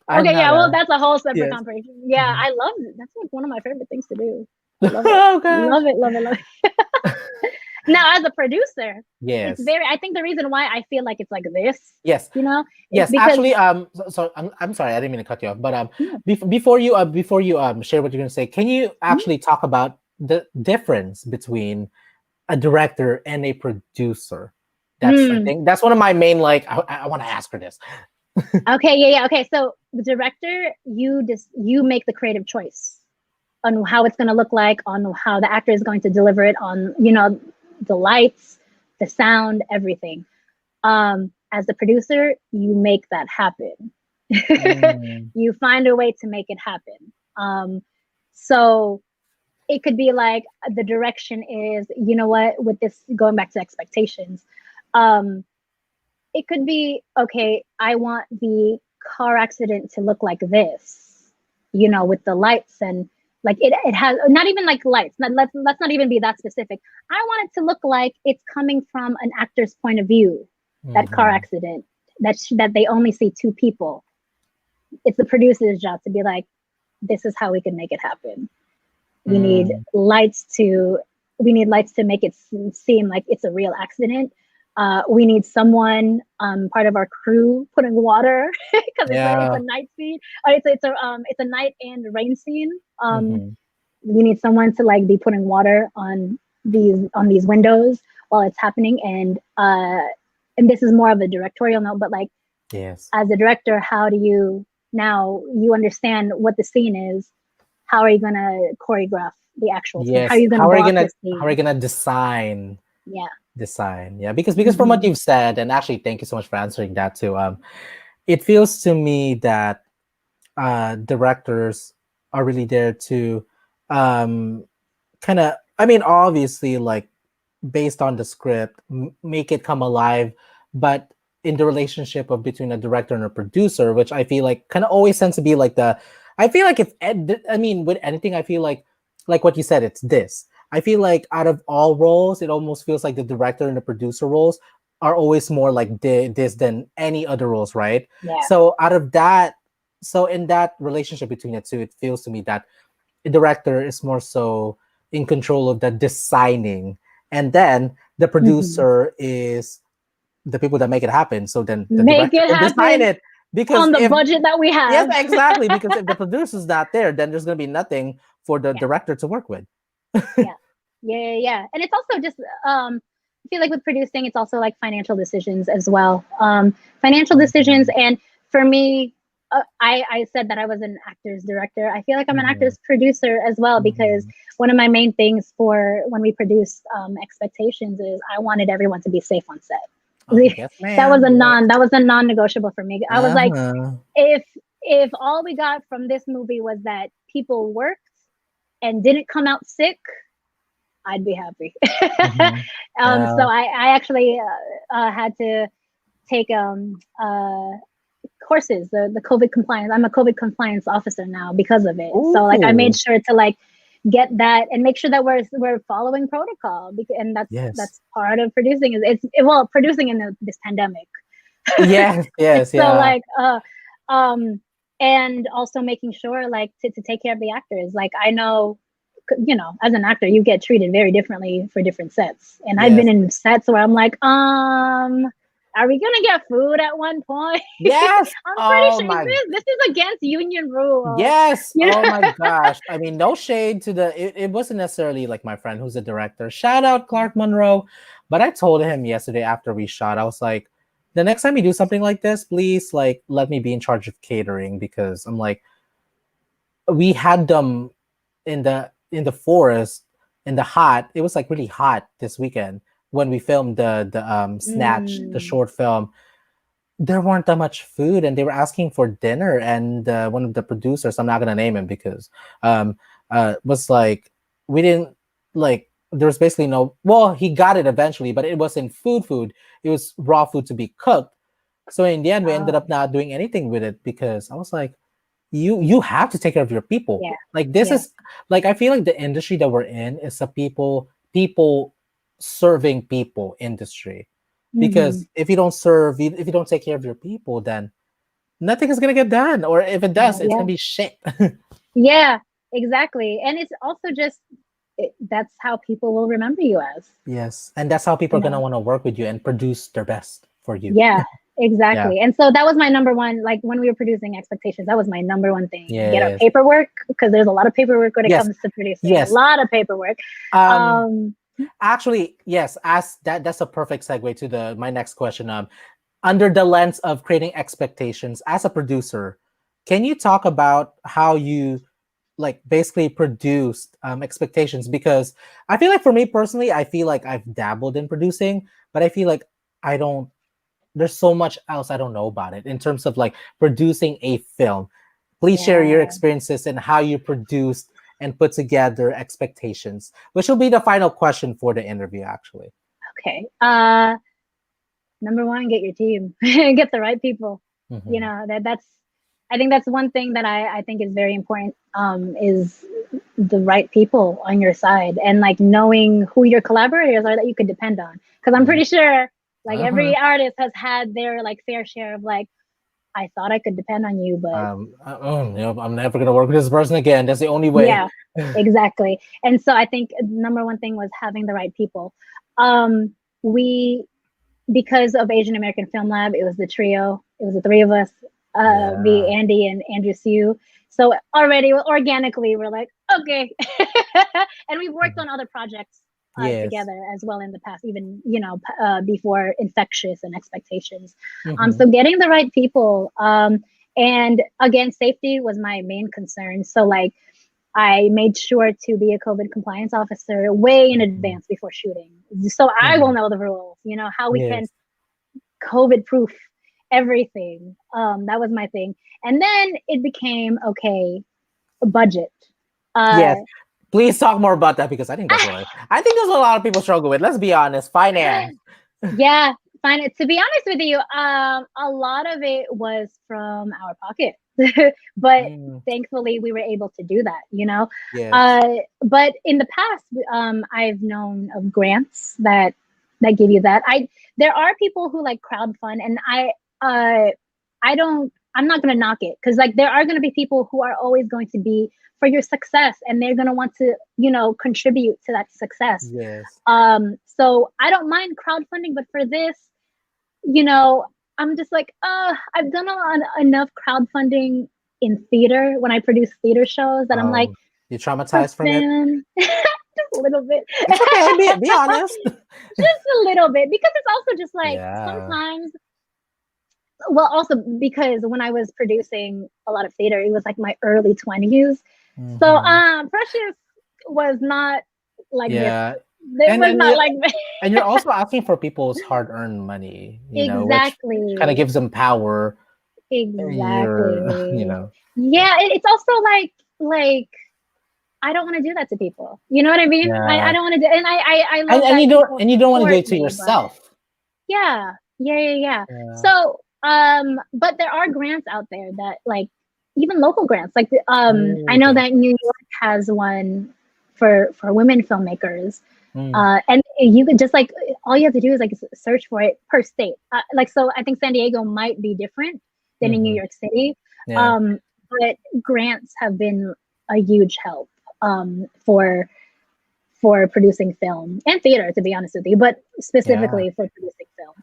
I'm Okay, not yeah. Well, a that's a whole separate yes. conversation. Yeah, Mhm. I love it. That's like one of my favorite things to do. I love it. Oh gosh. Love it. Love it. Love it. Now, as a producer, it's Yes. very. I think the reason why I feel like it's like this, Yes. it's Yes, because actually, so I'm sorry, I didn't mean to cut you off, but yeah, before you share what you're gonna say, can you mhm. actually talk about the difference between a director and a producer? That's I Mm. think that's one of my main like I want to ask her this. Okay, yeah. Okay, so the director, you make the creative choice on how it's going to look like, on how the actor is going to deliver it, on the lights, the sound, everything. As the producer, you make that happen. Mm, You find a way to make it happen. So it could be like the direction is, what, with this going back to expectations. Um, it could be okay, I want the car accident to look like this, with the lights and like it has not even like lights. Let's not even be that specific. I want it to look like it's coming from an actor's point of view, that car mhm, accident, that they only see two people. It's the producer's job to be like, this is how we can make it happen. We need mm, lights to we need lights to make it seem like it's a real accident. We need someone, part of our crew, putting water because it's a yeah. night scene, or it's a night and rain scene. Mhm, We need someone to like be putting water on these windows while it's happening, and this is more of a directorial note, but like yes. as a director, how do you Now you understand what the scene is. How are you going to choreograph the actual scene? How are Yes. you going to walk the How are scene? you gonna design Yeah. Yeah, because from what you've said, and actually thank you so much for answering that too. It feels to me that directors are really there to kind of, I mean, obviously, like based on the script, make it come alive, but in the relationship of between a director and a producer, which I feel like kind of always tends to be like I feel like I mean, with anything, I feel like what you said, it's this. I feel like out of all roles, it almost feels like the director and the producer roles are always more like this than any other roles, right? Yeah. So out of that, so in that relationship between the two, it feels to me that the director is more so in control of the designing, and then the producer is the people that make it happen. So then the Make director it can design happen it, because on the if budget that we yes, have. exactly, because if the producer's not there, then there's going to be nothing for the Yeah. director to work with. Yeah. And it's also just I feel like with producing, it's also like financial decisions as well. Financial decisions, and for me, I said that I was an actor's director. I feel like I'm an actor's producer as well, because one of my main things for when we produce expectations is I wanted everyone to be safe on set. Yes, ma'am. That was a non-negotiable for me. I was like, Uh-huh. if all we got from this movie was that people worked and didn't come out sick, I'd be happy. So I actually had to take courses, the COVID compliance. I'm a COVID compliance officer now because of it. Ooh. So like I made sure to like get that and make sure that we're following protocol, and that's part of producing. Well, producing in this pandemic. Yes, yes, So yeah. like and also making sure like to take care of the actors. Like I know, you know, as an actor, you get treated very differently for different sets. And I've been in sets where I'm like, are we gonna get food at one point? Yes. I'm Oh pretty sure my. this is against union rules. Yes. You know? Oh my gosh. I mean, no shade to it wasn't necessarily like my friend who's a director. Shout out Clark Monroe. But I told him yesterday after we shot, I was like, the next time you do something like this, please like let me be in charge of catering, because I'm like, we had them in the forest in the hot. It was like really hot this weekend when we filmed the Snatch, the short film. There weren't that much food, and they were asking for dinner, and one of the producers, I'm not gonna name him because was like, we didn't like, there was basically no, well, he got it eventually, but it wasn't food, it was raw food to be cooked. So in the end we ended up not doing anything with it, because I was like, you have to take care of your people. Like this is like, I feel like the industry that we're in is a people serving people industry, because if you don't serve, if you don't take care of your people, then nothing is gonna get done, or if it does, it's gonna be shit. Yeah, exactly. And it's also just that's how people will remember you as. Yes, and that's how people are gonna want to work with you and produce their best for you. Yeah, exactly. And so that was my number one, like when we were producing Expectations, that was my number one thing. Get our paperwork, because there's a lot of paperwork when it comes to producing. A lot of paperwork. Actually, yes, as that's a perfect segue to my next question. Under the lens of creating expectations as a producer, can you talk about how you like basically produced expectations? Because I feel like for me personally, I feel like I've dabbled in producing, but I feel like I don't, there's so much else I don't know about it in terms of like producing a film. Please share your experiences and how you produced and put together expectations, which will be the final question for the interview, actually. Okay. Number one, get your team, get the right people. You know, I think that's one thing that I think is very important, is the right people on your side, and like knowing who your collaborators are that you could depend on. Because I'm pretty sure like every artist has had their like fair share of like, I thought I could depend on you, but I'm never gonna work with this person again. That's the only way. Yeah, exactly. And so I think number one thing was having the right people. We, because of Asian American Film Lab, it was the trio. It was the three of us, me, Andy, and Andrew Siu. So already organically, we're like, okay. And we've worked on other projects together as well in the past, even, you know, before Infectious and Expectations. So getting the right people, And again, safety was my main concern. So like I made sure to be a COVID compliance officer way in Mhm. advance before shooting. So I will Mhm. know the rules, how we can Yes. COVID proof everything. That was my thing. And then it became okay, a budget. Yes. Uh Please talk more about that because I think that's what a lot of people struggle with. Let's be honest. Finance. yeah, fine. To be honest with you, a lot of it was from our pocket. But Mm, thankfully we were able to do that. yes. But in the past, I've known of grants that give you that. There are people who like crowdfund, and uh I'm not gonna knock it, because like there are gonna be people who are always going to be for your success, and they're gonna want to contribute to that success. Yes. So I don't mind crowdfunding, but for this, you know, I'm just like, I've done enough crowdfunding in theater when I produce theater shows that I'm like, You traumatized from it? man, just a little bit, It's okay. Be honest. just a little bit, because it's also just like Yeah. sometimes. Well, also because when I was producing a lot of theater, it was like my early 20s. So, Hmm. Precious was not like this. Yeah. It And was and not you like this. and you're also asking for people's hard-earned money, which kind of Exactly. gives them power in your, Exactly. Yeah, it's also like I don't want to do that to people. You know what I mean? I yeah. don't want to do, and I And love and that you don't people and you don't want to do support it to me, but yourself. yeah, yeah. Yeah. So, but there are grants out there that like even local grants. Like, I know Okay. that New York has one for women filmmakers. Mm, And you could just like all you have to do is like search for it per state. Like, so I think San Diego might be different than in New hmm. York City. Yeah. But grants have been a huge help for producing film and theater, to be honest with you, but Yeah. specifically for producing film.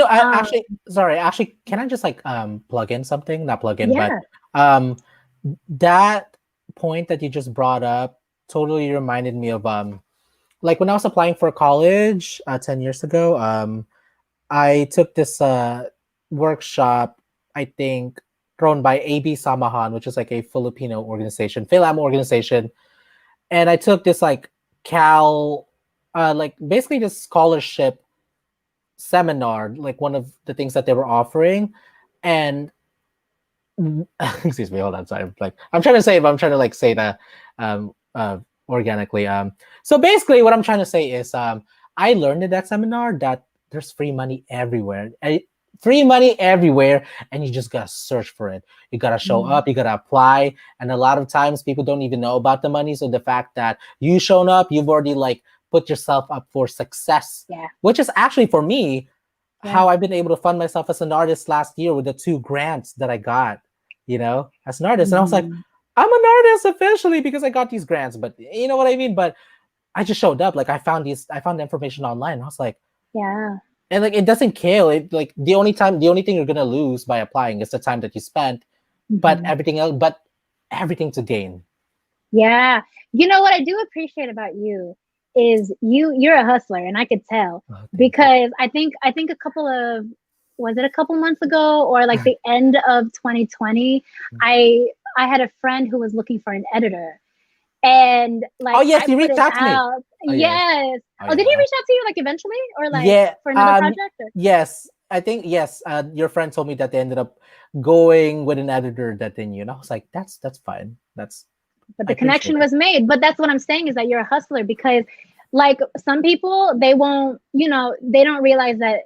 I Um, actually, sorry, actually, can I just like plug in something? Not plug in, but yeah, um that point that you just brought up totally reminded me of like when I was applying for college 10 years ago. I took this workshop, I think, thrown by AB Samahan, which is like a Filipino organization, Philam organization. And I took this like Cal, like basically this scholarship seminar, like one of the things that they were offering. And excuse me, hold on, sorry. Like I'm trying to say, but I'm trying to like say that um organically. So basically what I'm trying to say is I learned in that seminar that there's free money everywhere. Free money everywhere, and you just gotta search for it. You gotta show mm, up, you gotta apply, and a lot of times people don't even know about the money. So the fact that you shown up, you've already like put yourself up for success, yeah, which is actually for me yeah. how I've been able to fund myself as an artist last year with the 2 grants that I got, as an artist. And I was like, Hmm. I'm an artist officially because I got these grants, but you know what I mean? But I just showed up. Like I found the information online. And I was like, Yeah. and like it doesn't kill. It like the only thing you're gonna lose by applying is the time that you spent, but Hmm. everything to gain. Yeah. You know what I do appreciate about you is you're a hustler, and I could tell, Oh, thank you. because I think a couple of, was it a couple months ago, or like the end of 2020, I I had a friend who was looking for an editor, and Oh like yes, I you put reached it out to me. out. Oh yes. Yes. Oh Oh, did he yeah. reach out to you like eventually, or like Yeah. for another project? Or? Yes. I think yes. Your friend told me that they ended up going with an editor that they knew, and I was like, that's fine. But I the appreciate connection it. was made. But that's what I'm saying, is that you're a hustler, because like some people, they won't, they don't realize that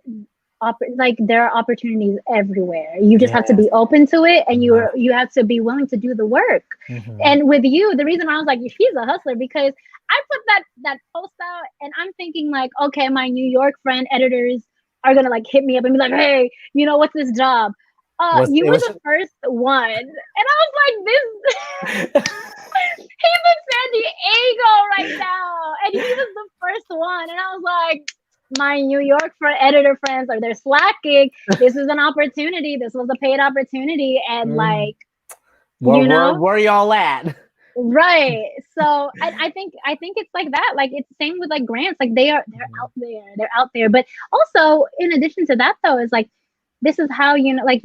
like there are opportunities everywhere. You just have to Yes. be open to it, and Uh, you have to be willing to do the work. mhm. And with you, the reason I was like, she's a hustler, because I put that post out, and I'm thinking like, okay, my New York friend editors are gonna like hit me up and be like, hey, what's this job? You It were was the first one, and I was like, this. He's in San Diego right now, and he was the first one. And I was like, my New York for editor friends are they're slacking. This is an opportunity. This was a paid opportunity, and Mm. like, you know, Where y'all at? right. So I think it's like that. Like it's the same with like grants. Like they're Mhm. out there. They're out there. But also, in addition to that, though, is like this is how like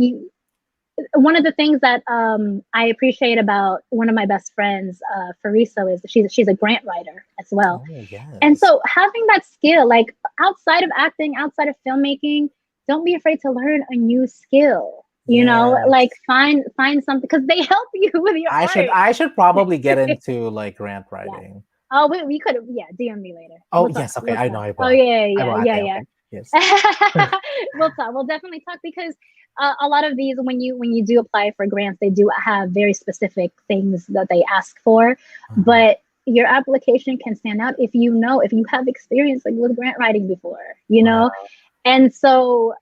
one of the things that I appreciate about one of my best friends, Fariso, is she's a grant writer as well. Oh, And yes. so having that skill, like outside of acting, outside of filmmaking, don't be afraid to learn a new skill. You know, like Yes. find something because they help you with your art. I should probably get into like grant Yeah. writing. Oh, we could, yeah, DM me later. Oh, We'll talk. yes. Okay. We'll I know talk. I Oh will. yeah, I yeah, will. yeah, Okay. yeah. Okay. Yes. We'll talk. We'll definitely talk because a lot of these, when you do apply for grants, they do have very specific things that they ask for, Mhm. but your application can stand out if if you have experience like with grant writing before, you know. Wow. And so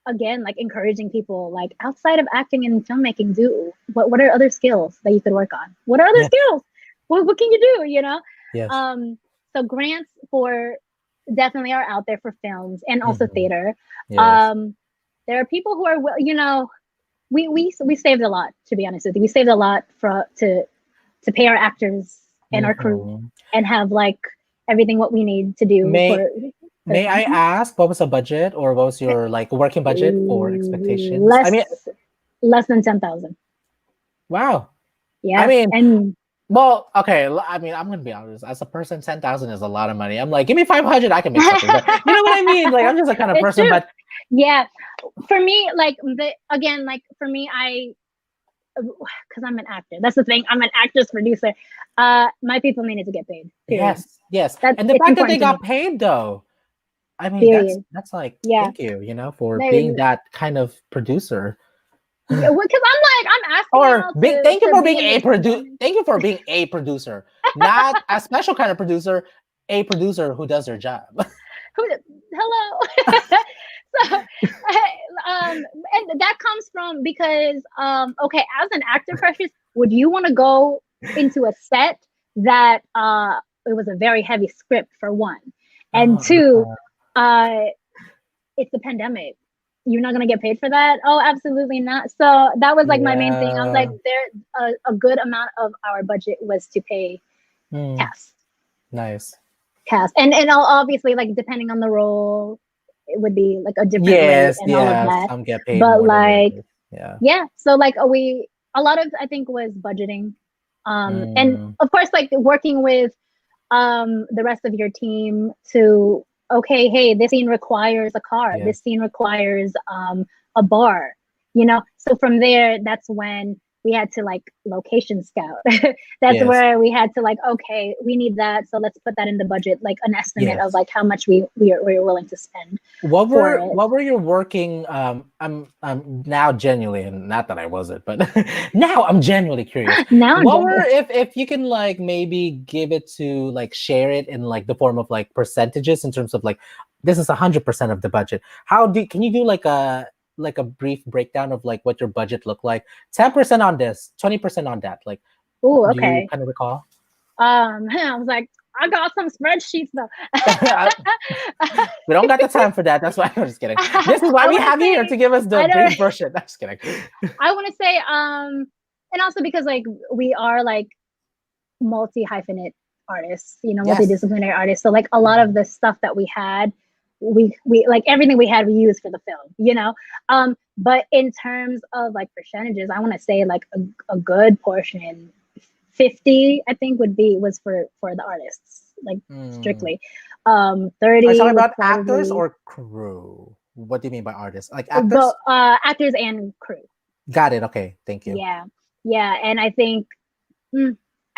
again, like encouraging people like outside of acting and filmmaking, do what are other skills that you could work on? What are other Yes. skills? What can you do? You know? Yes. So grants for definitely are out there for films and also Mhm. theater. Yes. Um, there are people who are, you know, we saved a lot, to be honest with you. We saved a lot to pay our actors and our crew Mhm. and have like everything what we need to do May for May I mhm. ask what was the budget or what was your like working budget for expectations? I less mean, less than 10,000. wow. I Yeah, mean, and well, okay. I mean, I'm gonna be honest. As a person, 10,000 is a lot of money. I'm like, give me 500, I can make something. But you know what I mean? Like, I'm just a kind of it's person. true. But Yeah, for me, like like for me, I because I'm an actor. That's the thing. I'm an actress producer. My people needed to get paid. Period. yes, yes, That and the it's fact that they important to me. got paid though. I mean, Period. that's like, Yeah. thank you, for being They, that kind of producer. yeah, because I'm asking Or y'all big, thank you to for be being in a this produ moment. thank you for being a producer. Not a special kind of producer, a producer who does their job. Hello. So, and that comes from because okay, as an actor, Precious, would you want to go into a set that it was a very heavy script for one, and two, uh it's a pandemic. You're not gonna get paid for that. Oh, absolutely not. So that was like my main thing. I was like, Yeah. a good amount of our budget was to pay Hmm. cast, Nice. and obviously like depending on the role, it would be like a different rate Yes, and all of yes. that. Some get paid But more than like, others. Yeah. yeah, so like we a lot of I think was budgeting, and Mm, of course like working with the rest of your team to okay, hey, this scene requires a car, this yes. scene requires a bar, you know. So from there, that's when we had to like location scout. That's Yes. where we had to like, okay, we need that, so let's put that in the budget, like an estimate of Yes. like how much we're willing to spend for it. What were your working I'm now genuinely, and not that I wasn't, but now I'm genuinely curious. Now I'm What were, jealous. if you can like maybe give it to like share it in like the form of like percentages in terms of like this is 100% of the budget. Can you do like a brief breakdown of like what your budget looked like? 10% on this, 20% on that. Like, Oh, do you okay. kind of recall? I was like, I got some spreadsheets though. We don't got the time for that. That's why I'm just kidding. This is why I we want to have you here say to give us the I don't. brief version. I'm just kidding. I want to say and also because like we are like multi hyphenate artists, you know, Yes. multidisciplinary artists. So like a lot of Mhm. the stuff that we had, we like everything we had we used for the film, you know. But in terms of like percentages, I want to say like a good portion, 50, I think was for the artists, like Mm. strictly. Are you 30 talking would about actors probably or crew? What do you mean by artists? Like both actors? actors and crew. Got it. Okay. Thank you. Yeah, yeah, and I think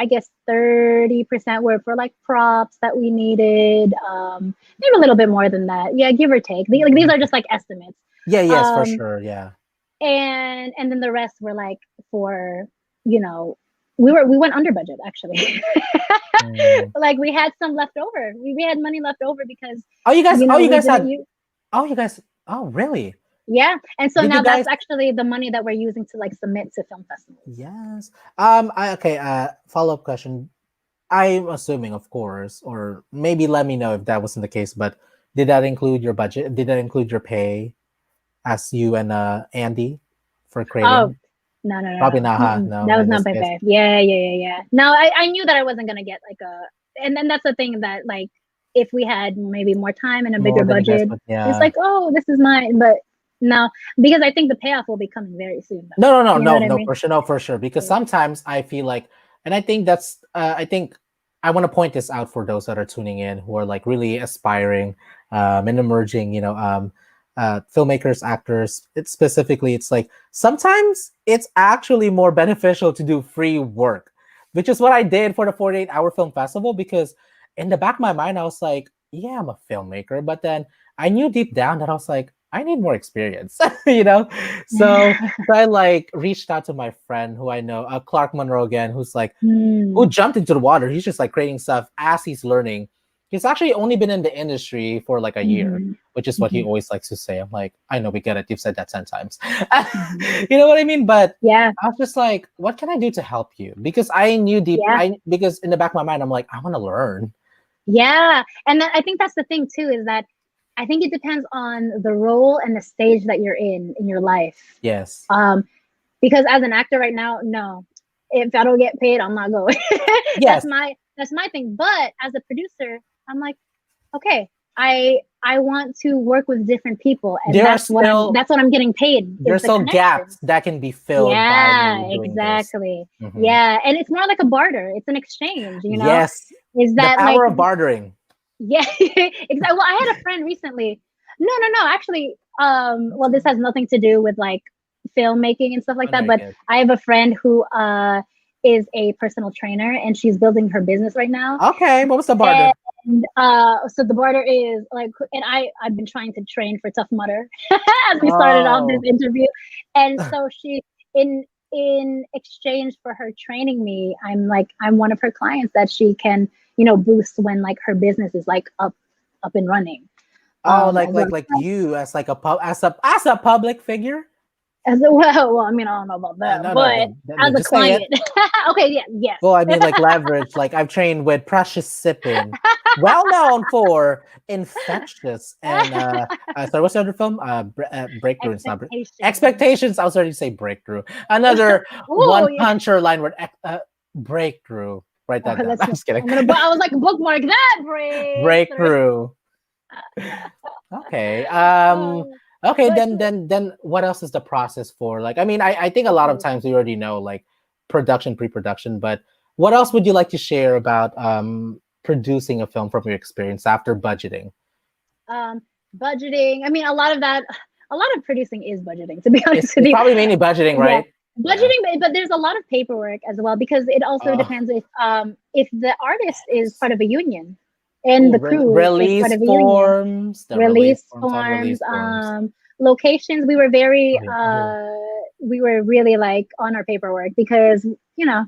I guess 30% were for like props that we needed. Maybe a little bit more than that. Yeah, give or take. Like these are Mhm. just like estimates. Yeah, yes, for Um, sure. Yeah. and then the rest were like for, you know, we went under budget actually. Mm. Like we had some left over. We had money left over because Oh, you we guys didn't had, use. oh, really? Yeah, and so Did you now guys? that's actually the money that we're using to like submit to film festivals. Yes. Okay. Follow-up question. I'm assuming, of course, or maybe let me know if that wasn't the case, but did that include your budget? Did that include your pay as you and Andy for Oh, creating? no, no, no, Probably no. not, huh? Mm-mm. No, That was in not this my case. bad. Yeah, yeah, yeah, yeah. No, I knew that I wasn't gonna get like and then that's the thing that like if we had maybe more time and a bigger More than you guys budget, would, it's yeah. like, oh, this is mine. But No, because I think the payoff will be coming very soon, though. No, no, no, You know no, what I no, mean? for sure, no, for sure. Because Yeah. sometimes I feel like, and I think I think I want to point this out for those that are tuning in who are like really aspiring, and emerging, filmmakers, actors. It's specifically, it's like sometimes it's actually more beneficial to do free work, which is what I did for the 48-hour film festival. Because in the back of my mind, I was like, yeah, I'm a filmmaker, but then I knew deep down that I was like, I need more experience, you know. So I like reached out to my friend who I know, Clark Monroe again, who's like, who Mm, jumped into the water. He's just like creating stuff as he's learning. He's actually only been in the industry for like a year, mhm, which is what he mhm, always likes to say. I'm like, I know, we get it. You've said that 10 times. mhm. You know what I mean? But Yeah, I was just like, what can I do to help you? Because I knew yeah, because in the back of my mind, I'm like, I want to learn. yeah. And then I think that's the thing too, is that I think it depends on the role and the stage that you're in your life. Yes. Um, because as an actor right now, no, if I don't get paid, I'm not going. Yes. That's my thing. But as a producer, I'm like, okay, I want to work with different people, and There are still that's what I'm getting paid, is there's the still connection. gaps that can be filled by Yeah, me doing this. exactly. Mhm. Yeah, and it's more like a barter. It's an exchange, Yes. Is The that like, power of bartering. yeah, exactly. Well, I had a friend recently. No, no, no. Actually, well, this has nothing to do with like filmmaking and stuff like Oh, no, that. you But get it. I have a friend who is a personal trainer, and she's building her business right now. Okay, what was the And barter? so the barter is like, and I've been trying to train for Tough Mudder as we started off this Oh, interview, and so she in exchange for her training me, I'm one of her clients that she can boost when like her business is like up and running. oh, As well like you as like as a public figure. as well, I mean, I don't know about that, No, no, but no, as a just say it. client, okay, yeah, yes. Well, I mean, like leverage. Like I've trained with Precious Sipping, well known for infectious and sorry, what's the other film? Breakthrough. It's not Expectations. Expectations. I was already say Breakthrough. Another Oh one yeah. puncher line word. Breakthrough. Write Oh, that down. that's I'm just kidding. I was like bookmark that breakthrough. Breakthrough. Okay. Okay, But then what else is the process for? Like, I mean, I think a lot of okay. times we already know like production, pre-production, but what else would you like to share about producing a film from your experience after budgeting? Um, budgeting. I mean, a lot of producing is budgeting, to be honest with It's you. probably mainly budgeting, Yeah, right? Yeah. budgeting, but there's a lot of paperwork as well because it also Uh, depends if the artist is part of a union and oh, the crew is part release of a union. forms, the release Release forms on forms, release forms. locations. Oh, yeah. Oh. We were really like on our paperwork because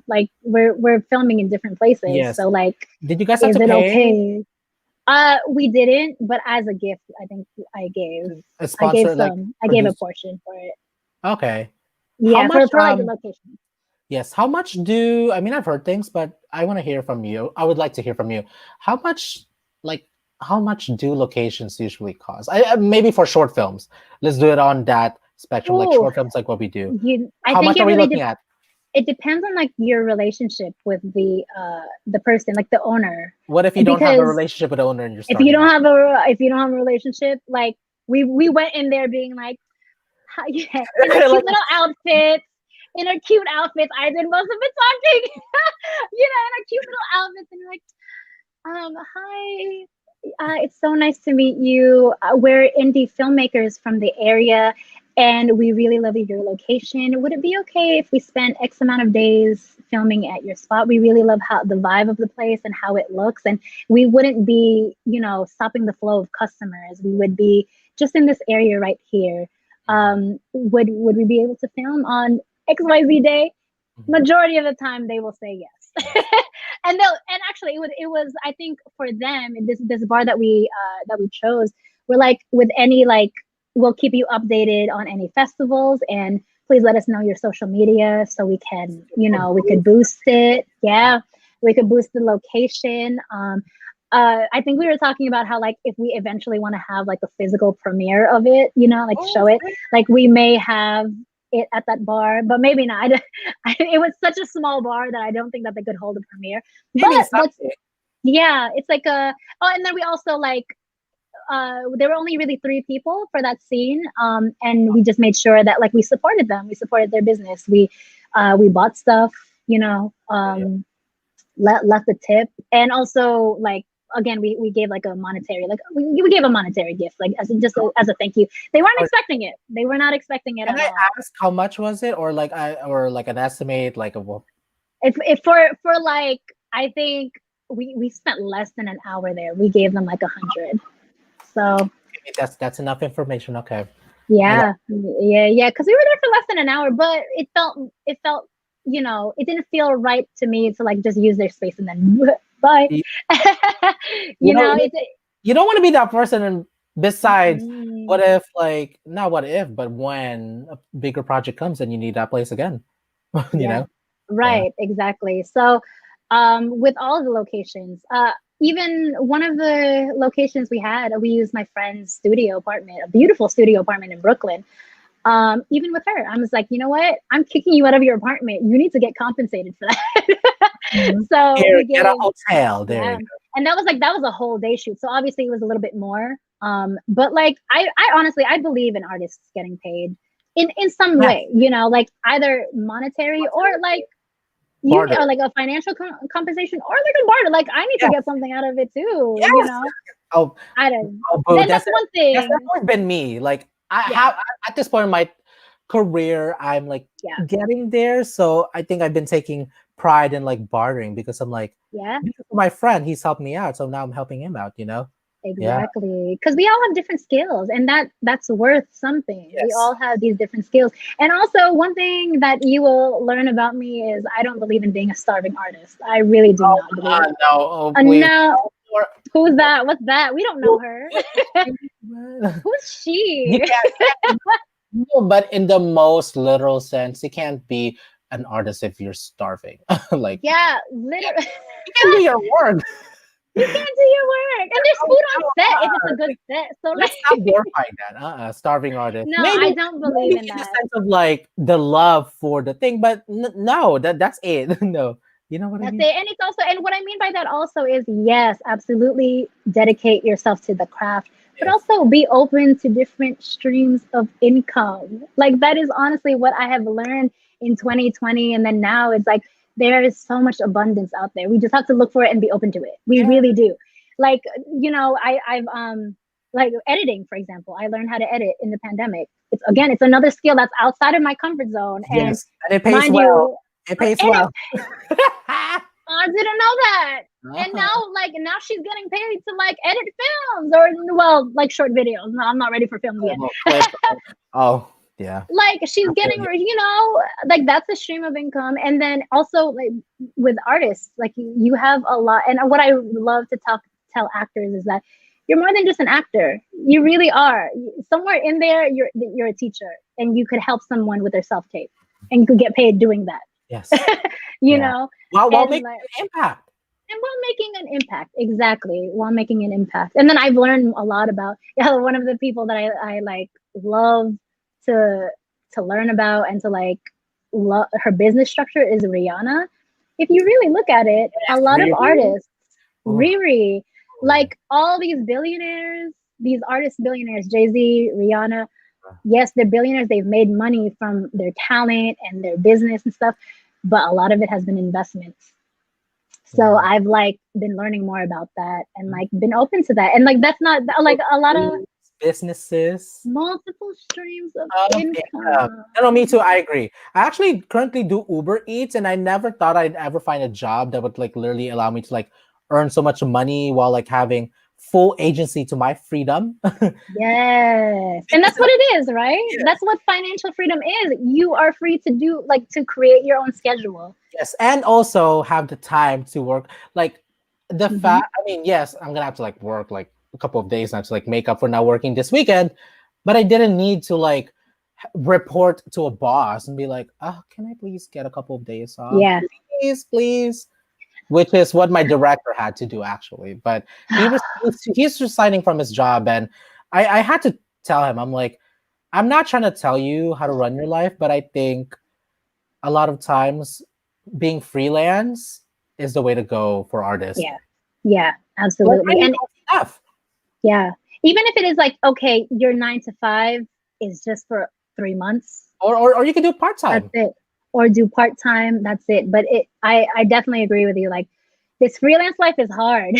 like we're filming in different places. Yes. So like, Did you guys have is to it pay okay? We didn't, but as a gift, I think a I gave sponsor like some. I gave a produce? portion for it. Okay. How Yeah, much for like the location. yes, how much do I mean I've heard things, but I want to hear from you. I would like to hear from you. How much like how much do locations usually cost? Maybe for short films. Let's do it on that spectrum, like Oh, short films like what we do. I How think much it are we really looking at? it depends on like your relationship with the person, like the owner, What if you don't have a because relationship with the owner and you're starting off? if you don't have a relationship, like we went in there being like, yeah, in our Like, cute little outfits. In our cute outfits, I did most of the talking. In our cute little outfits, and you're like, hi, it's so nice to meet you. We're indie filmmakers from the area, and we really love your location. Would it be okay if we spent X amount of days filming at your spot? We really love how the vibe of the place and how it looks, and we wouldn't be, stopping the flow of customers. We would be just in this area right here. mhm, Would we be able to film on XYZ day? mhm, Majority of the time, they will say yes. yes. And actually it was I think for them in this bar that we chose, we're like, with any like, we'll keep you updated on any festivals, and please let us know your social media so we can, For we could booth. boost it. Yeah, we could boost the location. I think we were talking about how like if we eventually want to have like a physical premiere of it, like Oh, show it, okay. like we may have it at that bar, but maybe not. It was such a small bar that I don't think that they could hold a premiere. Maybe But let's, someday. yeah, it's like a. Oh, and then we also like there were only really 3 people for that scene, and we just made sure that like we supported them, we supported their business, we bought stuff, you know, left a tip, and also like again we gave like a monetary, like we gave a monetary gift, like as a thank you. They weren't expecting it. They were not expecting it Can at I all. ask how much was it, or like or like an estimate, like a If for like I think we spent less than an hour there. We gave them like 100. So that's enough information. Okay. yeah, because we were there for less than an hour, but it felt, you know, it didn't feel right to me to like just use their space and then bye. You, You know, you don't want to be that person. And besides, what mm, if like not what if, but when a bigger project comes and you need that place again, you yeah, know? Yeah. right, exactly. So with all the locations, even one of the locations we used my friend's studio apartment, a beautiful studio apartment in Brooklyn. Even with her, I was like, you know what? I'm kicking you out of your apartment. You need to get compensated for that. Mhm. So Here, we get a gave, hotel. There yeah. you go. And that was a whole day shoot. So obviously it was a little bit more. But like I honestly I believe in artists getting paid in some Yes. way, you know, like either monetary or like you Barter. or like a financial compensation or like a barter. Like I need to Yes. get something out of it too, you Yes. know. Oh, I don't. oh, boo. Then that's one That's thing. always been me. Like I Yeah, have at this point in my career, I'm like yeah, getting there. So I think I've been taking pride in like bartering because I'm like, yeah. this is my friend, he's helped me out. So now I'm helping him out, you know? Yeah. Exactly. Because we all have different skills and that's worth something. We Yes. all have these different skills. And also one thing that you will learn about me is I don't believe in being a starving artist. I really do not believe it. No, oh please. No, Or- who's that? What's that? We don't know her. you Who's she? can't no, but in the most literal sense, you can't be an artist if you're starving. Like Yeah, yeah, literally. you can do your work. You can't do your work. And there's food on set if it's a good Like, set. So let's like stop glorifying that. Starving artist. no, Maybe, I don't believe maybe in in the that. sense of like the love for the thing, but no, that's it. No, you know what I That's mean? it. And it's also, and what I mean by that also is yes, absolutely dedicate yourself to the craft, but Yes. also be open to different streams of income. Like that is honestly what I have learned in 2020. And then now it's like there is so much abundance out there. We just have to look for it and be open to it. We Yeah. really do. Like, you know, I've like editing, for example. I learned how to edit in the pandemic. It's again, it's another skill that's outside of my comfort zone. And Yes, and it pays mind well. you, It pays and it well. I didn't know that. And Uh-huh. now, like, now she's getting paid to like edit films or well, like short videos. No, I'm not ready for films yet. Well, clip. Oh, yeah. Like, she's I feel getting, you. you know, like that's a stream of income. And then also, like, with artists, like you have a lot. And what I love to tell actors is that you're more than just an actor. You really are. Somewhere in there, you're a teacher, and you could help someone with their self tape, and you could get paid doing that. Yes. You Yeah. know, While and making like an impact. and while making an impact, exactly, while making an impact. And then I've learned a lot about yeah, one of the people that I like love to learn about and to like love her business structure is Rihanna. If you really look at it, a Yes, lot of really. artists, Ooh. Riri, like all these billionaires, these artist billionaires, Jay-Z, Rihanna, yes, they're billionaires. They've made money from their talent and their business and stuff, but a lot of it has been investments. So Yeah. I've like been learning more about that and like been open to that. And like that's not like a lot of Businesses multiple streams of of income. income. No, me too. I agree. I actually currently do Uber Eats, and I never thought I'd ever find a job that would like literally allow me to like earn so much money while like having full agency to my freedom. Yes. And Because that's what it is, right? yes, That's what financial freedom is. You are free to do like to create your own schedule. yes, and also have the time to work. Like the Hmm. fact, I mean, yes, I'm gonna have to like work like a couple of days now to like make up for not working this weekend, but I didn't need to like report to a boss and be like, "Oh, can I please get a couple of days off, Yeah. please, please?" Which is what my director had to do actually. But he's resigning from his job, and I had to tell him, I'm like, I'm not trying to tell you how to run your life, but I think a lot of times being freelance is the way to go for artists. Yeah. Yeah, Like, I absolutely. know And enough. yeah. Even if it is like, okay, your 9 to 5 is just for 3 months. Or you can do part That's time. it. Or do part time. That's it. But I definitely agree with you. Like, this freelance life is hard,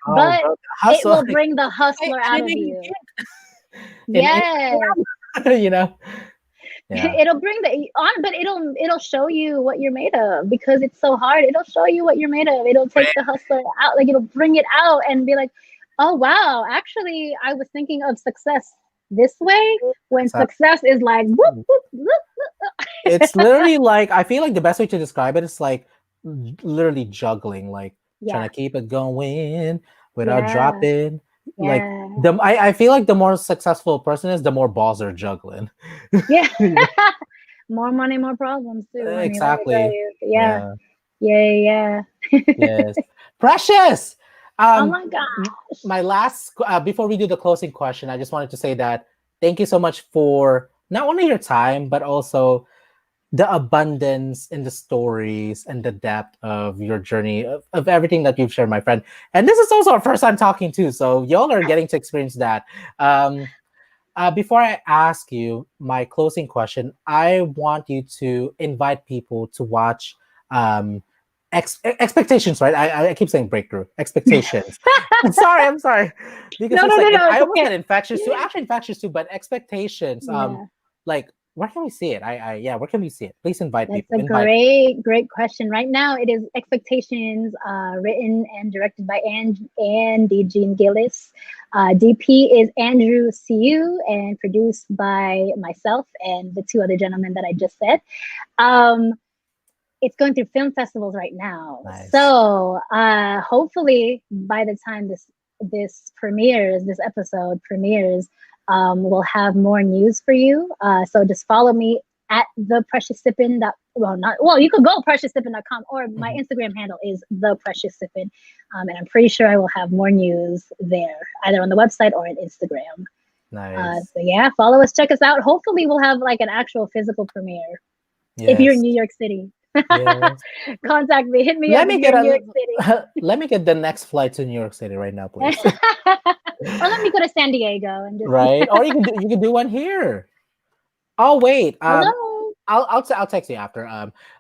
Oh, but bro, it hustle. will bring the hustler And out in of any you. in Yes. any you know. Yeah. It'll bring the on, but it'll show you what you're made of, because it's so hard. It'll show you what you're made of. It'll take the hustler out, like it'll bring it out and be like, oh wow, actually I was thinking of success this way, when success is like whoop, whoop, whoop, It's literally like, I feel like the best way to describe it is like literally juggling, like trying yeah, to keep it going without yeah, dropping. Like yeah, I feel like the more successful a person is, the more balls are juggling. yeah. More money, more problems too, honey. Let me tell Exactly. you. Yeah, Yeah. yeah, yeah. Yes. Precious. Oh Um, my gosh. my last before we do the closing question, I just wanted to say that thank you so much for not only your time but also the abundance in the stories and the depth of your journey of everything that you've shared, my friend. And this is also our first time talking too, so y'all are getting to experience that. Um, before I ask you my closing question, I want you to invite people to watch expectations, right? I keep saying breakthrough expectations. I'm sorry, because No, for a no, no, second no. I It's almost okay. said infectious too. Actually, infectious too, but expectations. Yeah. Like where can we see it? Yeah, where can we see it? Please invite That's people. a Invite. great, great question. Right now, it is Expectations, written and directed by Andy Jean Gillis. DP is Andrew Siu, and produced by myself and the two other gentlemen that I just said. Um, it's going through film festivals right now, Nice. so hopefully by the time this episode premieres, we'll have more news for you. So just follow me at the precious sippin. You could go precioussippin.com, or my Mhm. Instagram handle is the precious sippin. And I'm pretty sure I will have more news there, either on the website or on Instagram. Nice. So yeah, follow us, check us out. Hopefully we'll have like an actual physical premiere if you're in Yes. New York City. Yes. Contact me, hit me Let up if me you're get in New York City. let me get the next flight to New York City right now, please. Or let me go to San Diego and just Right? Or you can do one here. Oh wait. hello. I'll text you after.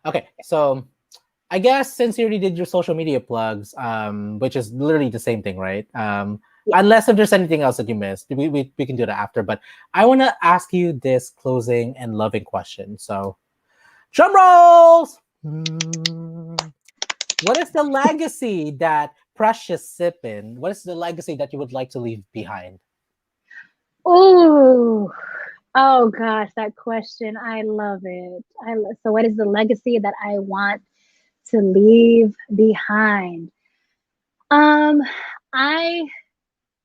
Okay. So I guess since you already did your social media plugs, which is literally the same thing, right? Yeah. Unless if there's anything else that you missed, we can do that after. But I want to ask you this closing and loving question. So, drum rolls. What is the legacy that Precious Sippin? What is the legacy that you would like to leave behind? Ooh. Oh gosh, that question. I love it. So what is the legacy that I want to leave behind? Um, I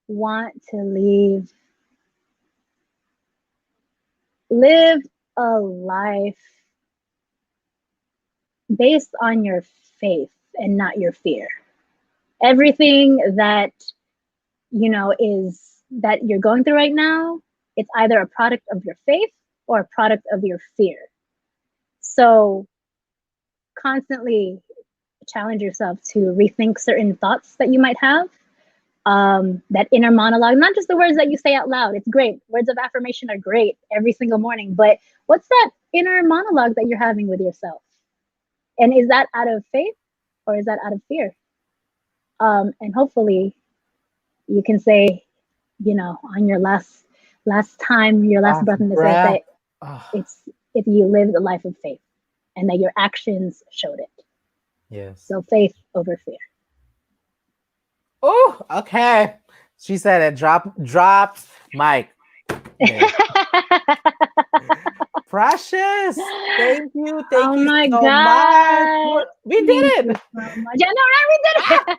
want to live a life based on your faith and not your fear. Everything that is that you're going through right now, it's either a product of your faith or a product of your fear. So constantly challenge yourself to rethink certain thoughts that you might have. That inner monologue, not just the words that you say out loud. It's great. Words of affirmation are great every single morning. But what's that inner monologue that you're having with yourself? And is that out of faith or is that out of fear? And hopefully you can say, on your last Last breath in this earth, breath. that Oh, it's if you lived a life of faith and that your actions showed it. yes. So faith over fear. Oh, okay. She said it. Drops mic. There. Precious. Thank you. Thank Oh you my so much. god. We did Thank you it. so much. Yeah, no, right, we did it.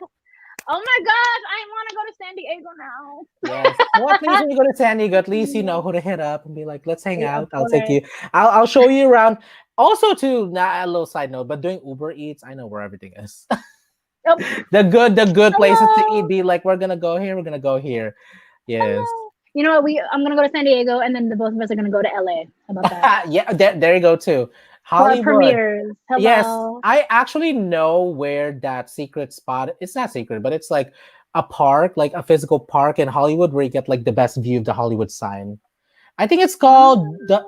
Oh my gosh, I want to go to San Diego now. Yes. Well, at least when you go to San Diego, at least you know who to hit up and be like, let's hang Yeah, of out. I'll take course. you. I'll show you around. Also, too, not a little side note, but doing Uber Eats, I know where everything is. Oh, The good places to eat. hello. Be like, we're gonna go here. We're gonna go here. Yes. Hello. You know what? I'm gonna go to San Diego, and then the both of us are gonna go to LA. How about that? Yeah. There you go too. For our Hollywood. premieres. Yes, Hello. I actually know where that secret spot. It's not secret, but it's like a park, like a physical park in Hollywood, where you get like the best view of the Hollywood sign. I think it's called the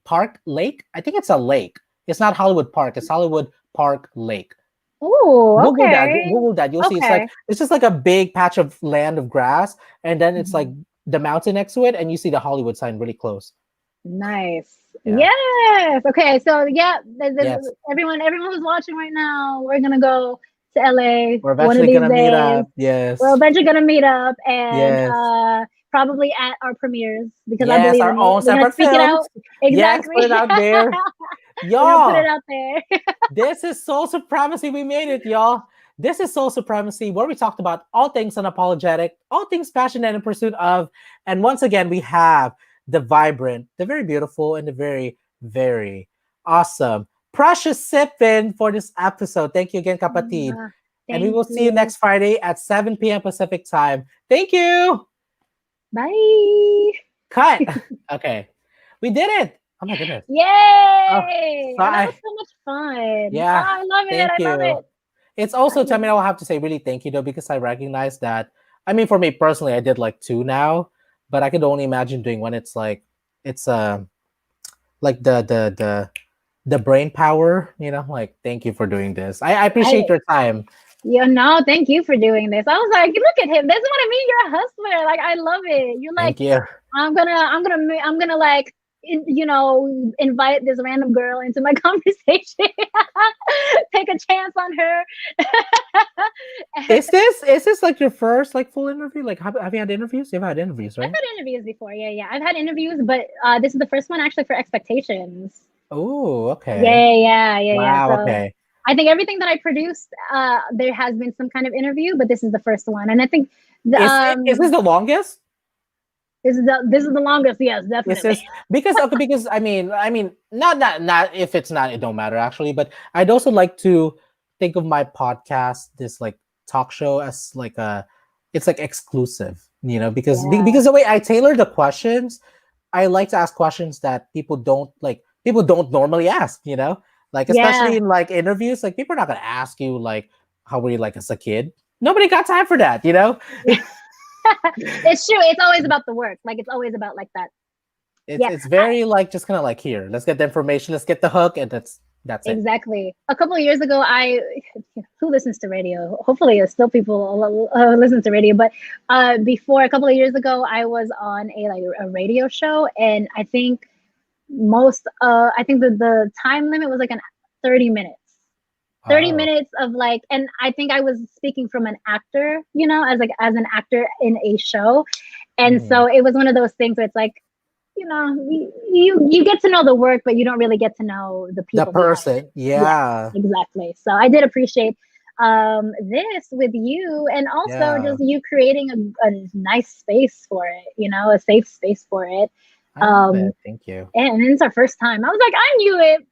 Park Lake. I think it's a lake. It's not Hollywood Park. It's Hollywood Park Lake. Oh, Google that. okay. Google that. You'll see. Okay. It's just like a big patch of land of grass, and then it's like Mhm. the mountain next to it, and you see the Hollywood sign really close. Nice. Yeah. Yes. Okay. So yeah, Yes. everyone who's watching right now, we're gonna go to LA We're one of eventually these gonna meet days. up. We're Yes. eventually gonna meet up and Yes. probably at our premieres because I Yes. believe Our in it. own We're gonna separate speak it out. films. Yes. Put it Exactly. out there, We're gonna put it y'all. out there. This is Soul Supremacy. We made it, y'all. This is Soul Supremacy, where we talked about all things unapologetic, all things passionate in pursuit of. And once again, we have the vibrant, the very beautiful, and the very, very awesome Precious Sippin for this episode. Thank you again, Kapatid. And we Thank will see you you. next Friday at 7 p.m. Pacific time. Thank you. Bye. Cut. Okay. We did it. Oh my goodness. Oh, Yay! so Oh, that was so much fun. Oh, yeah, I love it. thank I love you. it. It's also, I I mean, I'll have to say really thank you though, because I recognize that. I mean, for me personally, I did like two now, but I could only imagine doing one. It's it's like the brain power, like thank you for doing this. I appreciate I your time. Yeah, no, thank you for doing this. I was like, look at him. This is what I mean. You're a hustler. Like, I love it. You're like, Thank you. I'm gonna like, invite this random girl into my conversation. Take a chance on her. Is this like your first like full interview? Like have you had interviews? You've had interviews, I've right? had interviews before. Yeah, yeah. I've had interviews, but this is the first one actually for expectations. Oh, okay. Yeah, yeah, yeah, yeah. Wow, So okay. I think everything that I produced, there has been some kind of interview, but this is the first one, and I think the Is this the longest? this is the longest. Yes, This definitely. is because okay, because I mean, not if it's not, it don't matter actually. But I'd also like to think of my podcast, this like talk show, as like it's like exclusive, because Yeah, the way I tailor the questions, I like to ask questions that people don't normally ask, like especially yeah. in like interviews, like people are not gonna ask you like how were you like as a kid. Nobody got time for that. It's true. It's always about the work. Like it's always about like that. It's Yeah, it's very like just kind of like here. Let's get the information. Let's get the hook, and that's it. exactly. A couple of years ago, who listens to radio? Hopefully, there's still people listen to radio. But before a couple of years ago, I was on a radio show, and I think the time limit was like an 30 minutes. 30 Oh, minutes of like, and I think I was speaking from an actor, as an actor in a show. And mhm. so it was one of those things where it's like, you get to know the work, but you don't really get to know the The people behind it. person, Yes, yeah, exactly. So I did appreciate this with you, and also yeah. just you creating a nice space for it, a safe space for it. I love Um, it. Thank you. and it's our first time. I was like, I knew it.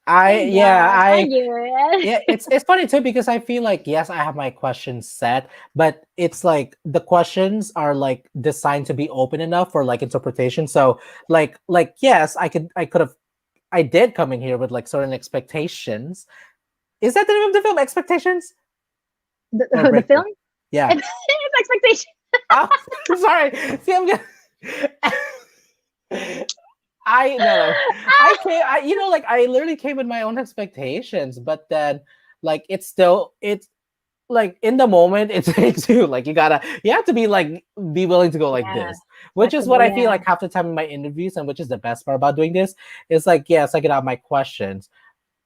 I Thank yeah, God, I knew it. yeah. It's funny too, because I feel like yes, I have my questions set, but it's like the questions are like designed to be open enough for like interpretation. So yes, I did come in here with like certain expectations. Is that the name of the film? Expectations or The Breakthrough? film, Yeah. it's expectation. Oh, sorry. See, I'm just. I no, I came. Like I literally came with my own expectations, but then, like, it's like in the moment, it takes you like you have to be like be willing to go like Yeah, this, which is what flexible. I feel Yeah. like half the time in my interviews, and which is the best part about doing this is like yes, I can have my questions,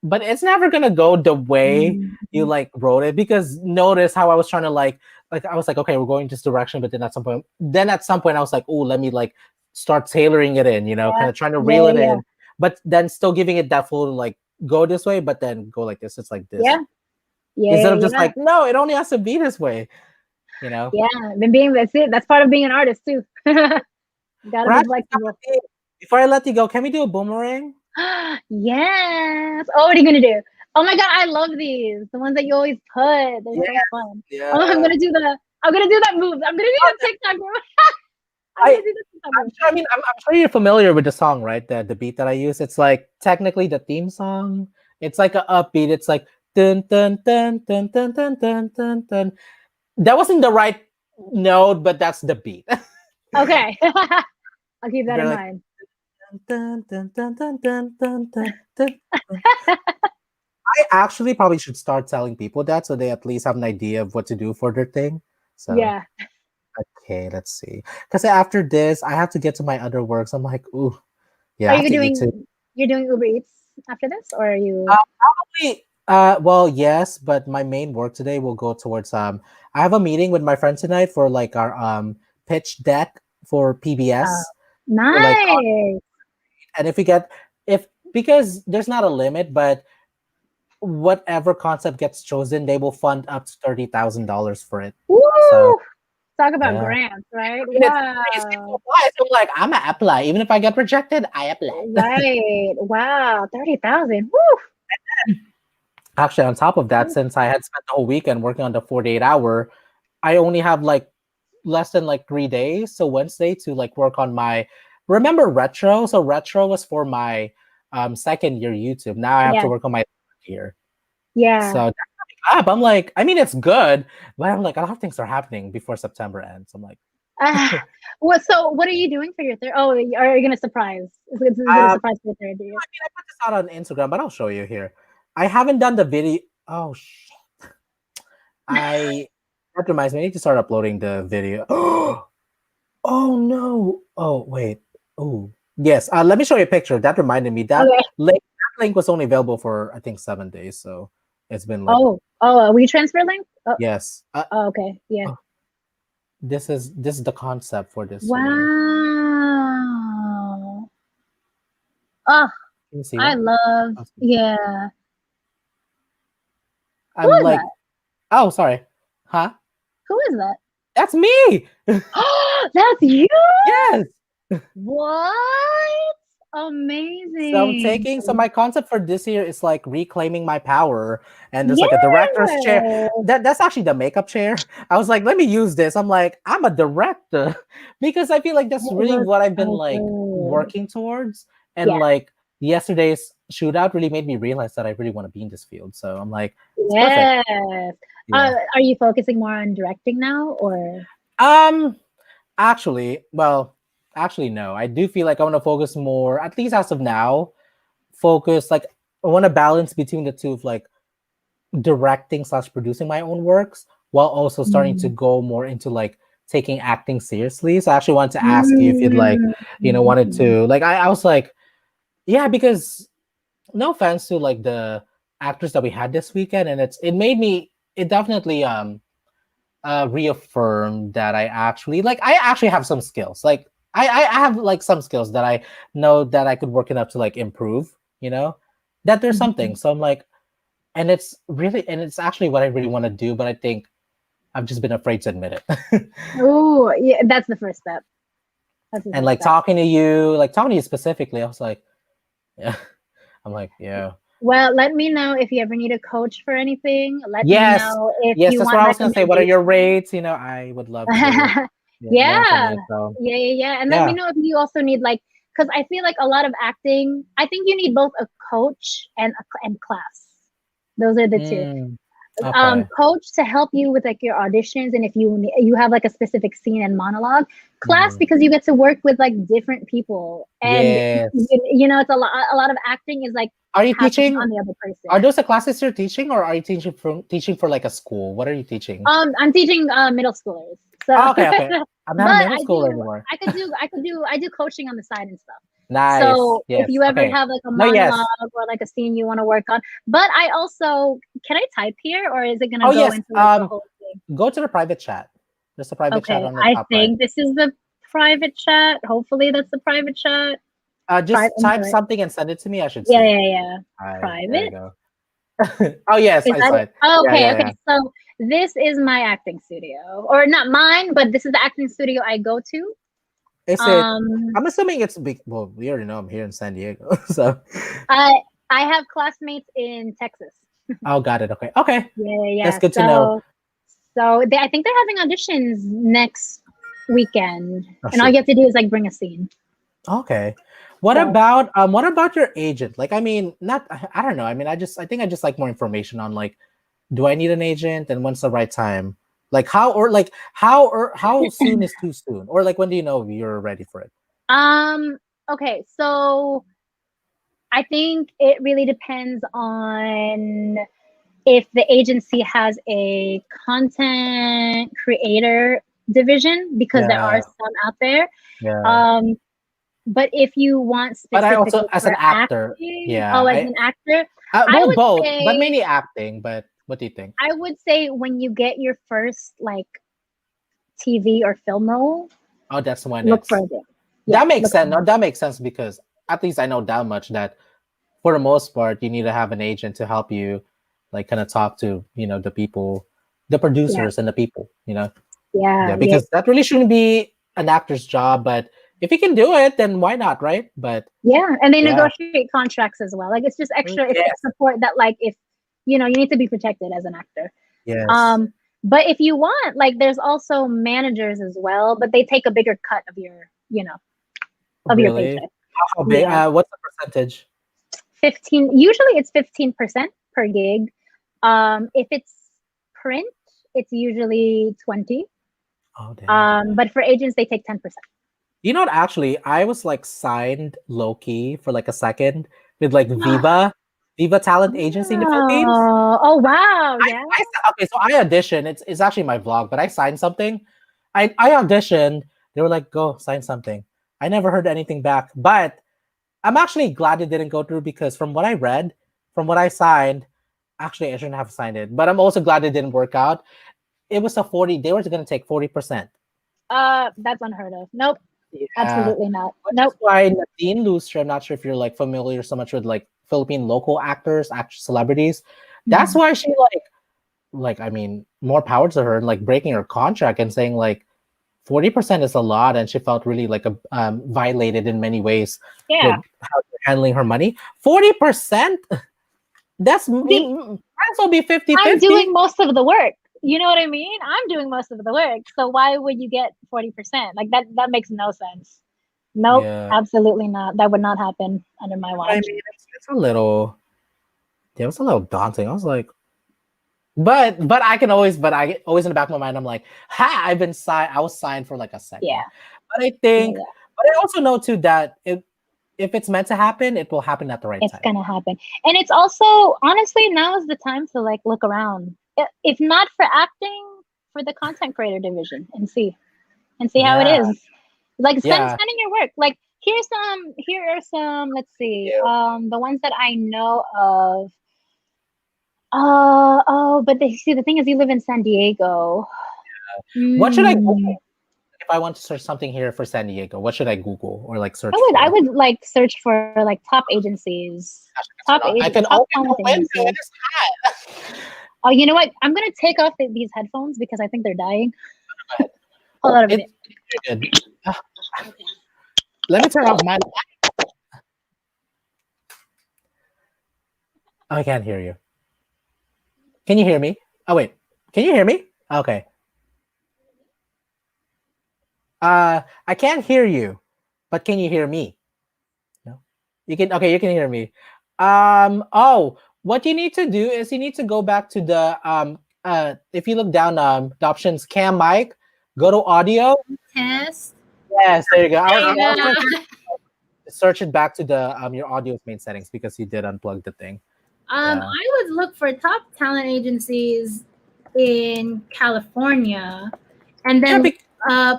but it's never gonna go the way you Mhm. like wrote it, because notice how I was trying to like I was like, okay, we're going this direction, but then at some point I was like, oh, let me like start tailoring it in, Yeah. kind of trying to reel Yeah. it Yeah. in, but then still giving it that full like go this way, but then go like this. It's like this Yeah. Yeah. instead of Yeah. just Yeah. like no, it only has to be this way, you know. Yeah. Been being That's it. That's part of being an artist too. Gotta be Perhaps flexible. before I let you go, can we do a boomerang? Yes. Oh, what are you gonna do? Oh my God, I love these. The ones that you always put. They're Yeah, so fun. yeah. Oh, I'm gonna do that move. I'm gonna do the TikTok move. I'm I gonna do the TikTok I'm move. sure, I'm sure you're familiar with the song, right? The beat that I use. It's like technically the theme song. It's like a upbeat. It's like dun dun dun dun dun dun dun dun dun. That wasn't the right note, but that's the beat. Okay. I'll keep that They're in like mind. dun dun dun dun dun dun dun dun. I actually probably should start telling people that so they at least have an idea of what to do for their thing. So Yeah. okay, let's see. Because after this, I have to get to my other works. I'm like, ooh, yeah, Are I have you to eat too. doing you're doing Uber Eats after this, or are Uh, you? Probably, well, yes, but my main work today will go towards I have a meeting with my friends tonight for like our pitch deck for Oh, PBS for like nice. and if we get if because there's not a limit, but whatever concept gets chosen, they will fund up to $30,000 for it. So Woo! Talk about yeah. grants, right? I mean, it's free, so people Wow. apply. So I'm like, I'm gonna apply. Even if I get rejected, I apply. Right. Wow. 30,000. Woo! Actually, on top of that, since I had spent the whole weekend working on the 48 hour, I only have like less than like 3 days. So Wednesday to like work on my remember retro. So retro was for my second year YouTube. Now I have to Yeah. work on my third year. Yeah. So that's coming up. I'm like, I mean, it's good, but I'm like, a lot of things are happening before September ends. I'm like, Ah, so what are you doing for your third? Oh, are you gonna surprise? Is it a um, surprise for your third year? I mean, I put this out on Instagram, but I'll show you here. I haven't done the video. Oh, I that reminds me. I need to start uploading the video. Oh no! Oh wait. Oh yes. Let me show you a picture. That reminded me Okay. that link was only available for I think 7 days. So it's been like Oh, we transfer link? Oh, yes. oh, okay. Yeah. Oh, this is the concept for this video. Wow. Oh, Can you see I that? love. Awesome. Yeah. Who I'm is like, that? oh sorry, huh? Who is that? That's me. Oh, that's you? Yes. What? So I'm Amazing. taking so my concept for this year is like reclaiming my power, and there's like a director's chair. Yes. That's actually the makeup chair. I was like, let me use this. I'm like, I'm a director because I feel like that's It really looks what I've been so like good. working towards. And Yeah. like yesterday's shootout really made me realize that I really want to be in this field. So I'm like, it's perfect. Yes. Yeah. Are you focusing more on directing now, or? Um. Actually, well, actually no. I do feel like I want to focus more, at least as of now, focus like I want to balance between the two of like directing slash producing my own works while also starting to Mm. go more into like taking acting seriously. So I actually wanted to ask you if you'd like, wanted Mm. to like I was like, yeah, because no offense to like the actors that we had this weekend, and it definitely reaffirmed that I actually have some skills. Like I have like some skills that I know that I could work enough to like improve, that there's something. Mhm. So I'm like, and it's actually what I really want to do, but I think I've just been afraid to admit it. Oh, yeah, that's the first step. That's the And first like step. talking to you specifically, I was like, yeah. I'm like, yeah. Well, let me know if you ever need a coach for anything. Let me Yes. know if Yes, you that's what want I was gonna say. What are your recommendations. rates? I would love to learn from Yeah, you. So yeah. And let me yeah. know if you also need like, because I feel like a lot of acting. I think you need both a coach and class. Those are the two. Mm, okay. Coach to help you with like your auditions, and if you have like a specific scene and monologue. Class Mhm. because you get to work with like different people, and Yes. it's a lot of acting is like Are you happening teaching? on the other Are person. those the classes you're teaching, or are you teaching for like a school? What are you teaching? I'm teaching middle schoolers, so Oh, okay, okay. I'm not a but middle schooler anymore. I do coaching on the side and stuff. Nice. So if Yes. you ever Okay. have like a No, monologue yes. or like a scene you want to work on, but I also can I type here, or is it gonna Oh, go yes. into like the whole thing? Go to the private chat. There's a private chat Okay, on the I top right. think this is the private chat. Hopefully that's the private chat. Just I'm type sorry. something and send it to me. I should Yeah, see it. yeah, yeah. Hi. There you Private. go. Oh yes, Is I that saw it? it. Oh, Yeah, okay, yeah, okay. yeah. So this is my acting studio, or not mine, but this is the acting studio I go to. Is it? Um, I'm assuming it's big. Well, we already know I'm here in San Diego, so. I I have classmates in Texas. Oh, got it. Okay. Okay. Yeah, yeah, That's yeah. good to know. So I think they're having auditions next weekend, Oh and all you shoot. have to do is like bring a scene. Okay. So, what about your agent? Like, I mean, not I don't know. I mean, I think I just like more information on like, do I need an agent and when's the right time? Like how soon is too soon? Or like when do you know you're ready for it? um, okay, so I think it really depends on if the agency has a content creator division, because there are Yeah, some out there. yeah. Um, but if you want But I also specifically as for an actor, acting, yeah, oh, as an actor, I well would both, but say mainly acting. But what do you think? I would say when you get your first like TV or film role, Oh, that's when look it's further. Yeah, that makes look sense. No, further. that makes sense because at least I know that much that for the most part you need to have an agent to help you, like kind of talk to the people, the Yeah, producers and the people. yeah, Yeah, yeah, because that really shouldn't be an actor's job, but if you can do it, then why not, right? But yeah. And they yeah, negotiate contracts as well. Like it's just extra. It's yes, support that like if you need to be protected as an actor. yes, Um, but if you want, like, there's also managers as well, but they take a bigger cut of of your really. paycheck. How big? Yeah, What's the percentage? 15. Usually, it's 15% per gig. If it's print, it's usually 20. Oh, dang. But for agents, they take 10%. You know what? Actually, I was like signed low key for like a second with like Viva Talent Agency in the Philippines. Oh, oh wow, yeah. Okay, so I auditioned. It's actually my vlog, but I signed something. I auditioned. They were like, "Go sign something." I never heard anything back, but I'm actually glad it didn't go through because from what I read, from what I signed, actually I shouldn't have signed it. But I'm also glad it didn't work out. It was a 40. They were going to take 40%. That's unheard of. Nope, Yeah, absolutely not. which is Nope. why Nadine Lustre, I'm not sure if you're like familiar so much with like Philippine local actors, celebrities. That's Mhm. why she like I mean, more power to her, like breaking her contract and saying like 40% is a lot, and she felt really like violated in many ways with Yeah. how they're handling her money. 40%? That's See, might as well be 50 I'm 50. doing most of the work. You know what I mean? I'm doing most of the work. So why would you get 40%? Like that makes no sense. Nope, Yeah. absolutely not. That would not happen under my I watch. mean, it's a little, yeah, it was a little daunting. I was like, but I always in the back of my mind, I'm like, ha, I've been signed. I was signed for like a Yeah, second. But I yeah, think, yeah. but I also know too that if it's meant to happen, it will happen at the right It's time. gonna happen. And it's also honestly now is the time to like look around. If not for acting, for the content creator division and see how it Yeah. is. Like Yeah. send in your work. Like here are some, let's see, Yeah. the ones that I know of. Oh, but they see the thing is you live in San Diego. What should I Mm. Google if I want to search something here for San Diego? What should I Google or like I search would I for? would like search for like top agencies. I can Top open the talent window. agencies. It's hot. Oh, you know what? I'm gonna take off these headphones because I think they're dying. Go ahead. Hold on a minute. It's good. Let me turn off my. I can't hear you. Can you hear me? Oh wait, can you hear me? Okay. I can't hear you, but can you hear me? No. You can. Okay, you can hear me. Oh, what you need to do is you need to go back to the if you look down the options cam mic, go to audio. Test. Yes, there you go. There you I was go. trying to search it back to the your audio's main settings because you did unplug the thing. Yeah. I would look for top talent agencies in California, and Yeah, then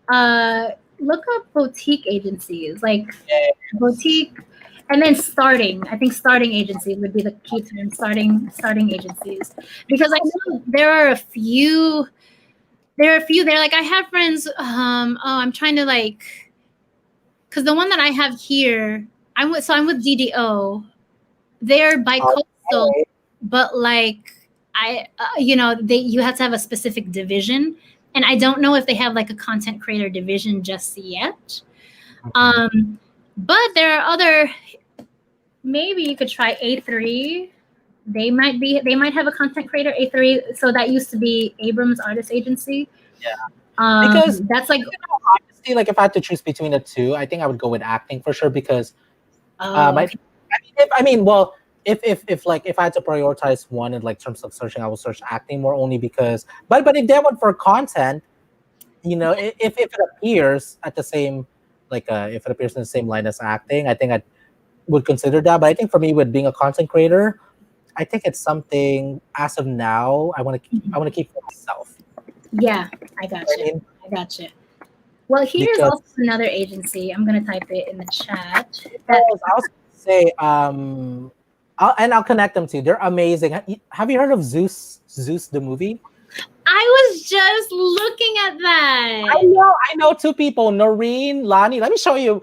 uh, look up boutique agencies, like boutique, and then starting. I think starting agencies would be the key term. Starting agencies, because I know there are a few. There are a few there. Like I have friends. I'm trying to like, because the one that I have here, I'm with DDO. They're bi-coastal, okay. but like you have to have a specific division, and I don't know if they have like a content creator division just yet. But there are other. Maybe you could try A3. They might have a content creator A3. So that used to be Abrams Artist Agency. Because That's like honestly, like if I had to choose between the two, I think I would go with acting for sure because Oh, I mean, well, if like if I had to prioritize one in like terms of searching, I will search acting more only because. But if they went for content, if it appears at the same, like if it appears in the same line as acting, I think I would consider that. But I think for me, with being a content creator, I think it's something as of now I want to keep for myself. yeah, I got You know what I you. mean? I got you. Well, here's Because also another agency. I'm gonna type it in the chat. That I was gonna say I'll connect them to you. They're amazing. Have you heard of Zeus the movie? I was just looking at that. I know two people, Noreen, Lani. Let me show you. Oh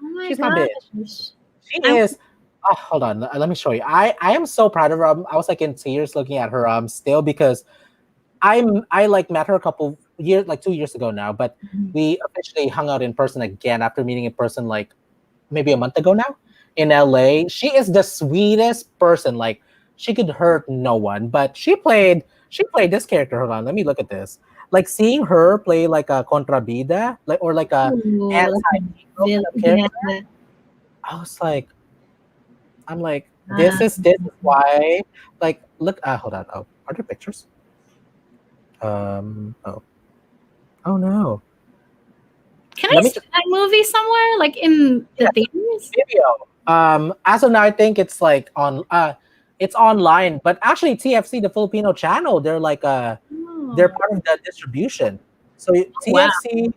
my She's my bitch. gosh. She I, is. Oh, hold on. Let me show you. I am so proud of her. I was like in tears looking at her still because I like met her a couple years, like 2 years ago now, but we officially hung out in person again after meeting in person like maybe a month ago now in LA. She is the sweetest person. Like she could hurt no one, but she played this character. Hold on, let me look at this. Like seeing her play like a contrabida, like or like a ooh, anti-hero kind of yeah. character. I was like, I'm like, Ah. this is why. Like, look, hold on. Oh, are there pictures? Oh, oh no. Can I Let me see that movie somewhere, like in the theaters? video. As of now, I think it's like it's online. But actually, TFC, the Filipino channel, they're like they're Oh, part of the distribution. So wow. TFC,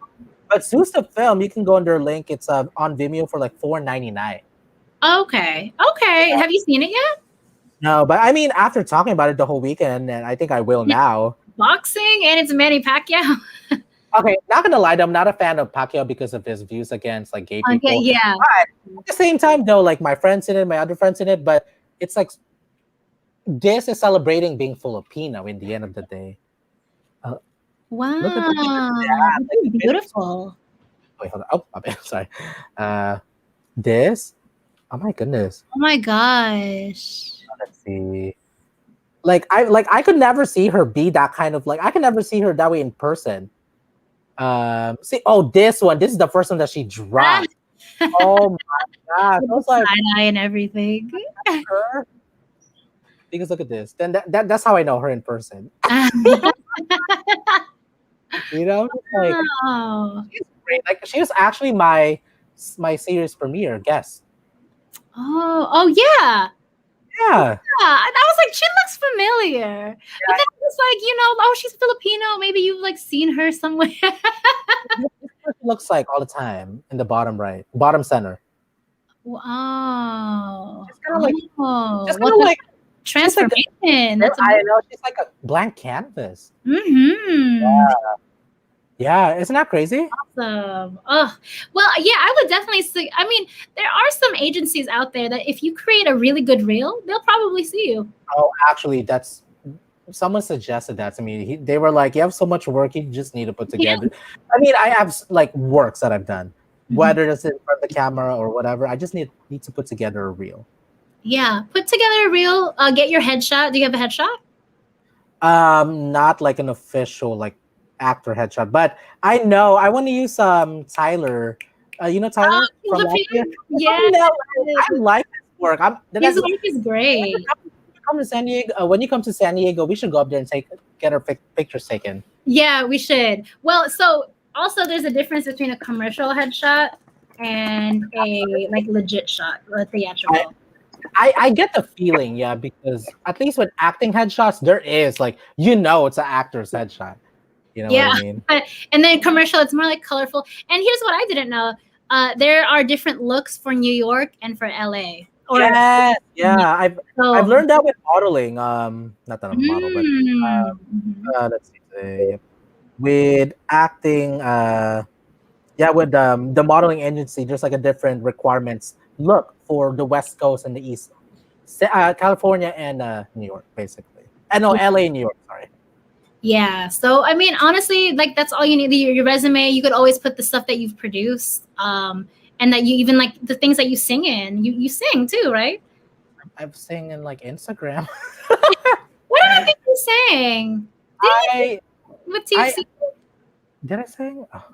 but Zeus the film, you can go on their link. It's on Vimeo for like $4.99. Okay. Okay. Have you seen it yet? No, but I mean, after talking about it the whole weekend, and I think I will now. Boxing and it's Manny Pacquiao. Okay, not gonna lie, I'm not a fan of Pacquiao because of his views against like gay Okay. people. Yeah. But at the same time, though, like my friends in it, my other friends in it, but it's like this is celebrating being Filipino in the end of the day. Look at Wow. that. This is beautiful. Wait, hold on. Oh, my bad. Sorry. This. Oh my goodness. Oh my gosh. Let's see. I could never see her be that kind of like I could never see her that way in person. See, oh, this one. This is the first one that she dropped. Oh my god. I was like, Side-eye and everything. her? Because look at this. Then that's how I know her in person. You know, like Oh. she's great. Like she was actually my series premiere guest. Oh, yeah. Yeah. Yeah. I was like, she looks familiar. But then I was like, oh, she's Filipino. Maybe you've like seen her somewhere. This person looks like all the time in the bottom right, bottom center. Wow. Just kind of like, Oh, just what kind of the like, transformation. That's I know she's like a blank canvas. mm-hmm. Yeah, isn't that crazy? Awesome. Oh, well, yeah, I would definitely see. I mean, there are some agencies out there that if you create a really good reel, they'll probably see you. Oh, actually, that's someone suggested that to me. They were like, "You have so much work, you just need to put together." I mean, I have like works that I've done, whether it's in front of the camera or whatever. I just need to put together a reel. Yeah, put together a reel. Get your headshot. Do you have a headshot? Not like an official like actor headshot, but I know I want to use Tyler. You know Tyler from last year? Yeah, I like his work. his work is great. Come to San Diego. When you come to San Diego, we should go up there and get our pictures taken. Yeah, we should. Well, so also there's a difference between a commercial headshot and a like legit shot, a theatrical. I get the feeling, yeah, because at least with acting headshots, there is like it's an actor's headshot. You know what I mean? And then commercial, it's more like colorful. And here's what I didn't know: there are different looks for New York and for LA. Yeah. I've learned that with modeling. Not that I'm a model, but let's see. With acting, with the modeling agency, there's like a different requirements look for the West Coast and the East, California and New York, basically. No, LA, New York. Sorry. Yeah. So I mean, honestly, like that's all you need. Your resume. You could always put the stuff that you've produced, and that you even like the things that you sing in. You sing too, right? I've sing in like Instagram. What did I think you sang? What do you sing? Did I sing? Oh.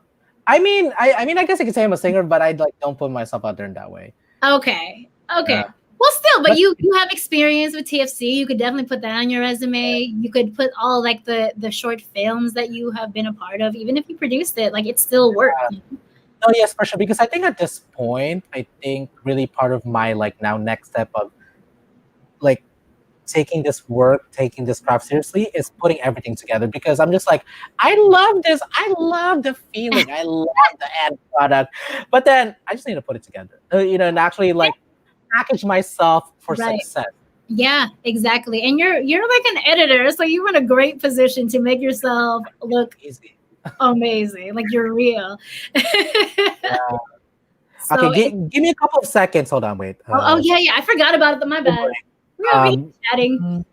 I mean, I guess I could say I'm a singer, but I like don't put myself out there in that way. Okay. Yeah. Well, still, but But- you have experience with TFC. You could definitely put that on your resume. You could put all like the short films that you have been a part of, even if you produced it. Like it still works. Oh yes, for sure. Because I think at this point, I think really part of my like now next step of like taking this work, taking this craft seriously is putting everything together. Because I'm just like, I love this. I love the feeling. I love the end product. But then I just need to put it together. And actually like package myself for Right. success. Yeah, exactly. And you're like an editor, so you're in a great position to make yourself look Easy. amazing. Like you're real. Yeah. So Okay, give me a couple of seconds. Hold on, wait. oh yeah, I forgot about it. My bad. We're over here chatting.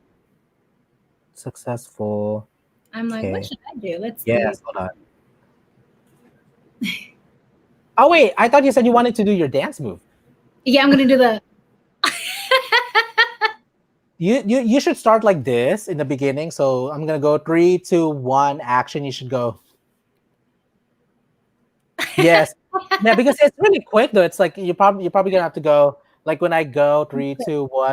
Successful. I'm like, what Okay. should I do? Let's Yes, see. hold on. Oh wait, I thought you said you wanted to do your dance move. Yeah, I'm gonna do the You should start like this in the beginning. So I'm gonna go 3, 2, 1, action. You should go. Yes. Yeah, because it's really quick though. It's like you're probably gonna have to go like when I go 3, 2, 1.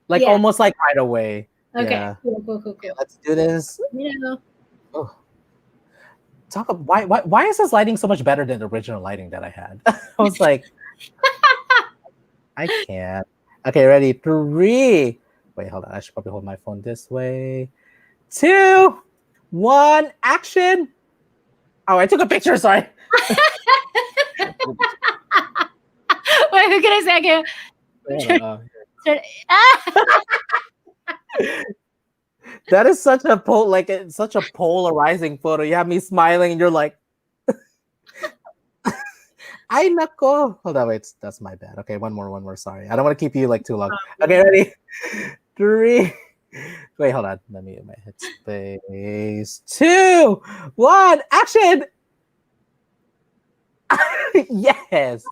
Like Yeah. almost like right away. Okay. Yeah. Cool. Okay, let's do this. You know. Oh. Why is this lighting so much better than the original lighting that I had? I was like, I can't. Okay, ready? 3. Wait, hold on. I should probably hold my phone this way. 2, 1, action. Oh, I took a picture. Sorry. Wait, who can I say again? Wait, hold on. Ah! That is such a it's such a polarizing photo. You have me smiling, and you're like, "Ay nako." Hold on, wait. That's my bad. Okay, one more. Sorry, I don't want to keep you like too long. Okay, ready? 3. Wait, hold on. Let me get my headspace. 2, 1, action. Yes.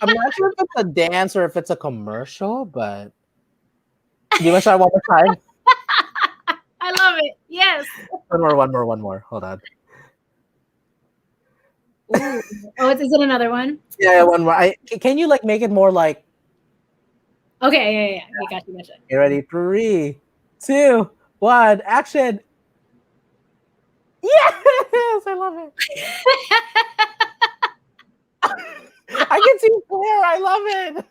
I'm not sure if it's a dance or if it's a commercial, but you want to try one more time? I love it. Yes. One more. Hold on. Ooh. Oh, is it another one? Yeah, one more. Can you like make it more like? Okay, yeah. We got you. You ready? 3, 2, 1, action. Yes, I love it. I can see clear. I love it.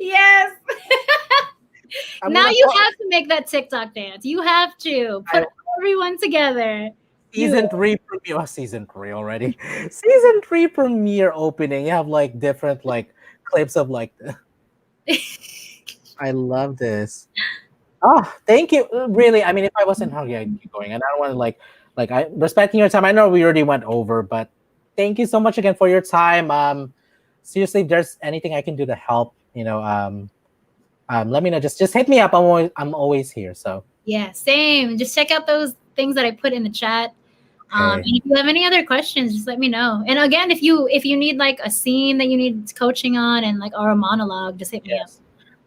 Yes. I'm Now gonna you put- have to make that TikTok dance. You have to put everyone together. Season 3 premiere. Season 3 already. Season 3 premiere opening. You have like different like clips of like. I love this. Oh, thank you. Really, I mean, if I wasn't hungry, I'd keep going. And I don't want to like I respecting your time. I know we already went over, but thank you so much again for your time. Seriously, if there's anything I can do to help, let me know. Just hit me up. I'm always here. So Yeah, same. Just check out those things that I put in the chat. And okay. if you have any other questions, just let me know. And again, if you need like a scene that you need coaching on and like or a monologue, just hit me up.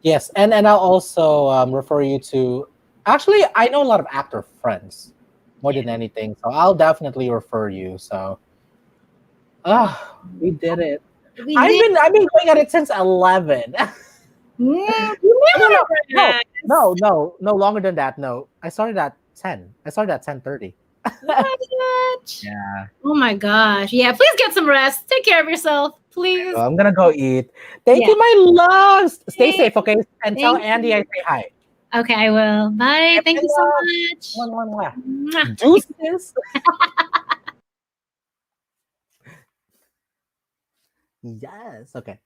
Yes, and I'll also refer you to. Actually, I know a lot of actor friends more than anything, so I'll definitely refer you. So, we did it. I've been going at it since 11. No, longer than that. No, I started at 10. I started at 10:30. Yeah. Oh my gosh. Yeah, please get some rest. Take care of yourself, please. So I'm gonna go eat. Thank you, my loves. Stay safe, okay? And tell Thank Andy I say hi. Okay, I will. Bye. Thank you so much. Mwah. Deuces. Yes. Okay.